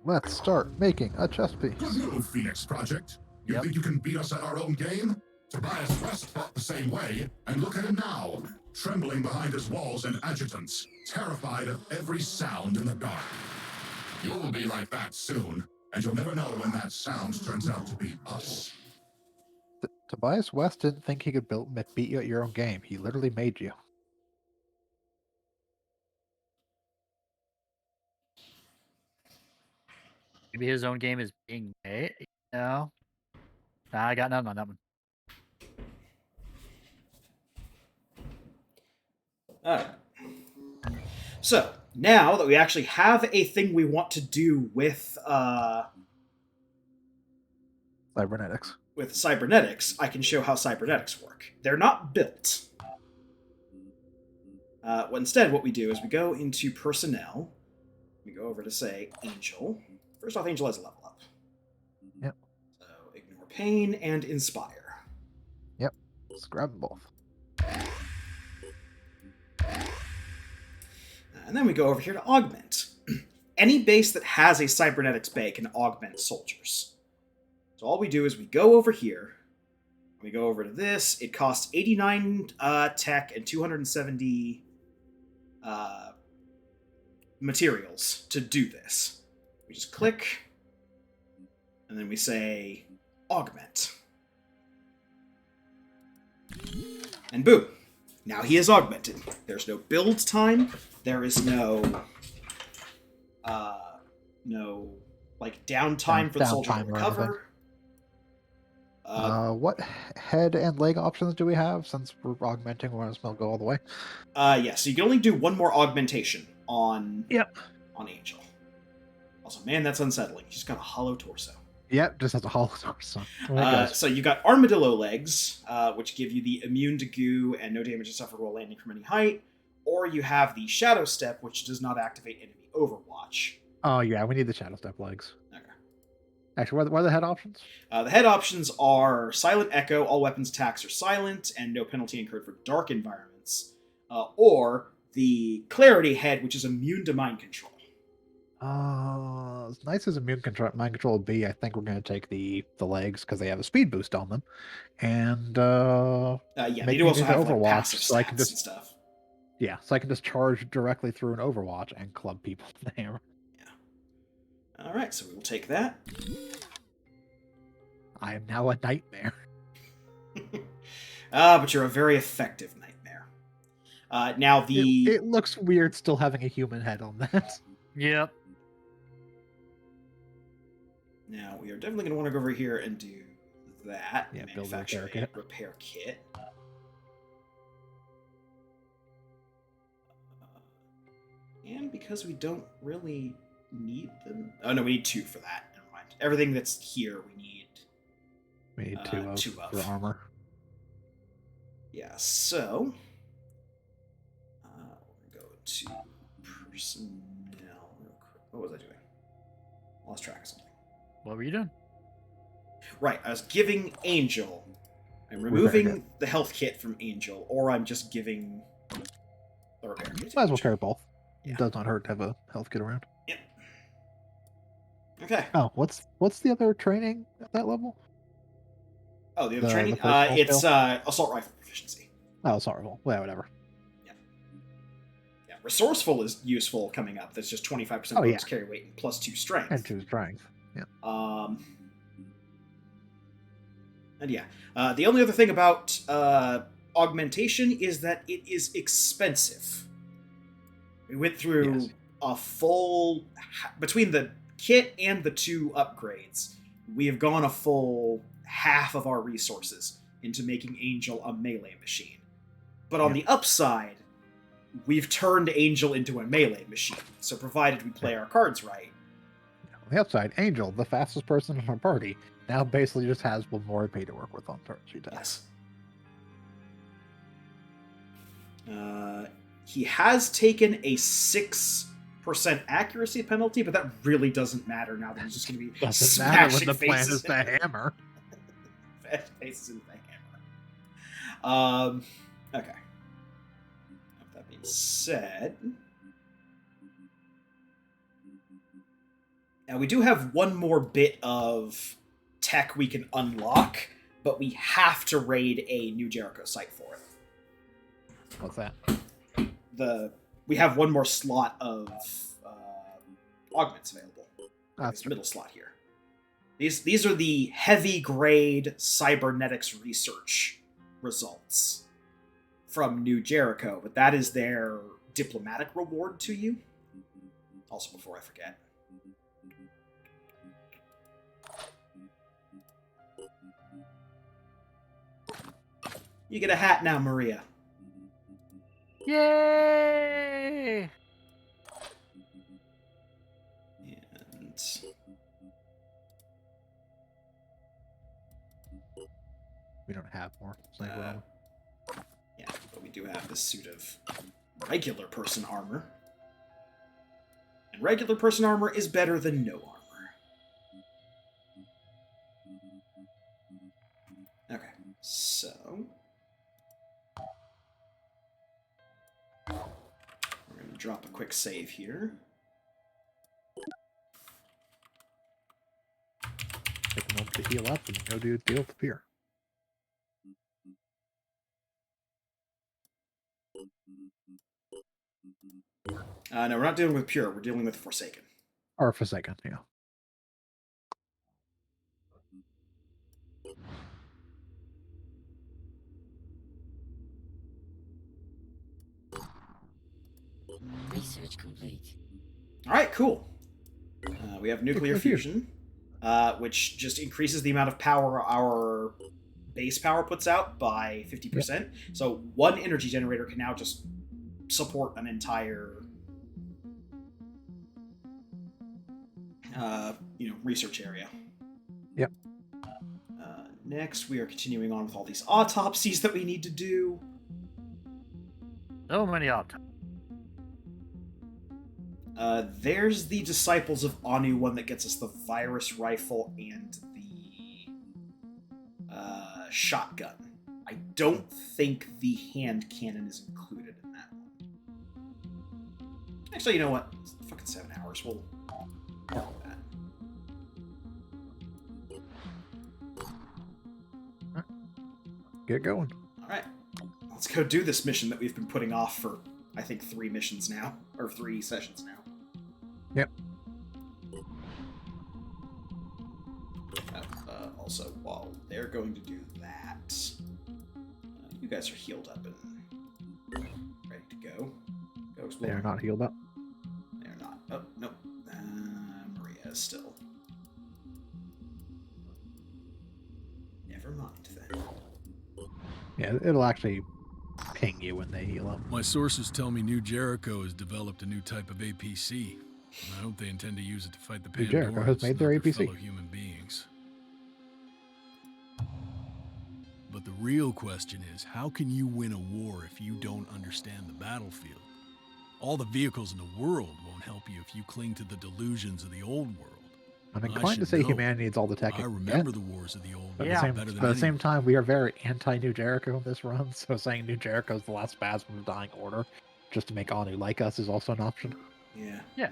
Let's start making a chess piece. Good move, Phoenix Project. You think you can beat us at our own game? Tobias West thought the same way, and look at him now, trembling behind his walls and adjutants, terrified of every sound in the dark. You'll be like that soon, and you'll never know when that sound turns out to be us. Tobias West didn't think he could beat you at your own game. He literally made you. Maybe his own game is being made. No. Nah, I got nothing on that one. Alright. So, now that we actually have a thing we want to do with Cybernetics. With cybernetics, I can show how cybernetics work. They're not built. Instead, what we do is we go into personnel. We go over to, say, Angel. First off, Angel has a level up. Yep. So, ignore pain and inspire. Let's grab them both. And then we go over here to augment. Any base that has a cybernetics bay can augment soldiers. So all we do is we go over here. We go over to this. It costs 89 tech and 270 materials to do this. We just click, and then we say augment. And boom. Now he is augmented. There's no build time. There is no downtime for the soldier to recover. What head and leg options do we have since we're augmenting? We want to go all the way. Yeah, so you can only do one more augmentation on Angel. Also, man, that's unsettling. He's got a hollow torso. Yep, just has a hollow torso. So you got armadillo legs, which give you the immune to goo and no damage is suffered while landing from any height. Or you have the shadow step, which does not activate enemy overwatch. Oh yeah, we need the shadow step legs. Okay. Actually, what are the head options? The head options are silent echo, all weapons attacks are silent, and no penalty incurred for dark environments. Or the clarity head, which is immune to mind control. As nice as mind control would be, I think we're going to take the legs because they have a speed boost on them, and they do also have Overwatch, passive so I can stats just and stuff. Yeah, so I can just charge directly through an Overwatch and club people with the hammer. Yeah. All right, so we will take that. I am now a nightmare. But you're a very effective nightmare. Now It looks weird still having a human head on that. Yep. Now we are definitely going to want to go over here and do that. Yeah, build a manufacture repair kit. And because we don't really need them... Oh, no, we need 2 for that. Never mind. Everything that's here, we need... We need 2 of for armor. Yeah, so... we're going to go to personnel real quick. What was I doing? Lost track of something. What were you doing? Right, I was giving Angel... I'm removing the health kit from Angel, or I'm just giving the repair kit. Might as well carry both. Yeah. It does not hurt to have a health kit around. Yep. Okay. Oh, what's the other training at that level? Oh, the other training? It's assault rifle proficiency. Oh, assault rifle. Well, whatever. Yeah, resourceful is useful coming up. That's just 25% bonus carry weight and plus 2 strength. And 2 strength. Yeah. And yeah, the only other thing about augmentation is that it is expensive. We went through a full... Between the kit and the 2 upgrades, we have gone a full half of our resources into making Angel a melee machine. But on the upside, we've turned Angel into a melee machine. So provided we play our cards right. On the upside, Angel, the fastest person in our party, now basically just has one more pay to work with on turn she attacks. Yes. He has taken a 6% accuracy penalty, but that really doesn't matter now that he's just going to be doesn't matter when the smashing plan faces is the hammer. Faces into the hammer. Okay. With that being said, now we do have one more bit of tech we can unlock, but we have to raid a new Jericho site for it. What's that? We have one more slot of augments available. That's this middle slot here. These are the heavy grade cybernetics research results from New Jericho, but that is their diplomatic reward to you. Also, before I forget. You get a hat now, Maria. Yay! And We don't have more. yeah, but we do have this suit of regular person armor. And regular person armor is better than no armor. Okay, so drop a quick save here. Take a moment to heal up and go deal with the pier. No, we're not dealing with Pure. We're dealing with Forsaken. Or Forsaken, yeah. Research complete. All right, cool. We have nuclear Nuclear fusion, which just increases the amount of power our base power puts out by 50%. So one energy generator can now just support an entire, research area. Yep. Next, we are continuing on with all these autopsies that we need to do. So many autopsies. There's the Disciples of Anu one that gets us the virus rifle and the shotgun. I don't think the hand cannon is included in that one. Actually, you know what? It's fucking 7 hours. We'll go with that. Get going. All right. Let's go do this mission that we've been putting off for, I think, 3 missions now. Or 3 sessions now. Yep. Also, while they're going to do that, you guys are healed up and ready to go. Go explore. They're not healed up. They're not. Oh, nope. Maria is still. Never mind then. Yeah, it'll actually ping you when they heal up. My sources tell me New Jericho has developed a new type of APC. I hope they intend to use it to fight the New Jericho has Pandorans, made their not APC. fellow human beings. But the real question is, how can you win a war if you don't understand the battlefield? All the vehicles in the world won't help you if you cling to the delusions of the old world. I'm I inclined to should say know. humanity needs all the tech I it can remember get. the wars of the old But world Yeah. better than at the same anyone. time, we are very anti-New Jericho in this run, so saying New Jericho is the last spasm of dying order, just to make Anu like us, is also an option. Yeah. Yeah.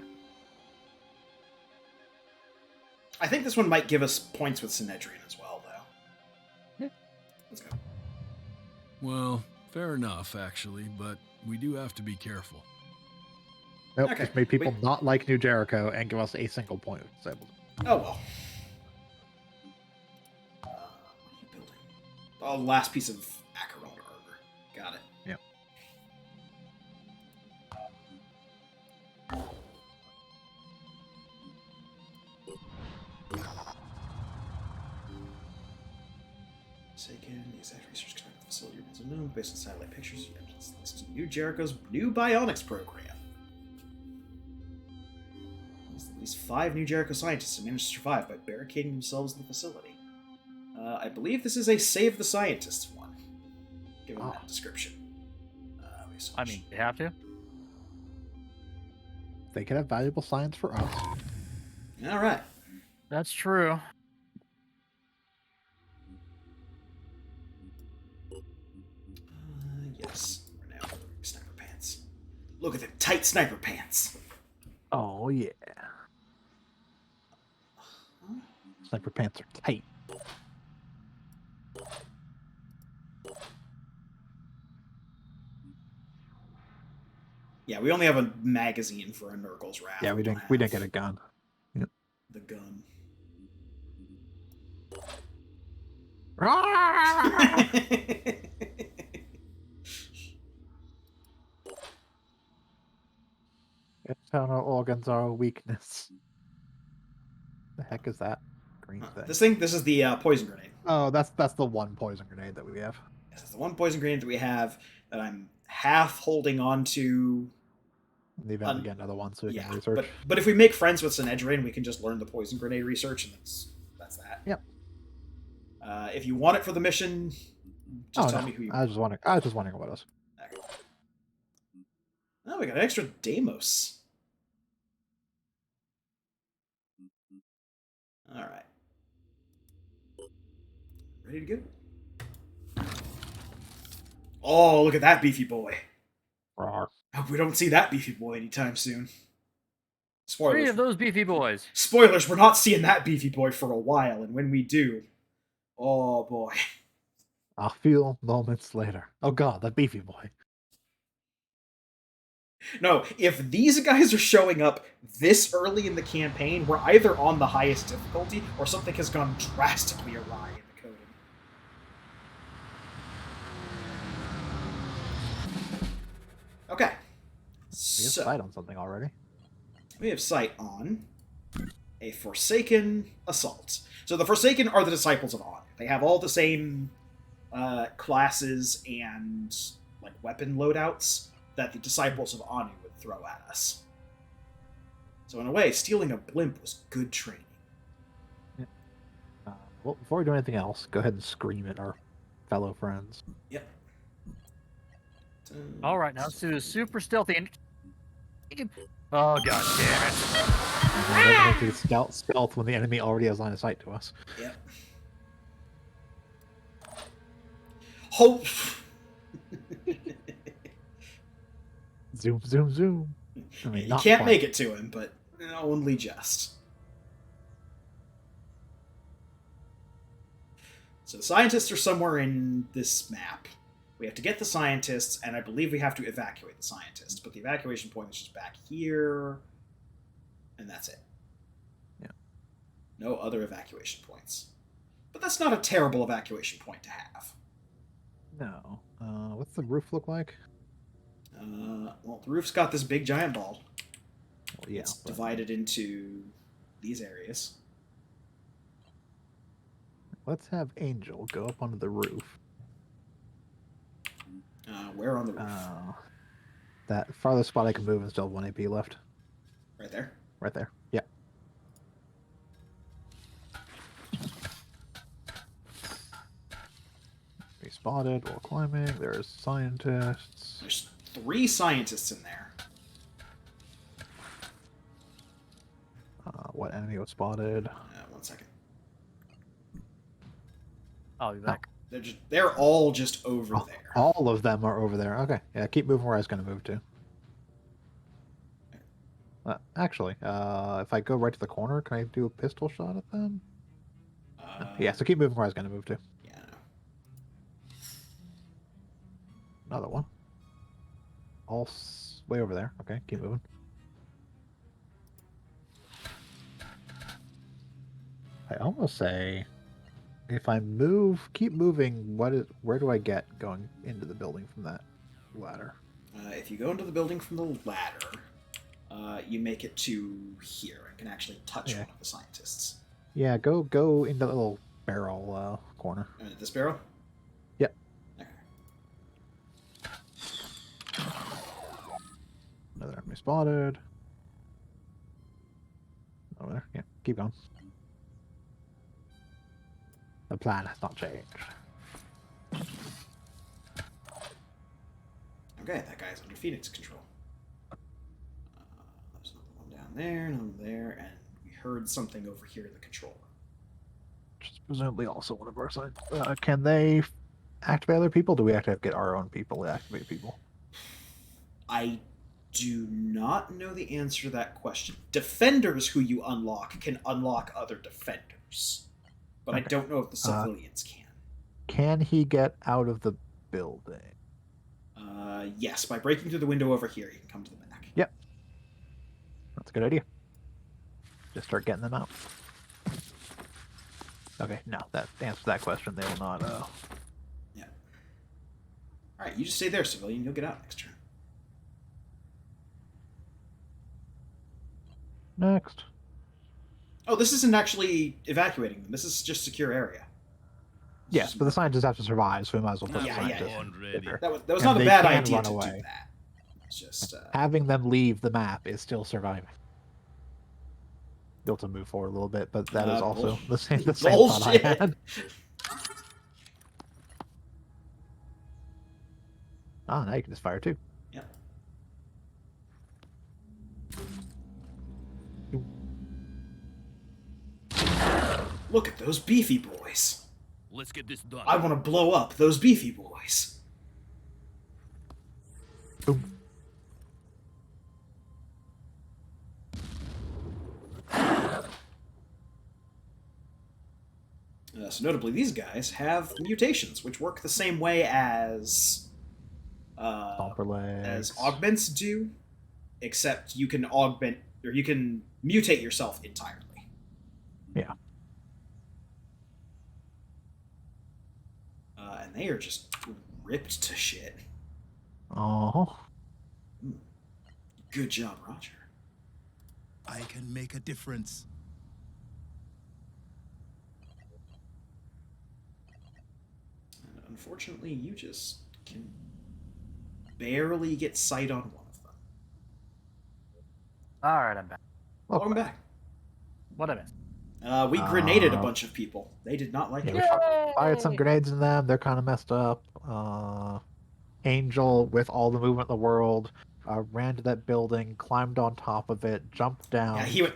I think this one might give us points with Synedrian as well, though. Yeah. Let's go. Well, fair enough, actually, but we do have to be careful. Nope, Okay, just made people wait. not like New Jericho and give us a single point of disabled. Oh well. What are you building? Oh, last piece of Acheron armor. Got it. Yep. Forsaken, the exact research conducted at the facility remains unknown. Based on satellite pictures, this is New Jericho's new bionics program. At least 5 New Jericho scientists have managed to survive by barricading themselves in the facility. I believe this is a Save the Scientists one, given Ah. that description. I mean, you have to. They could have valuable science for us. All right. That's true. Yes, we're now wearing sniper pants. Look at the tight sniper pants. Oh, yeah. Sniper pants are tight. Yeah, we only have a magazine for a Nurgle's Wrath. Yeah, we don't didn't get have a gun. the gun. Internal organs are a weakness. The heck is that green thing? This is the poison grenade. Oh, that's the one poison grenade that we have. This is the one poison grenade that we have that I'm half holding on to. In the event we get another one, so we Yeah, can research. but if we make friends with Synedrian, we can just learn the poison grenade research, and that's that. Yep. If you want it for the mission, just tell no. me who you I was just wondering about us. Okay. Oh, we got an extra Deimos. All right. Ready to go? Oh, look at that beefy boy. Rawr. Okay. Hope we don't see that beefy boy anytime soon. 3 Spoilers. of those beefy boys. Spoilers, we're not seeing that beefy boy for a while, and when we do, oh boy. A few moments later. Oh god, that beefy boy. No, if these guys are showing up this early in the campaign, we're either on the highest difficulty or something has gone drastically awry in the coding. Okay. We have So, sight on something already. we have sight on a Forsaken Assault. So the Forsaken are the Disciples of Honor. They have all the same classes and like weapon loadouts that the Disciples of Anu would throw at us. So in a way, stealing a blimp was good training. Well, before we do anything else, go ahead and scream at our fellow friends. Yep. All right, now let's do super stealthy and. Oh god damn it! And then stealth when the enemy already has line of sight to us. Yep. Hope. Zoom, zoom, zoom. I mean, You not can't quite. make it to him, but only just. So the scientists are somewhere in this map. We have to get the scientists, and I believe we have to evacuate the scientists. But the evacuation point is just back here, and that's it. Yeah. No other evacuation points. But that's not a terrible evacuation point to have. No. What's the roof look like? Well, the roof's got this big giant ball. Well, yeah. It's but- divided into these areas. Let's have Angel go up onto the roof. Where on the roof? That farthest spot I can move and still have 1 AP left. Right there? Right there. Yeah. Be spotted while climbing. There's scientists. There's 3 scientists in there. What enemy was spotted? 1 second. I'll be back. They're all just over there. All of them are over there. Okay. Yeah, keep moving where I was going to move to. Actually, if I go right to the corner, can I do a pistol shot at them? Yeah, so keep moving where I was going to move to. Yeah, I know. Another one. Way over there. Okay, keep moving. I almost say, if I keep moving, where do I get going into the building from that ladder? If you go into the building from the ladder, you make it to here and can actually touch one of the scientists. Yeah, go into the little barrel corner. This barrel? Yep. Okay. Another enemy spotted. Over there. Yeah, keep going. The plan has not changed. Okay, that guy's under Phoenix control. There's another one down there, another there, and we heard something over here in the control room. Which is presumably also one of our side. Can they activate other people? Do we have to get our own people to activate people? I do not know the answer to that question. Defenders who you unlock can unlock other defenders. But I don't know if the civilians can. Can he get out of the building? Yes, by breaking through the window over here, he can come to the back. Yep. That's a good idea. Just start getting them out. Okay, no, that answers that question. They will not, Yeah. Alright, you just stay there, civilian. You'll get out next turn. Next. Oh, this isn't actually evacuating them. This is just secure area. Yes, but the scientists have to survive, so we might as well put the Yeah. scientists in there. That was And not a they bad can idea run to away. do that. It's just... Having them leave the map is still surviving. Built to move forward a little bit, but that is also the same thought I Bullshit. had. Now you can just fire too. Yeah. Look at those beefy boys. Let's get this done. I want to blow up those beefy boys. Boom. So notably, these guys have mutations, which work the same way as Stomper legs. augments do, except you can augment or you can mutate yourself entirely. Yeah. And they are just ripped to shit. Oh. Good job, Roger. I can make a difference. And unfortunately, you just can barely get sight on one of them. All right, I'm back. Welcome back. What I missed? We grenaded a bunch of people. They did not like Yeah, it. we fired some grenades in them. They're kind of messed up. Angel, with all the movement in the world, ran to that building, climbed on top of it, jumped down. Yeah, he went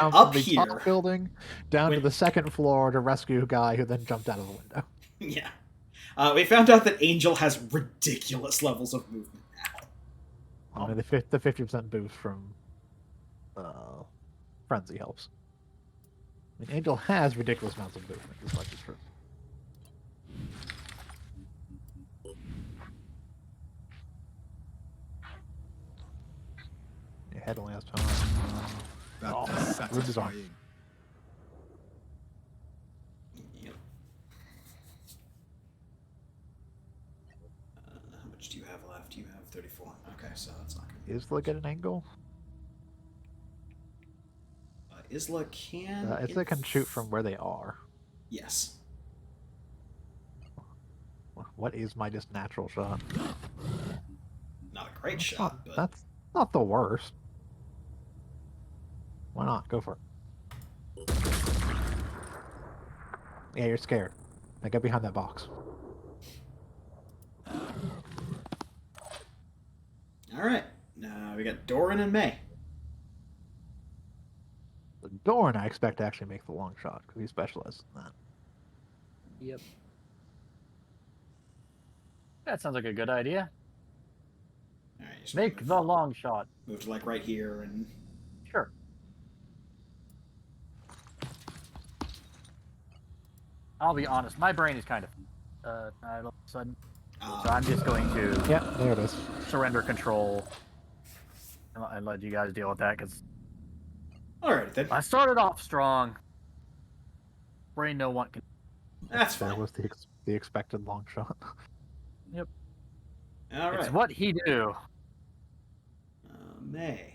down up from the here. top building down to the second floor to rescue a guy who then jumped out of the window. Yeah. We found out that Angel has ridiculous levels of movement now. I mean, the 50% boost from Frenzy helps. I mean, Angel has ridiculous amounts of movement, as much as true. Your head only has time. That's satisfying. Yep. How much do you have left? You have 34. Okay, so that's not good. Is Isla get an angle? Isla can... Isla can shoot from where they are. Yes. What is my just natural shot? Not a great shot, but... That's not the worst. Why not? Go for it. Yeah, you're scared. Now get behind that box. Alright. Now we got Doran and May. Doran, I expect to actually make the long shot, because he specializes in that. Yep. That sounds like a good idea. Alright, just Make the long shot. move to like right here and... Sure. I'll be honest, my brain is kind of all of a sudden. So I'm just going to Yeah, there it is. surrender control and let you guys deal with that, because Alright then. I started off strong. Brain no one can. That's That fine. was the expected long shot. Yep. Alright. It's what he do. May.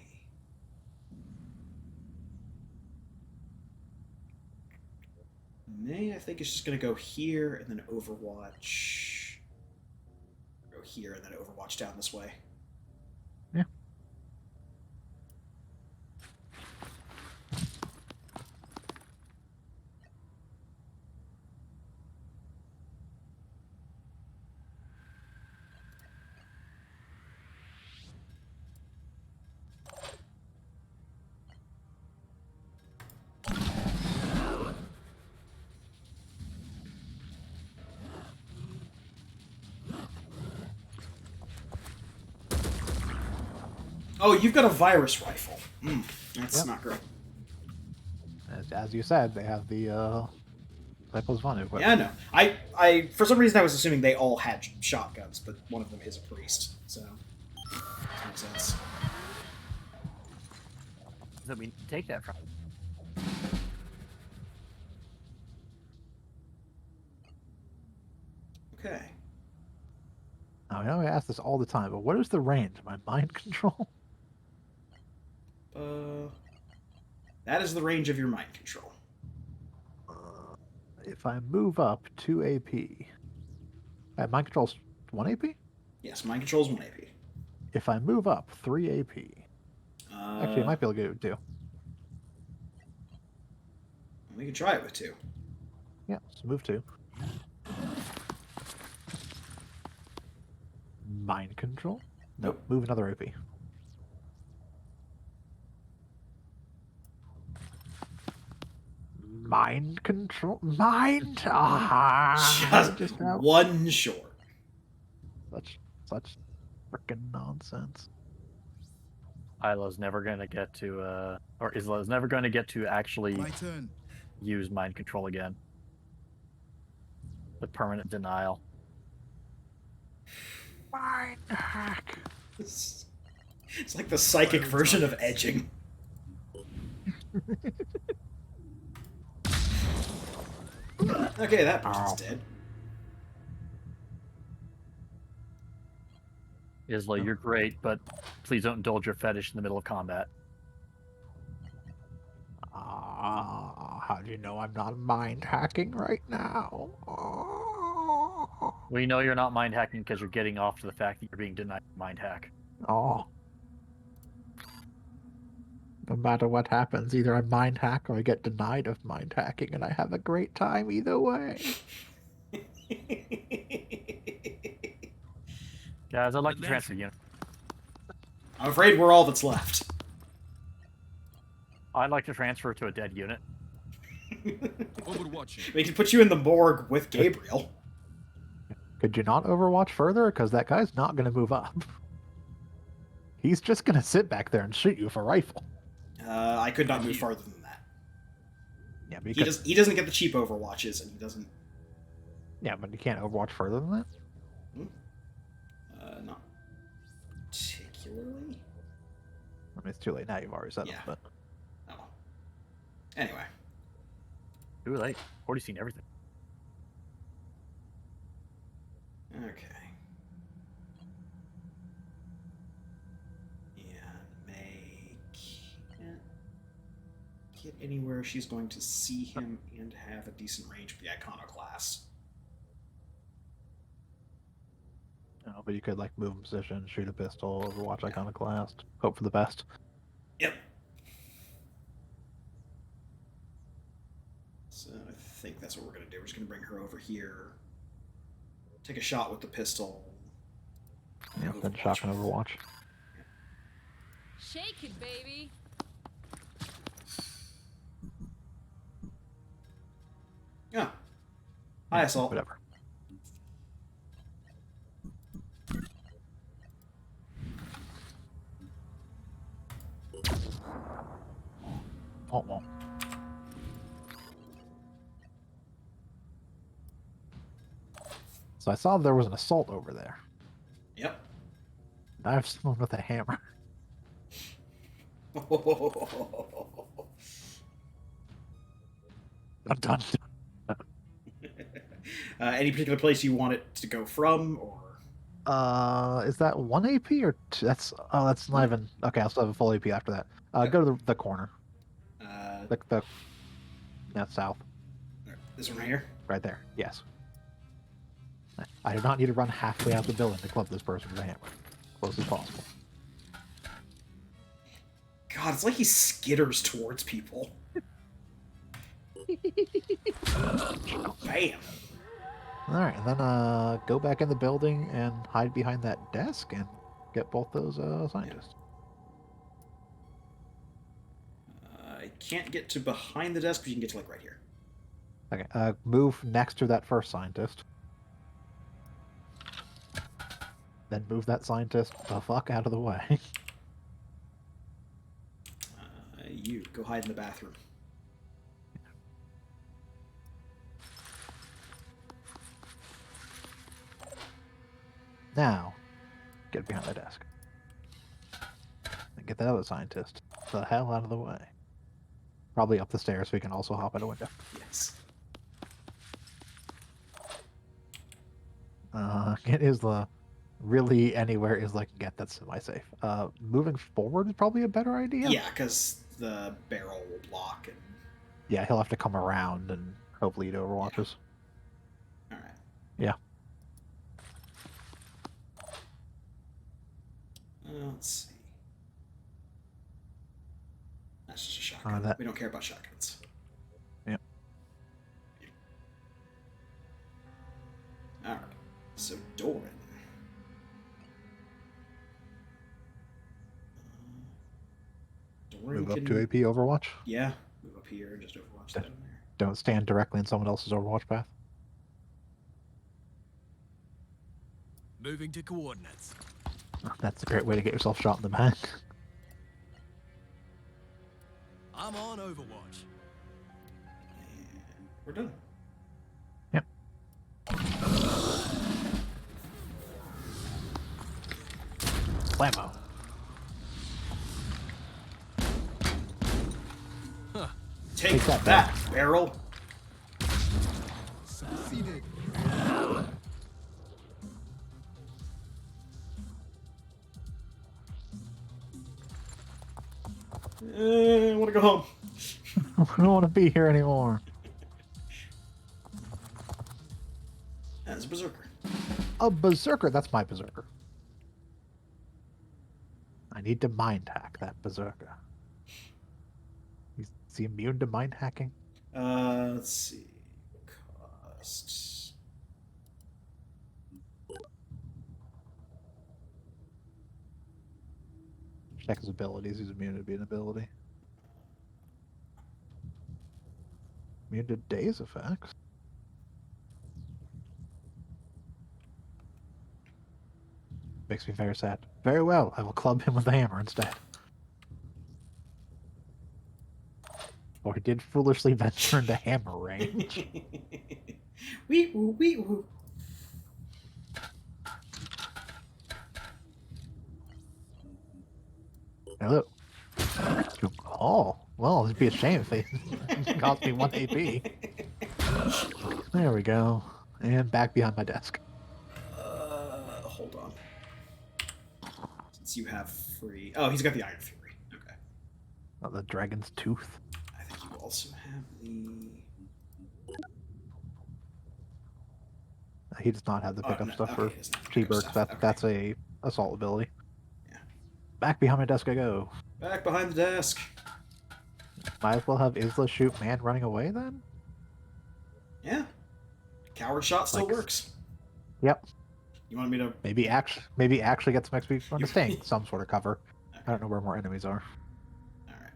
May, I think, is just going to go here and then Overwatch. Go here and then Overwatch down this way. Yeah. Oh, you've got a virus rifle. That's Yep. not great. As you said, they have the Cycles Von equipment. Yeah, I know. I for some reason I was assuming they all had shotguns, but one of them is a priest, so that makes sense. That we take that from. Okay. Now, I know I ask this all the time, but what is the range of my mind control? That is the range of your mind control. If I move up 2 AP, mind control's 1 AP? Yes, mind control is 1 AP. If I move up 3 AP, actually, I might be able to get it with 2. We can try it with 2. Yeah, so move 2. Mind control? Nope. Move another AP. Mind control? Mind? Just one short. Such freaking nonsense. Isla's never going to get to, or Isla's never going to get to actually My turn. use mind control again. with permanent denial. Mind hack. It's like the psychic version of edging. Okay, that person's dead. Isla, you're great, but please don't indulge your fetish in the middle of combat. How do you know I'm not mind hacking right now? We know you're not mind hacking because you're getting off to the fact that you're being denied mind hack. Oh. No matter what happens, either I mind hack or I get denied of mind hacking, and I have a great time either way. Guys, I'd like to transfer unit. I'm afraid we're all that's left. I'd like to transfer to a dead unit. Overwatching. We can put you in the morgue with Gabriel. Could you not overwatch further? Because that guy's not going to move up. He's just going to sit back there and shoot you with a rifle. I could not move farther than that. Yeah, because... He doesn't get the cheap overwatches, and he doesn't... Yeah, but you can't overwatch further than that? Not particularly. I mean, it's too late now. You've already said it, but... Oh. Anyway. Too late. Already seen everything. Okay. May can't get anywhere she's going to see him and have a decent range with the Iconoclast. No, but you could, like, move in position, shoot a pistol, overwatch Iconoclast, hope for the best. Yep. So I think that's what we're going to do. We're just going to bring her over here, take a shot with the pistol. Yeah, then shotgun overwatch. Shake it, baby. Yeah. Hi, Assault. Whatever. Oh, well. So I saw there was an assault over there. Yep. I have someone with a hammer. I'm done. Any particular place you want it to go from, or? Is that 1 AP or 2? That's not even. Okay, I'll still have a full AP after that. Go to the corner. The south. This one right here? Right there, yes. I do not need to run halfway out the building to club this person with a hammer. Close as possible. God, it's like he skitters towards people. Bam! Alright, and then go back in the building and hide behind that desk and get both those scientists. I can't get to behind the desk, but you can get to, like, right here. Okay, move next to that first scientist. Then move that scientist the fuck out of the way. You, go hide in the bathroom. Now, get behind the desk. And get that other scientist the hell out of the way. Probably up the stairs so we can also hop out a window. Yes. It is the... Really, anywhere is like get that's semi-safe. Moving forward is probably a better idea. Yeah, because the barrel will block and... Yeah, he'll have to come around and hopefully eat overwatches. Yeah. Alright. Yeah. Let's see. That's just a shotgun. We don't care about shotguns. Yep. Alright. So, Doran. Move up to AP Overwatch? Yeah, move up here and just Overwatch that in there. Don't stand directly in someone else's Overwatch path. Moving to coordinates. That's a great way to get yourself shot in the back. I'm on Overwatch. And we're done. Yep. Blammo. Take that, that, barrel. Succeeded. I want to go home. I don't want to be here anymore. That's a berserker. A berserker. That's my berserker. I need to mind hack that berserker. Is he immune to mind hacking? Let's see. Cost. Check his abilities. He's immune to being ability. Immune to days effects. Makes me very sad. Very well. I will club him with the hammer instead. Or he did foolishly venture into hammer range. Wee woo, wee woo. Hello. Oh, well, it'd be a shame if they cost me 1 AP. There we go. And back behind my desk. Hold on. Since you have free... Oh, he's got the Iron Fury. Okay. Oh, the dragon's tooth. I think you also have the... He does not have the pickup no, stuff okay, for he doesn't have the pickup Cheeberg. stuff, That's a assault ability. Yeah. Back behind my desk I go. Back behind the desk. Might as well have Isla shoot man running away then? Yeah. Coward shot still Like- works. Yep. You want me to... Maybe actually get some XP from staying some sort of cover. Okay. I don't know where more enemies are. Alright.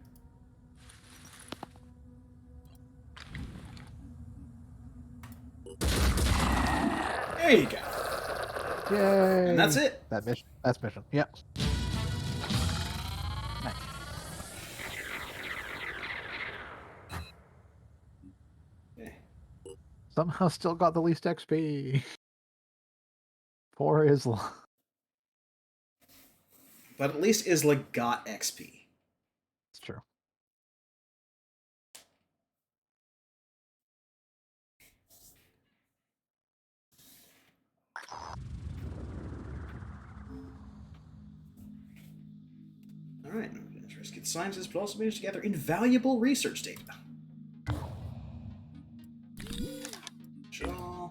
There you go. Yay! And that's it. That's mission. Yep. Nice. Okay. Somehow still got the least XP. Poor Isla. But at least Isla got XP. It's true. Alright, interesting. Get scientists, but also managed to gather invaluable research data. Sure.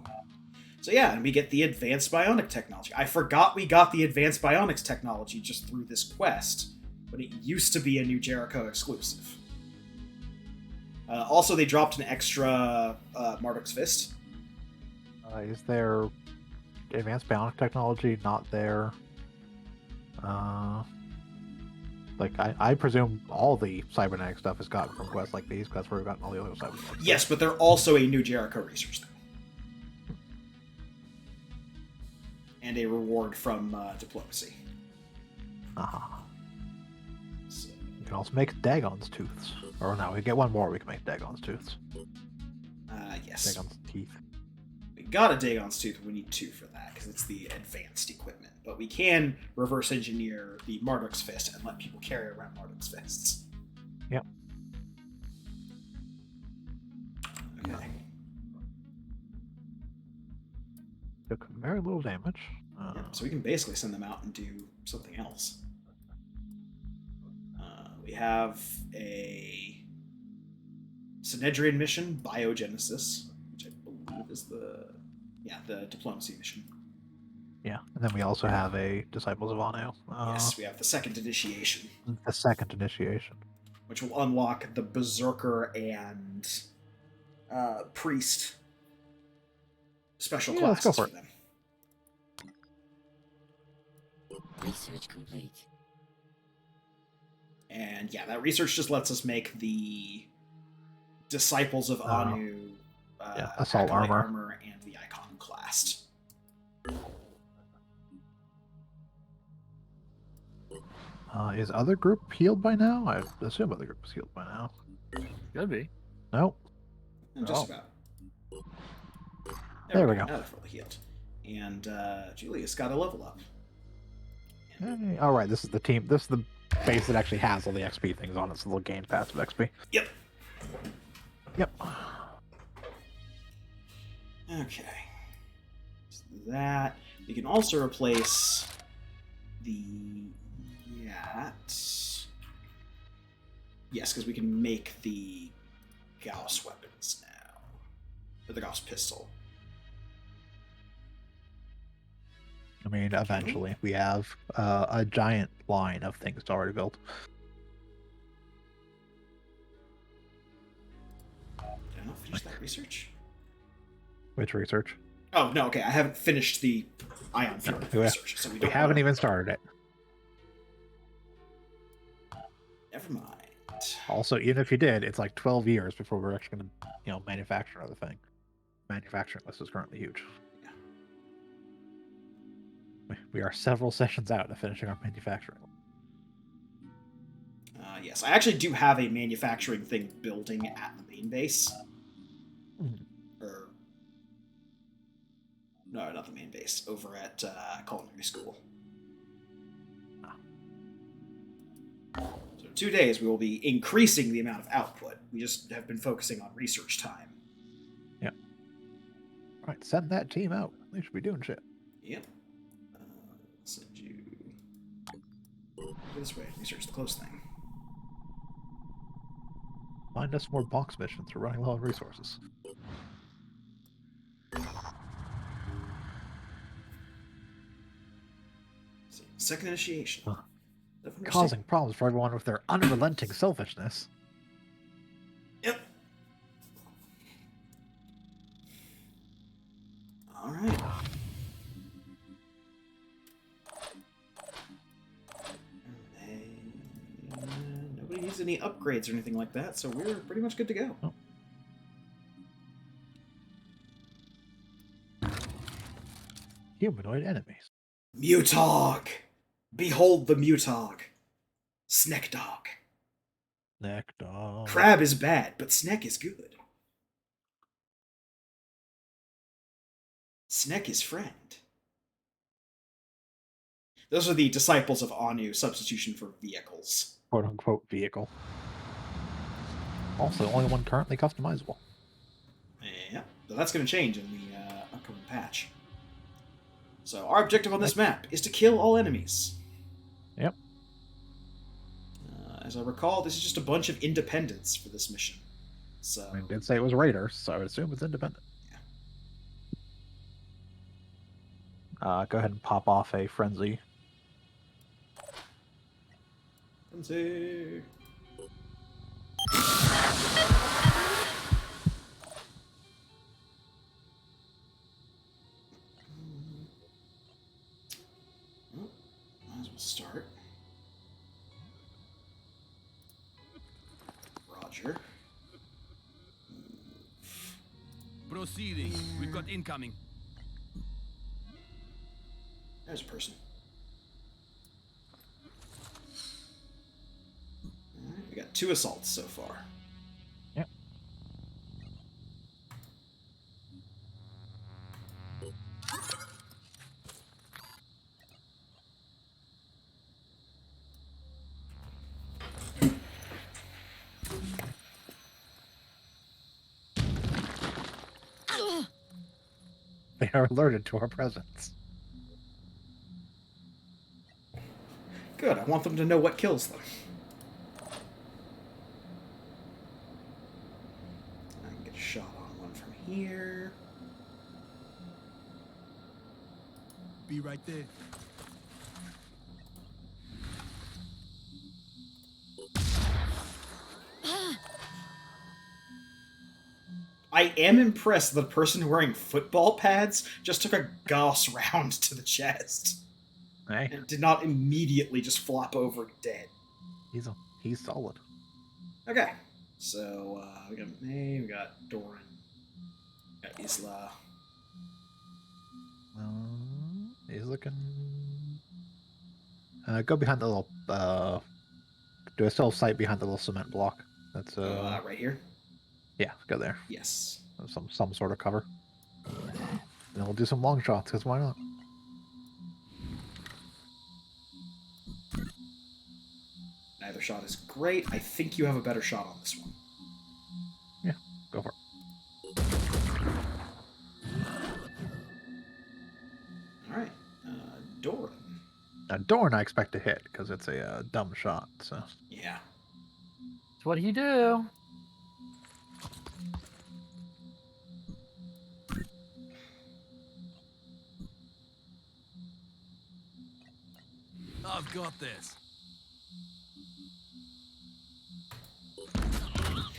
So yeah, and we get the advanced bionic technology. I forgot we got the advanced bionics technology just through this quest, but it used to be a new Jericho exclusive. Also, they dropped an extra Marduk's Fist. Is there advanced bionic technology not there? Like, I presume all the cybernetic stuff is gotten from quests like these, because that's where we've gotten all the other cybernetic Yes, stuff. but they're also a new Jericho research thing. And a reward from diplomacy. Ah. So, You can also make Dagon's tooths. Or no, we get one more, we can make Dagon's tooths. yes. Dagon's teeth. We got a Dagon's Tooth, we need 2 for that, because it's the advanced equipment. But we can reverse engineer the Marduk's Fist and let people carry around Marduk's Fists. Yep. Okay. Took very little damage. Yeah, so we can basically send them out and do something else. We have a Synedrian mission, Biogenesis, which I believe is the diplomacy mission. Yeah, and then we also have a Disciples of Anu. Yes, we have the second initiation, The second initiation. which will unlock the Berserker and Priest special Yeah, let's classes go for it. them. Research complete. And yeah, that research just lets us make the Disciples of Anu assault acolyte armor. and the Iconoclast. Is other group healed by now? I assume other group is healed by now. Could be. Nope. And just Oh. about. There we go. Now they're fully healed. And Julius got a level up. All right, this is the team. This is the base that actually has all the XP things on it, so they'll gain passive XP. Yep. Yep. Okay. So that we can also replace the Yat. Yes, because we can make the Gauss weapons now, or the Gauss pistol. I mean, eventually we have a giant line of things already built. Did I not finish that research? Which research? Oh no, okay, I haven't finished the ion fury research, so we don't. We haven't even started it. Never mind. Also, even if you did, it's like 12 years before we're actually going to, manufacture another thing. Manufacturing list is currently huge. Yeah. We are several sessions out of finishing our manufacturing. Yes, I actually do have a manufacturing thing building at the main base. Or no, not the main base. Over at culinary school. So in 2 days, we will be increasing the amount of output. We just have been focusing on research time. Yep. All right, send that team out. They should be doing shit. Yep. Send you this way. Research the close thing. Find us more box missions. We're running low on resources. Second initiation. Huh. Causing problems for everyone with their unrelenting selfishness. Yep. All right. Nobody needs any upgrades or anything like that, so we're pretty much good to go. Oh. Humanoid enemies. Mutog! Behold the Mutog. Sneck dog. Neck dog. Crab is bad, but Sneck is good. Sneck is friend. Those are the disciples of Anu, substitution for vehicles. Quote unquote vehicle. Also, only one currently customizable. Yeah, but that's going to change in the upcoming patch. So our objective on this map is to kill all enemies. Yep. As I recall, this is just a bunch of independents for this mission. So I did say it was raiders, so I would assume it's independent. Yeah. Go ahead and pop off a frenzy. Frenzy. Well, might as well start. Roger. Proceeding. We've got incoming. There's a person. Alright, we got 2 assaults so far. Yep. They are alerted to our presence. Good, I want them to know what kills them. I can get a shot on one from here. Be right there. I am impressed that the person wearing football pads just took a Gauss round to the chest. Hey, And did not immediately just flop over dead. he's solid. Okay, so we got May, we got Doran, we got Isla. He's looking. Go behind the little. Do a still sight behind the little cement block. That's Right here? Yeah, go there. Yes. Some sort of cover. And we'll do some long shots, because why not? Either shot is great. I think you have a better shot on this one. Yeah, go for it. Alright. Doran. Now, Dorn I expect to hit, because it's a dumb shot, so... Yeah. So what do you do? I've got this.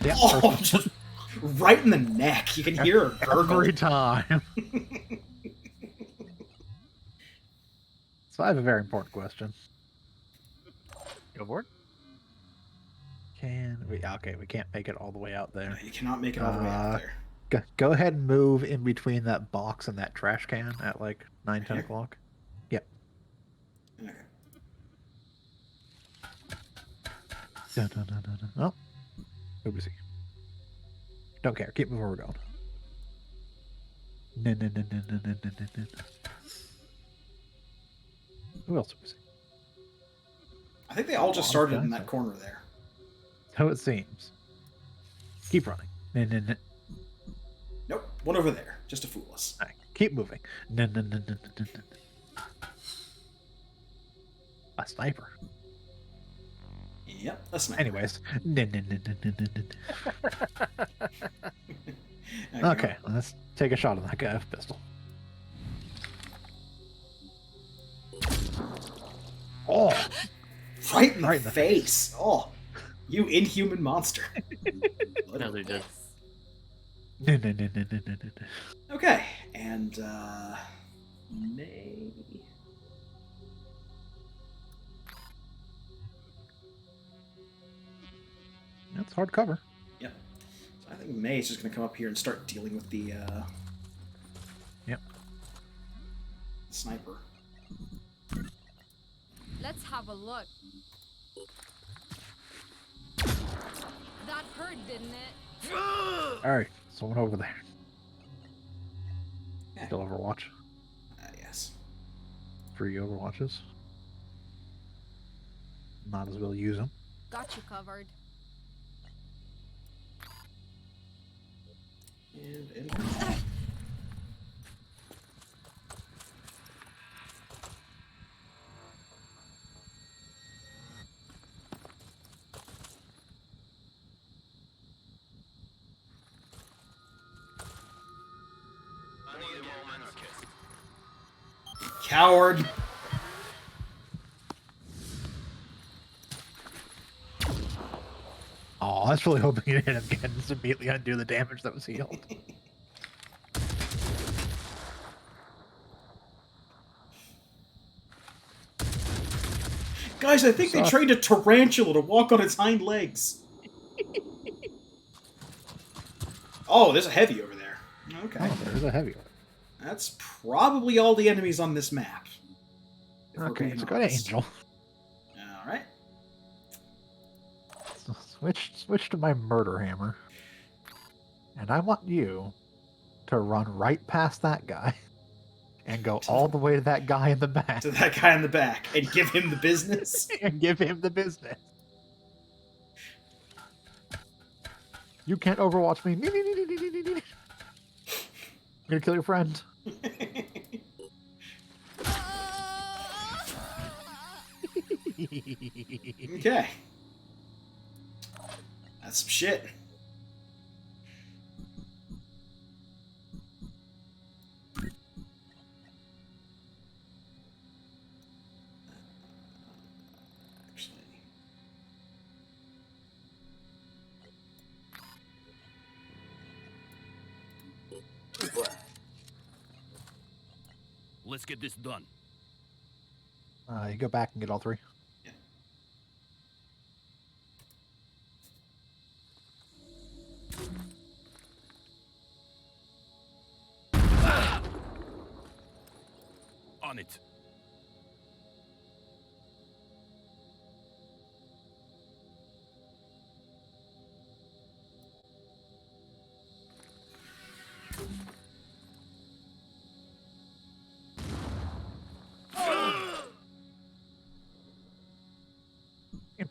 Yeah, Oh, just right in the neck. You can hear her gurgle. every time. So I have a very important question. Go for it. Okay, we can't make it all the way out there. No, you cannot make it all the way out there. Go ahead and move in between that box and that trash can at like 9, 10 Here? o'clock. Yep. Okay. Dun, dun, dun, dun, dun. Oh, who was he? Don't care. Keep moving where we're going. No, no, no, no, no, no, no, no, no. Who else was he? I think they all just started in that corner there. So it seems. Keep running. No, no, no. Nope, one over there, just to fool us. All right, keep moving. No, no, no, no, no, no, no. A sniper. Yep, a sniper. Anyways. No, no, no, no, no, no, no. Okay, let's take a shot on that guy with a pistol. Oh! Right in the face. Oh, you inhuman monster. No, they did. No, no, no, no, no, no, no. Okay, and May. That's hard cover. Yep. So I think May is just going to come up here and start dealing with the Yep. sniper. Let's have a look. That hurt, didn't it? Alright, someone over there. Yeah. Still Overwatch. Yes. Free Overwatches. Might as well use them. Got you covered. And coward. Oh, I was really hoping you hit him again and just immediately undo the damage that was healed. Guys, I think they trained a tarantula to walk on its hind legs. Oh, there's a heavy over there. Okay. Oh, there's a heavy one. That's probably all the enemies on this map. if we're Okay, being it's a good honest. angel. Alright. So switch to my murder hammer. And I want you to run right past that guy and go all the way to that guy in the back. To that guy in the back and give him the business. And give him the business. You can't overwatch me. I'm gonna kill your friend. Okay. That's some shit. Let's get this done. You go back and get all three. On it.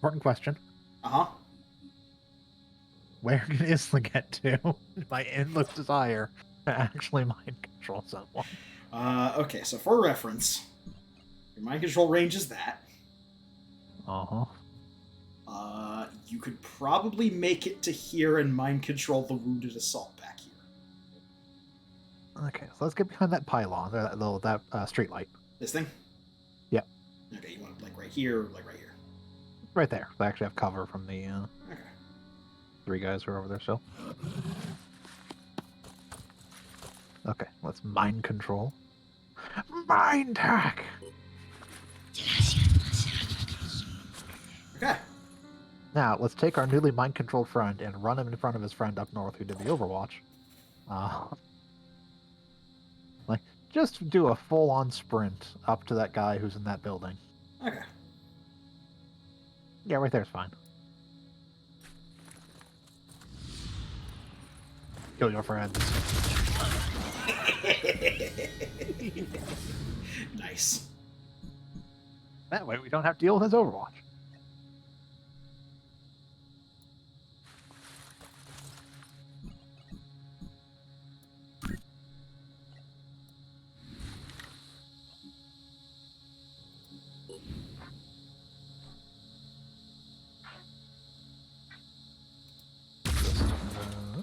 important question. Uh-huh. Where can Isla get to? My endless desire to actually mind control someone. Okay, so for reference, your mind control range is that. Uh-huh. You could probably make it to here and mind control the wounded assault back here. Okay, so let's get behind that pylon, or that street light. This thing? Yep. Okay, you want it like right here, or like right here? Right there. I actually have cover from the Okay. 3 guys who are over there still. Okay, let's mind control. Mind hack! Okay. Now, let's take our newly mind-controlled friend and run him in front of his friend up north who did the Overwatch. Just do a full-on sprint up to that guy who's in that building. Okay. Yeah, right there's fine. Kill your friends. Nice. That way we don't have to deal with his Overwatch.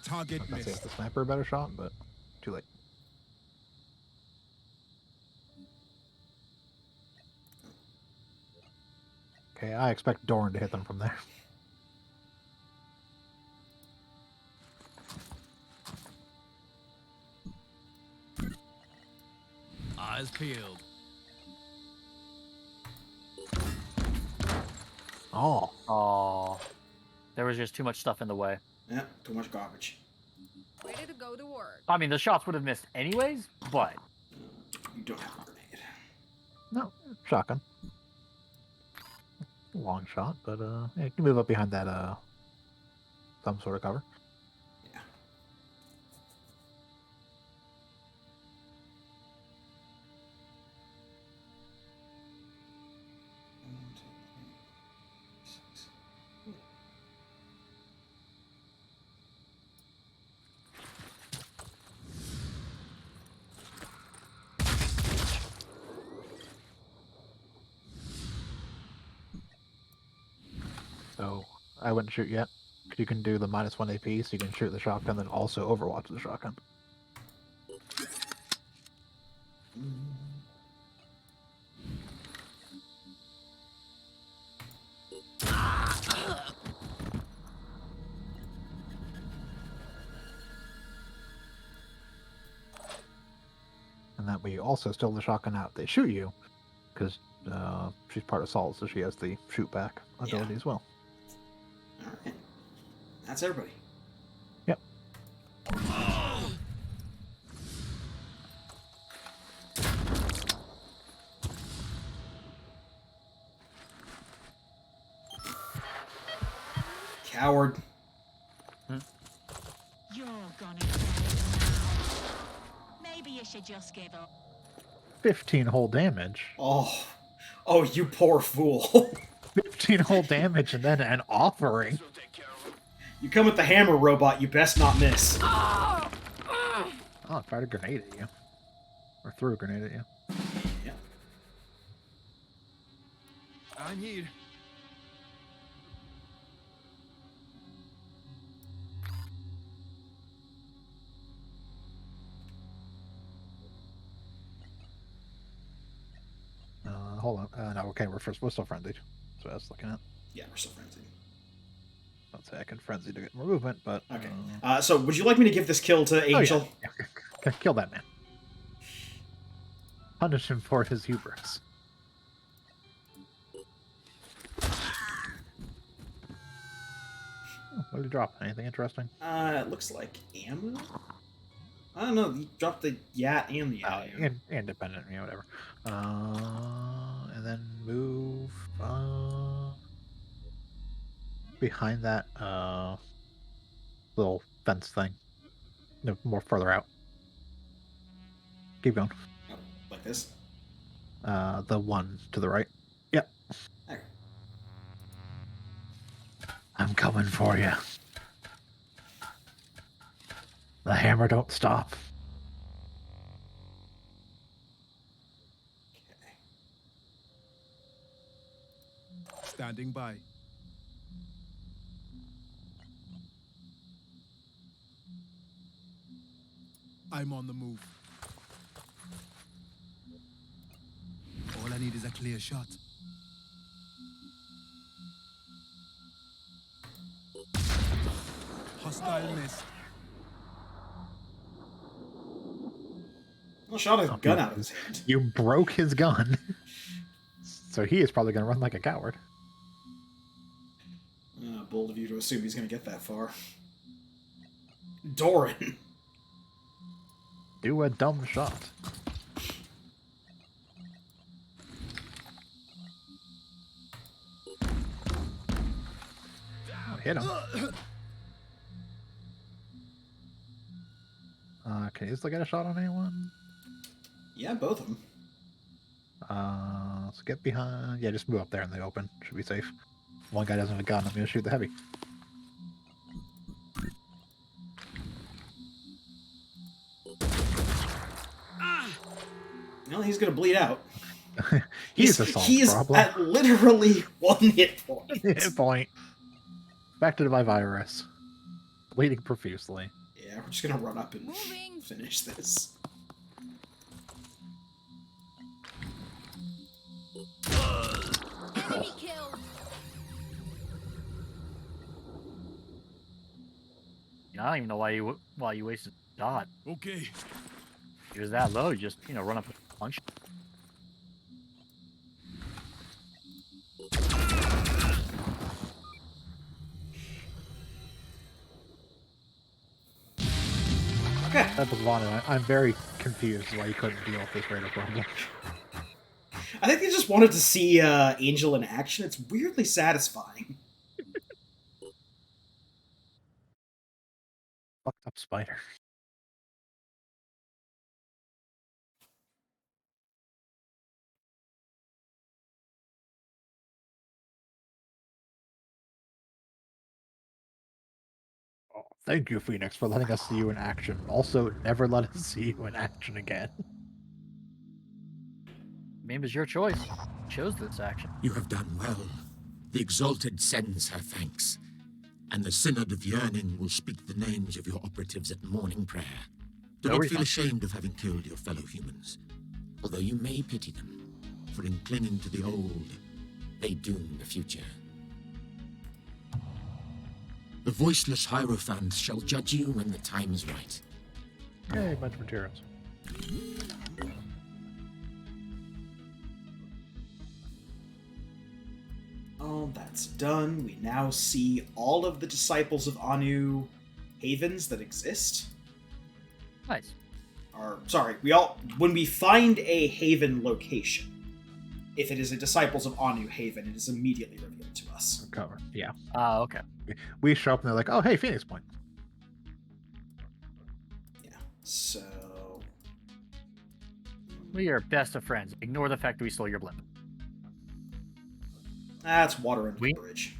Target I was missed. the sniper a better shot, but too late. Okay, I expect Dorn to hit them from there. Eyes peeled. Oh, Oh, there was just too much stuff in the way. Yeah, too much garbage. Ready to go to work. I mean, the shots would have missed anyways, but You don't have a grenade. no, shotgun. Long shot, but yeah, you can move up behind that some sort of cover. Yeah. So I wouldn't shoot yet. You can do the -1 AP, so you can shoot the shotgun, then also Overwatch the shotgun. And that way you also steal the shotgun out. They shoot you, because she's part of Saul, so she has the shoot back ability as well. Alright. That's everybody. Yep. Coward. You're gonna fail now. Maybe you should just give up. 15 whole damage. Oh. Oh, you poor fool. 15 whole damage and then an offering. You come with the hammer, robot, you best not miss. Oh, I fired a grenade at you. Or threw a grenade at you. Yeah. I'm here. Hold on. No, okay, we're still frenzied. That's what I was looking at. Yeah, we're still frenzied. I'd say I can frenzy to get more movement, but... Okay. So would you like me to give this kill to Angel? Oh, yeah. Kill that man. Punish him for his hubris. What did he drop? Anything interesting? It looks like ammo? I don't know, you dropped the Yat and the Yat. Independent, yeah, whatever. And then move behind that little fence thing. No, more further out. Keep going. Oh, like this? The one to the right. Yep. Okay. I'm coming for you. The hammer don't stop. Standing by. I'm on the move. All I need is a clear shot. Hostile miss. Well, shot a gun out of his hand. You broke his gun. So he is probably going to run like a coward. Bold of you to assume he's going to get that far. Doran. Do a dumb shot. Oh, hit him. Can you still get a shot on anyone? Yeah, both of them. So get behind. Yeah, just move up there in the open. Should be safe. One guy doesn't have a gun. I'm going to shoot the heavy. Well, he's going to bleed out. He's a solved He's problem. at literally 1 hit point. Hit point. Affected by virus. Bleeding profusely. Yeah, we're just going to run up and Moving. finish this. Enemy killed. I don't even know why you wasted dot. Okay. He was that low. You just run up and punch. Okay. That was Vaughn. I'm very confused why you couldn't deal with this radar problem. I think they just wanted to see Angel in action. It's weirdly satisfying. Fucked up spider. Oh, thank you, Phoenix, for letting us see you in action. Also, never let us see you in action again. Maybe it's your choice. You chose this action. You have done well. The Exalted sends her thanks, and the Synod of Yearning will speak the names of your operatives at morning prayer. Do No not refund. feel ashamed of having killed your fellow humans, although you may pity them, for in clinging to the old, they doom the future. The voiceless Hierophants shall judge you when the time is right. Hey, bunch of materials. All that's done. We now see all of the Disciples of Anu havens that exist. Nice. Or, sorry, when we find a haven location, if it is a Disciples of Anu haven, it is immediately revealed to us. Cover. Yeah. Okay. We show up and they're like, oh, hey, Phoenix Point. Yeah. So, We are best of friends. Ignore the fact that we stole your blimp. that's water under We- the bridge.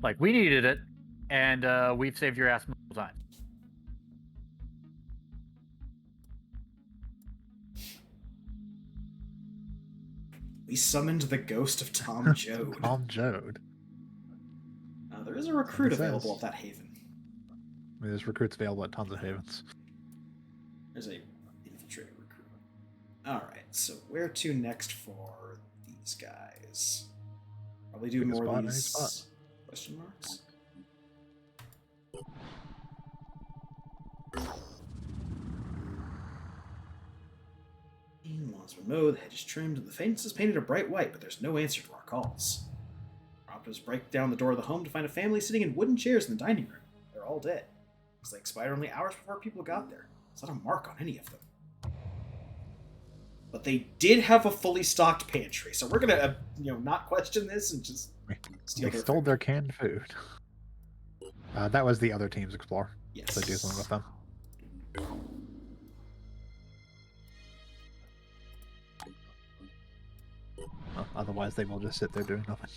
Like, we needed it, and we've saved your ass multiple times. We summoned the ghost of Tom Joad. Tom Joad. There is a recruit It says. available at that haven. I mean, there's recruits available at tons of havens. There's a infiltrated recruit. Alright, so where to next for these guys? Probably do Pick a more spot, of any these spot. question marks. Lawns were mowed, the hedge is trimmed, and the fence is painted a bright white, but there's no answer to our calls. Our operatives break down the door of the home to find a family sitting in wooden chairs in the dining room. They're all dead. Looks like expired only hours before people got there. There's not a mark on any of them. But they did have a fully stocked pantry, so we're gonna, not question this and just steal They their stole food. their canned food. That was the other team's explore. Yes. So do something with them. Well, otherwise, they will just sit there doing nothing.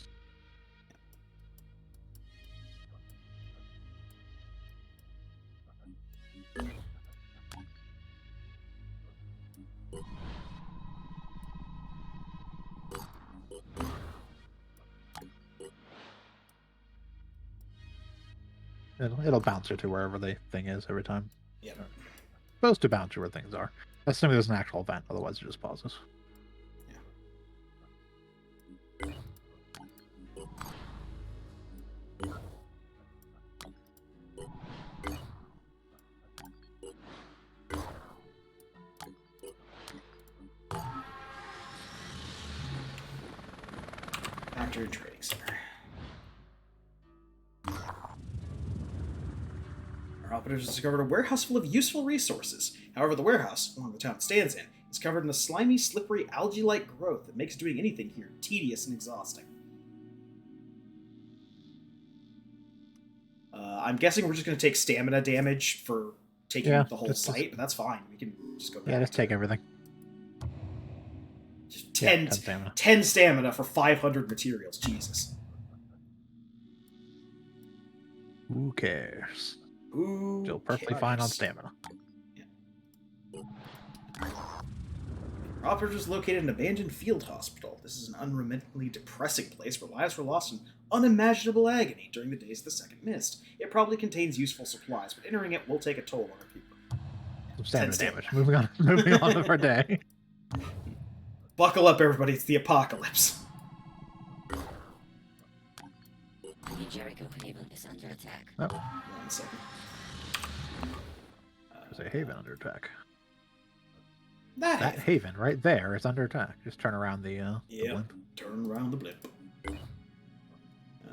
It'll bounce you to wherever the thing is every time. Yeah. Supposed to bounce you where things are. Assuming there's an actual event, otherwise it just pauses. Factory Trading Center. Our operatives discovered a warehouse full of useful resources. However, the warehouse, along the town it stands in, is covered in a slimy, slippery, algae-like growth that makes doing anything here tedious and exhausting. I'm guessing we're just going to take stamina damage for taking the whole site, but that's fine. We can just go back. Yeah, just take everything. Just 10 stamina. 10 stamina for 500 materials. Jesus. Who cares? Who Still perfectly cares? fine on stamina. Our operative is located in an abandoned field hospital. This is an unremittingly depressing place where lives were lost in unimaginable agony during the days of the Second Mist. It probably contains useful supplies, but entering it will take a toll on our people. Some stamina damage. Moving on with our day. Buckle up, everybody. It's the apocalypse. The Jericho Haven is under attack. Oh. 1 second. There's a haven under attack. That haven right there is under attack. Just turn around the blimp. Turn around the blimp.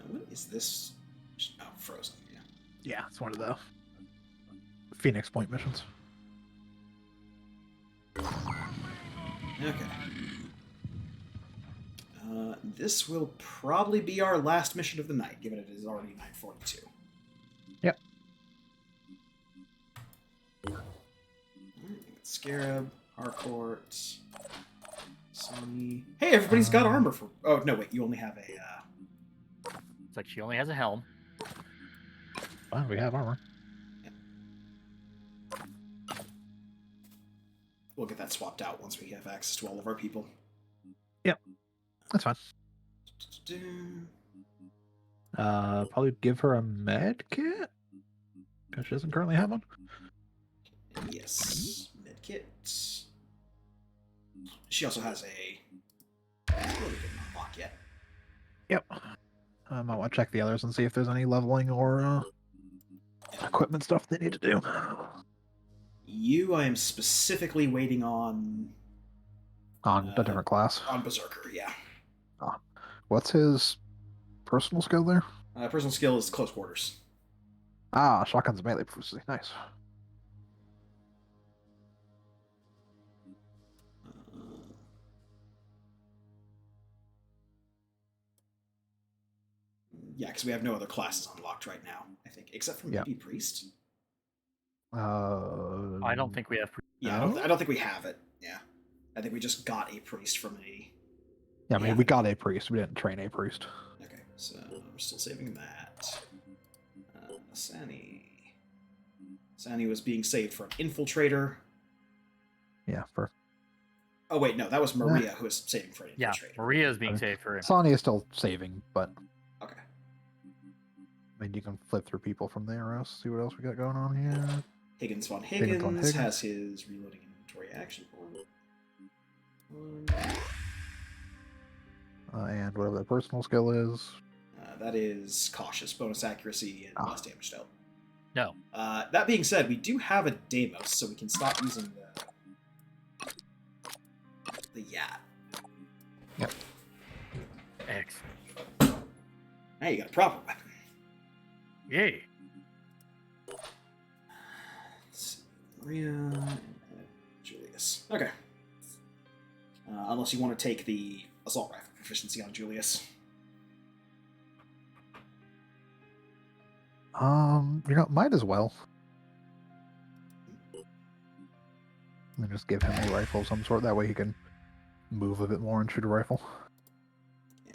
What is this? Oh, frozen. Yeah, it's one of the Phoenix Point missions. Okay. This will probably be our last mission of the night, given it is already 9:42. Yep. Scarab, Harcourt, Sonny. Hey, everybody's got armor for. Oh no, wait, you only have a. It's like she only has a helm. Fine, we have armor. We'll get that swapped out once we have access to all of our people. Yep, that's fine. Probably give her a med kit because she doesn't currently have one. Yes, med kit. She also has a. Really didn't unlock yet. Yep. I might want to check the others and see if there's any leveling or equipment stuff they need to do. I am specifically waiting on. On a different class. On Berserker, yeah. What's his personal skill there? Personal skill is close quarters. Shotgun's melee proficiency. Nice. Yeah, because we have no other classes unlocked right now, I think, except for maybe Priest. I don't think we have. Yeah, I don't think we have it. Yeah, I think we just got a priest from a. Yeah, I mean, we got a priest. We didn't train a priest. Okay, so I'm still saving that. Sani was being saved for an infiltrator. Yeah, for. Oh wait, no, that was Maria who was saving for an infiltrator. Yeah, Maria is being saved for him. Sani is still saving, but. Okay. I mean, you can flip through people from there. Else see what else we got going on here. Higgins von Higgins has his reloading inventory action point. And whatever their personal skill is. That is cautious, bonus accuracy, and less damage dealt. No. That being said, we do have a Deimos, so we can stop using the Yat. Yep. Excellent. Now you got a proper weapon. Yay. Maria and Julius. Okay. Unless you want to take the assault rifle proficiency on Julius. Might as well. And just give him a rifle of some sort. That way he can move a bit more and shoot a rifle. Yeah.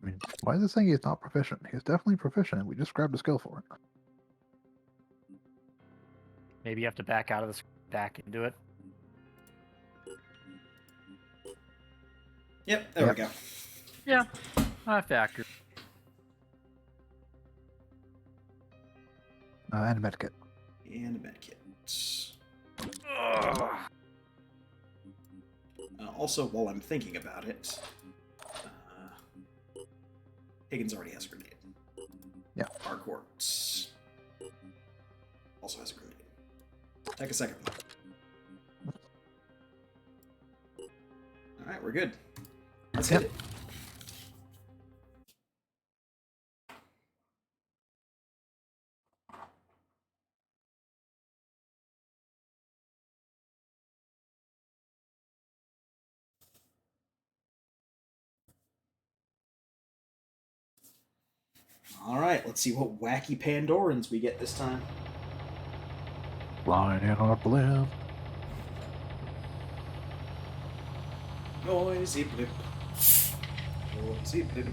I mean, why is it saying he's not proficient? He's definitely proficient. We just grabbed a skill for it. Maybe you have to back out of this, back into it. Yep, there we go. Yeah, I factor. And a medkit. And a medkit. Also, while I'm thinking about it, Higgins already has a grenade. Yeah. Harcourt also has a grenade. Take a second. Alright, we're good. Let's hit it. Alright, let's see what wacky Pandorans we get this time. Flying in on a blimp. Noisy blip. Noisy blip.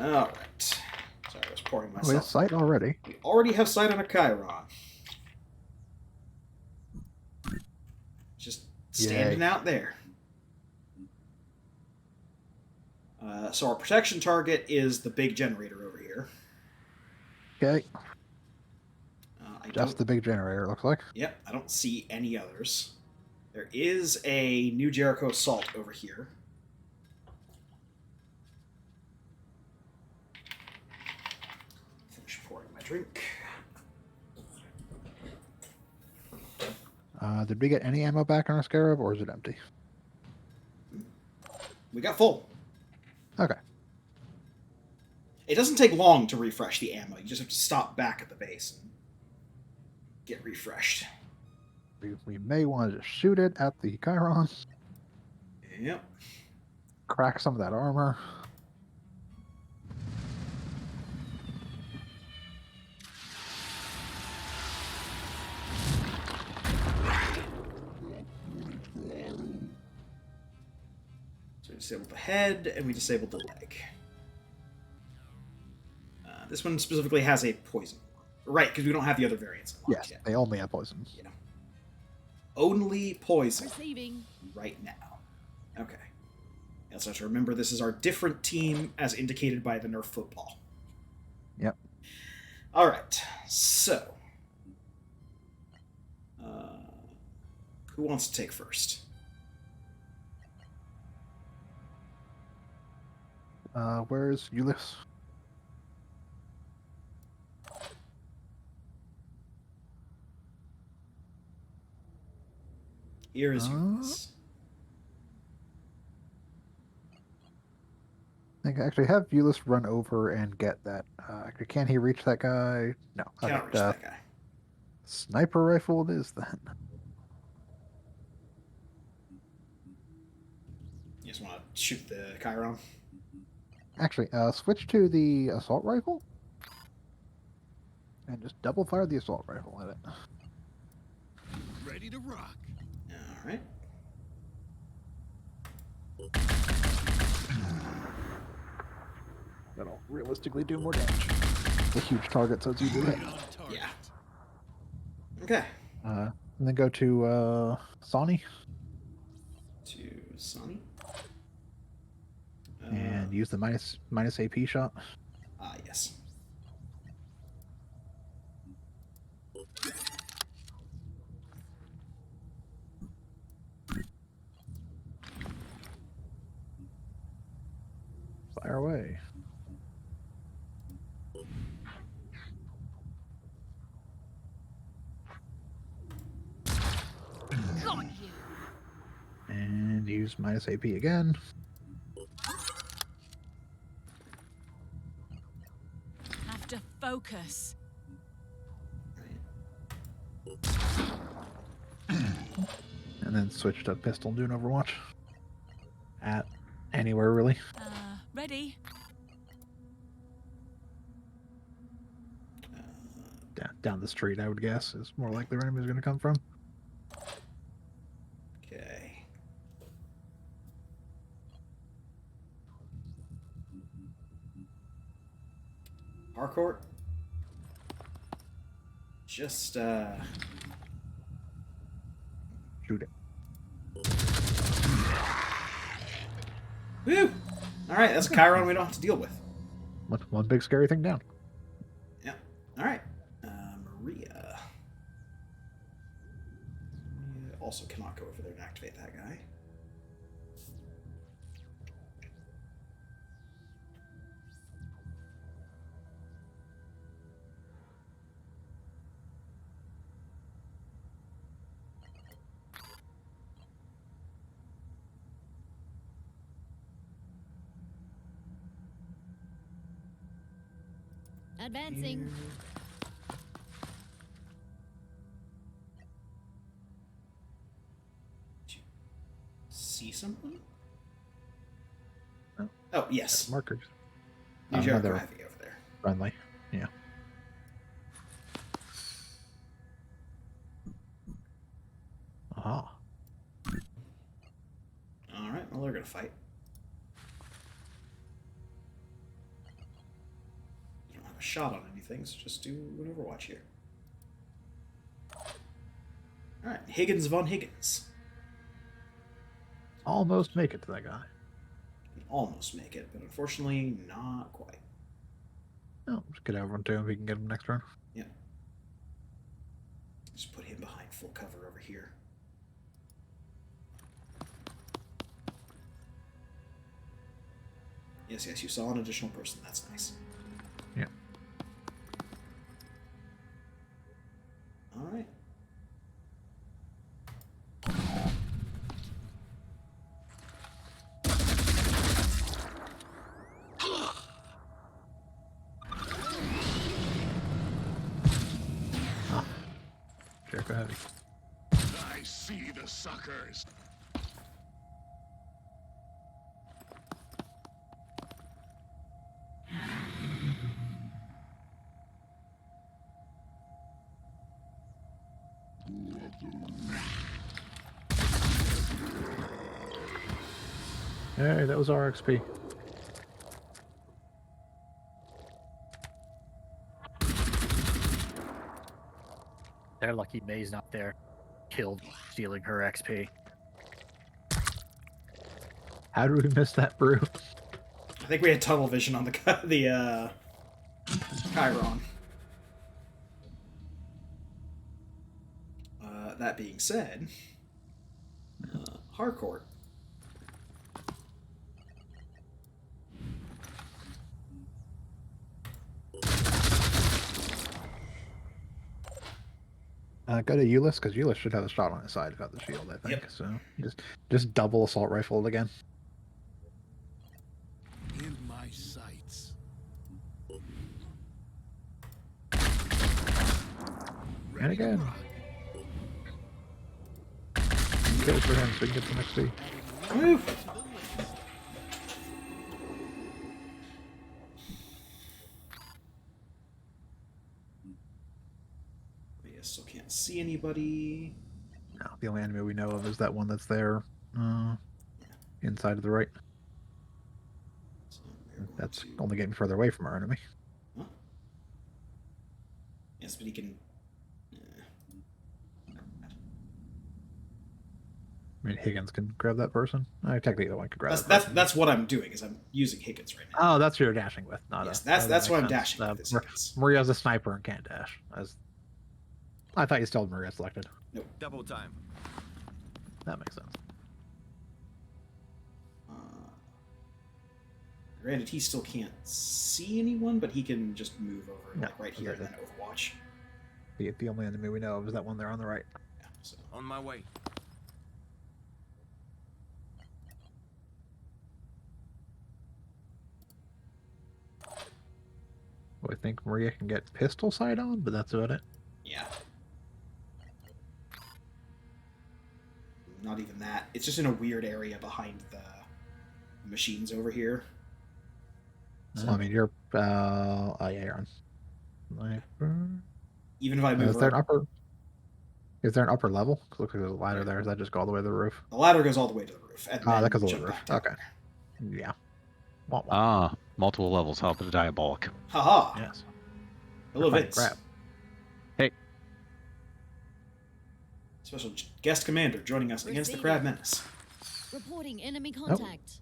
Alright. Sorry, I was pouring myself. We have sight already. We already have sight on a Chiron. Just standing out there. So our protection target is the big generator over here. Okay. Just the big generator, looks like. Yep, I don't see any others. There is a new Jericho assault over here. Finish pouring my drink. Did we get any ammo back on our Scarab, or is it empty? We got full. Okay. It doesn't take long to refresh the ammo. You just have to stop back at the base and get refreshed. We may want to just shoot it at the Chiron. Yep. Crack some of that armor. So we disabled the head, and we disabled the leg. This one specifically has a poison. Right, because we don't have the other variants unlocked yet. They only have poison. Yeah. Only poison. Receiving. Right now. Okay. You also have to remember this is our different team as indicated by the Nerf football. Yep. Alright, so. Who wants to take first? Where's Ulysses? Here is Ulysses. I think I actually have Ulysses run over and get that. Actually, can he reach that guy? No. Cannot reach that guy. Sniper rifle it is then. You just want to shoot the Chiron? Actually, switch to the assault rifle. And just double fire the assault rifle at it. Ready to rock. Alright. That'll realistically do more damage. It's a huge target, so it's easy to hit. Yeah. Okay. And then go to Sonny. To Sonny. And use the minus AP shot. Yes. Fire away. Got you. And use minus AP again. Have to focus. And then switch to pistol and do an Overwatch. At anywhere, really. Ready? Down the street, I would guess, is more likely where enemy's going to come from. Okay. Harcourt. Just Shoot it. Woo! Alright, that's a Chiron we don't have to deal with. One big scary thing down. Yeah. Alright. Maria. Maria also cannot go over there and activate that guy. Advancing. See something? No. Oh, yes. Markers. New Jericho Another Heavy over there. friendly. Yeah. Aha. Alright, well, they're gonna fight. You don't have a shot on anything, so just do an Overwatch here. Alright, Higgins von Higgins. Almost make it to that guy. Can almost make it, but unfortunately, not quite. No, just get everyone to him. We can get him next turn. Yeah. Just put him behind full cover over here. Yes, yes, you saw an additional person. That's nice. Yeah. Alright. Jericho Heavy. I see the suckers. Hey, that was our XP. They're lucky May's not there. Killed, stealing her XP. How did we miss that brew? I think we had tunnel vision on the Chiron. That being said, Harcourt. Go to Euless, because Euless should have a shot on his side without the shield, I think. Yep. So just double assault rifle it again. In my sights. And again. Kills for him so we can get some XP. Woo! We still can't see anybody. No, the only enemy we know of is that one that's there, inside of the right. So we're going That's to- only getting further away from our enemy. Huh? Yes, but he can. I mean, Higgins can grab that person. Technically, the one could grab That's what I'm doing. Is I'm using Higgins right now. Oh, that's who you're dashing with. Not Yes, a, that's what I'm makes dashing sense. with. Is Higgins. Maria's a sniper and can't dash. I thought you still had Maria selected. Double time. That makes sense. Granted, he still can't see anyone, but he can just move over Yeah, like right here and then Overwatch. The only enemy we know of is that one there on the right. Yeah, so. On my way. I think Maria can get pistol sight on, but that's about it. Yeah. Not even that. It's just in a weird area behind the machines over here. I mean, you're yeah, you're on sniper. Even if I move Is there up, an upper? Is there an upper level? Looks like there's a ladder there. Does that just go all the way to the roof? the ladder goes all the way to the roof. And Ah, then that goes all the jump way back to the down. roof. Okay. Yeah. Wah, wah. Multiple levels. How about a diabolic? Haha. Yes. Hello, Fine, Vince. crap. Hey. Special guest commander joining us against the Crab Menace. Reporting enemy contact.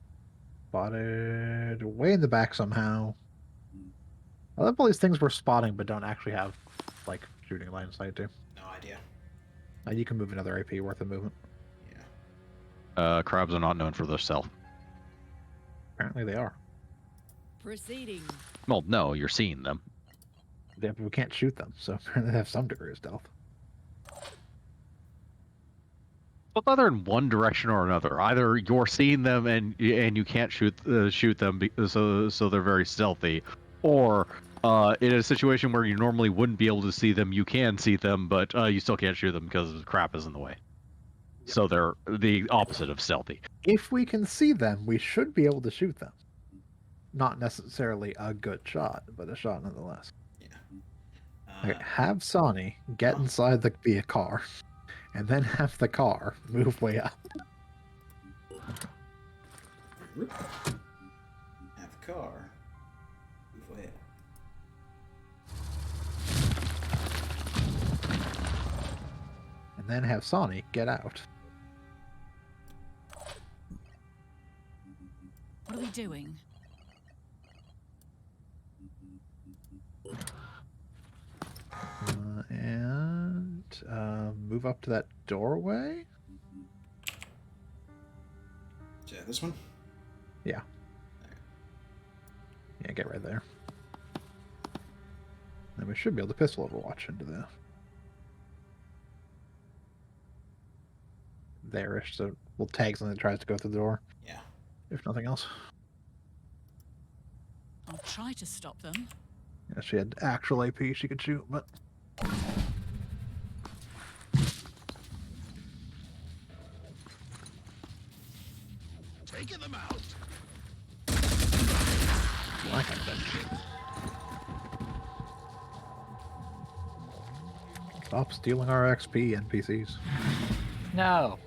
Spotted way in the back somehow. I love all these things we're spotting but don't actually have, like, shooting line of sight to. No idea. You can move another AP worth of movement. Crabs are not known for their stealth. Apparently they are. Proceeding. Well, no, you're seeing them. Yeah, but we can't shoot them, so they have some degree of stealth. Well, either in one direction or another. Either you're seeing them and you can't shoot them so they're very stealthy, or in a situation where you normally wouldn't be able to see them, you can see them, but you still can't shoot them because the crap is in the way. Yep. So they're the opposite of stealthy. If we can see them, we should be able to shoot them. Not necessarily a good shot, but a shot nonetheless. Yeah. Have Sonny get inside the car, and then have the car move way up. Have the car move way up. And then have Sonny get out. What are we doing? And move up to that doorway. Yeah, this one? Yeah. Yeah, get right there. Then we should be able to pistol overwatch into the there-ish, so we'll tag something that tries to go through the door. Yeah. If nothing else. I'll try to stop them. Yeah, she had actual AP she could shoot, but taking them out. like I said. Stop stealing our XP, NPCs. No.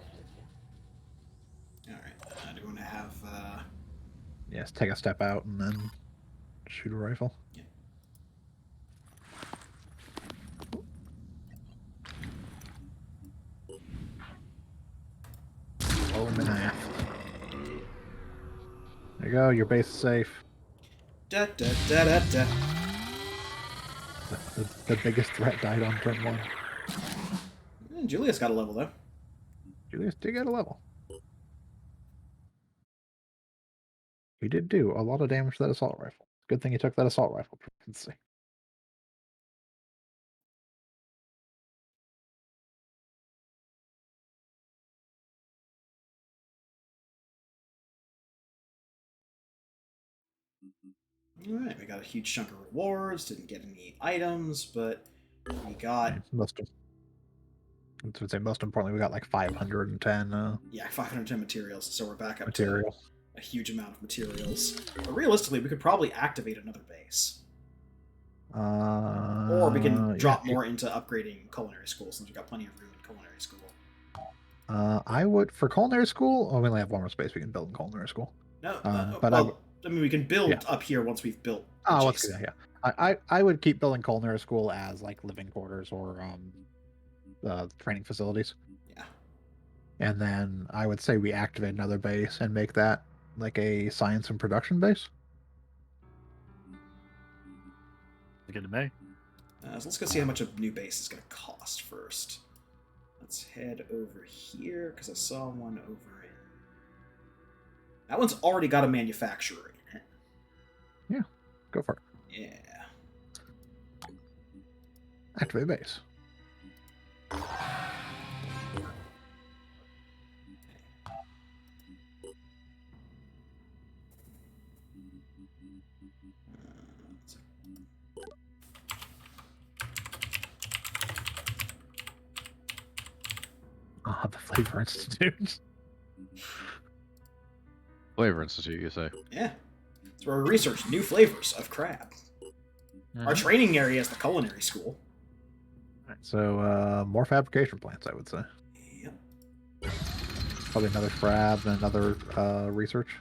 Alright, do you want to have... Yes, take a step out and then shoot a rifle. Yeah. Blow him in half. There you go, your base is safe. Da, da, da, da, da. The biggest threat died on turn 1. Julius got a level, though. Julius did get a level. He did do a lot of damage to that assault rifle. Good thing he took that assault rifle proficiency. Alright, we got a huge chunk of rewards, didn't get any items, but we got... Most importantly, we got like 510... yeah, 510 materials, so we're back up material. To a huge amount of materials. But realistically, we could probably activate another base. Or we can drop more into upgrading culinary school, since we've got plenty of room in culinary school. I would, for culinary school, we only have one more space we can build in culinary school. No, but well, I mean, we can build up here once we've built. Oh, let's do that, yeah. I would keep building culinary school as like living quarters or training facilities. Yeah. And then I would say we activate another base and make that like a science and production base. Good to me. So let's go see how much a new base is going to cost first. Let's head over here, because I saw one over in... That one's already got a manufacturer in it. Yeah, go for it. Yeah. Activate base. The Flavor Institute. Flavor Institute, you say? Yeah. It's where we research new flavors of crab. Our training area is the culinary school. Right, so more fabrication plants, I would say. Yep. Probably another crab and another research.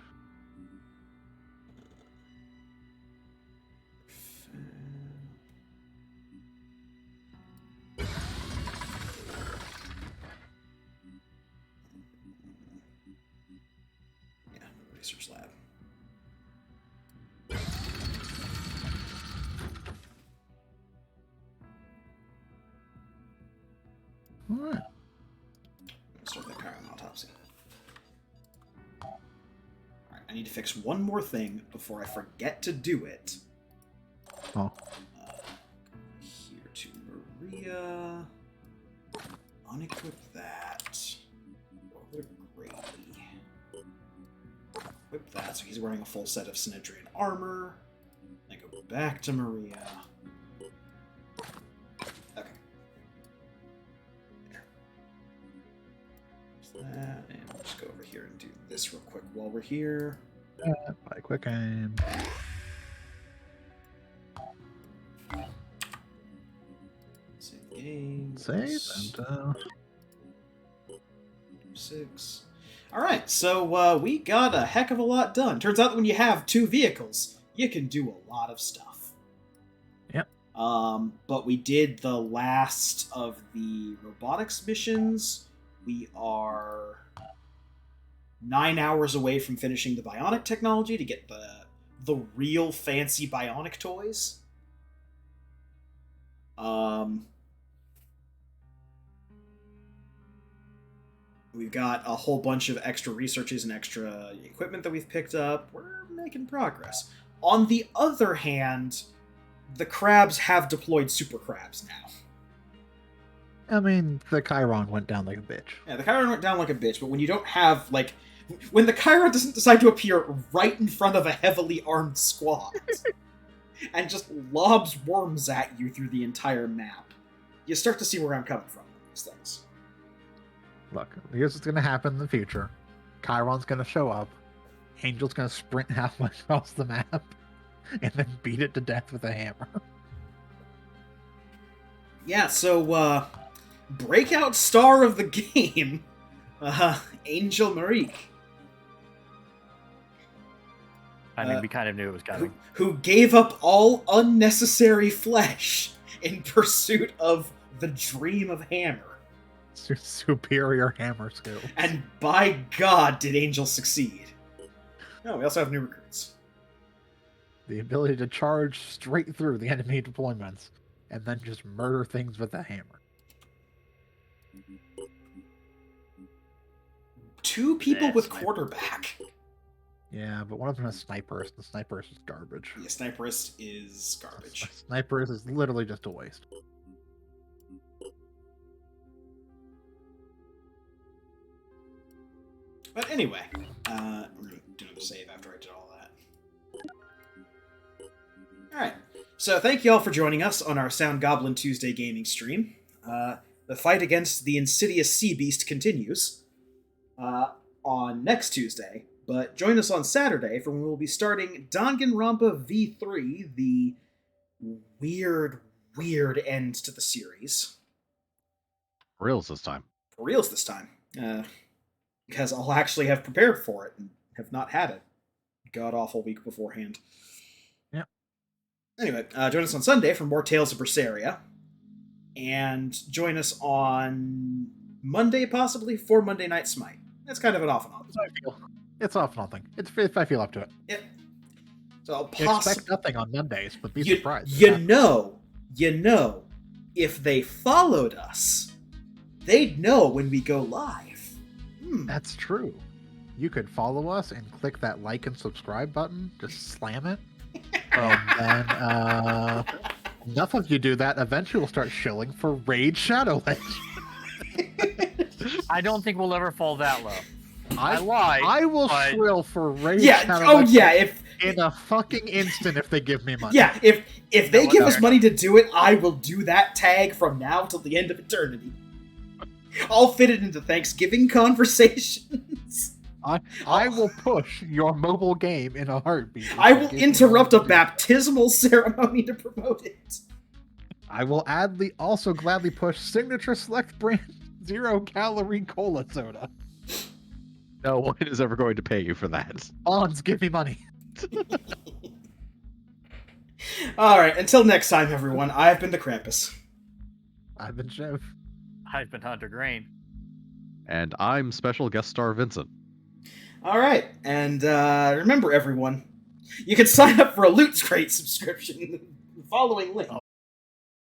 research lab. Alright. Start that Chiron autopsy. Alright, I need to fix one more thing before I forget to do it. Oh. Here to Maria. Unequip that. Over to Grady. Equip that, so he's wearing a full set of Synedrian armor. Then go back to Maria. Okay. There. There's that, and we'll just go over here and do this real quick while we're here. By quick aim. Save game. Save and 6. Alright, so we got a heck of a lot done. Turns out that when you have 2 vehicles, you can do a lot of stuff. Yep. But we did the last of the robotics missions. We are 9 hours away from finishing the bionic technology to get the real fancy bionic toys. We've got a whole bunch of extra researches and extra equipment that we've picked up. We're making progress. On the other hand, the crabs have deployed super crabs now. I mean, the Chiron went down like a bitch. Yeah, the Chiron went down like a bitch, but when you don't have, like... When the Chiron doesn't decide to appear right in front of a heavily armed squad and just lobs worms at you through the entire map, you start to see where I'm coming from with these things. Look, here's what's going to happen in the future. Chiron's going to show up. Angel's going to sprint halfway across the map and then beat it to death with a hammer. Yeah, so, breakout star of the game, Angel Marique. I mean, we kind of knew it was coming. Who gave up all unnecessary flesh in pursuit of the dream of hammer. Superior hammer skill. And by God, did Angel succeed. No, we also have new recruits. The ability to charge straight through the enemy deployments and then just murder things with a hammer. 2 people with quarterback. Yeah, but one of them has Sniperist, and Sniperist is garbage. Yeah, Sniperist is garbage. Sniperist is literally just a waste. But anyway, we're going to do another save after I did all that. Alright, so thank you all for joining us on our Sound Goblin Tuesday gaming stream. The fight against the insidious sea beast continues on next Tuesday, but join us on Saturday for when we'll be starting Danganronpa V3, the weird end to the series. For reals this time. For reals this time. Because I'll actually have prepared for it and have not had it god-awful week beforehand. Yeah. Anyway, join us on Sunday for more Tales of Berseria. And join us on Monday, possibly, for Monday Night Smite. That's kind of an off and on. It's off and on thing. It's if I feel up to it. Yep. So I'll expect nothing on Mondays, but be surprised. You know, if they followed us, they'd know when we go live. That's true. You could follow us and click that like and subscribe button. Just slam it. Then enough of you do that, eventually we'll start shilling for Raid Shadowlands. I don't think we'll ever fall that low. I lied. I will shrill for Raid Shadowlands. Oh yeah, in a fucking instant if they give me money. Yeah, if they give us money to do it, I will do that tag from now till the end of eternity. I'll fit it into Thanksgiving conversations. I will push your mobile game in a heartbeat. I will interrupt a baptismal ceremony to promote it. I will also gladly push Signature Select Brand 0-calorie cola soda. No one is ever going to pay you for that. Bonds, give me money. Alright, until next time, everyone, I've been the Krampus. I've been Chev. I've been Hunter Grain. And I'm special guest star Vincent. All right, and remember, everyone, you can sign up for a Loot Crate subscription following link.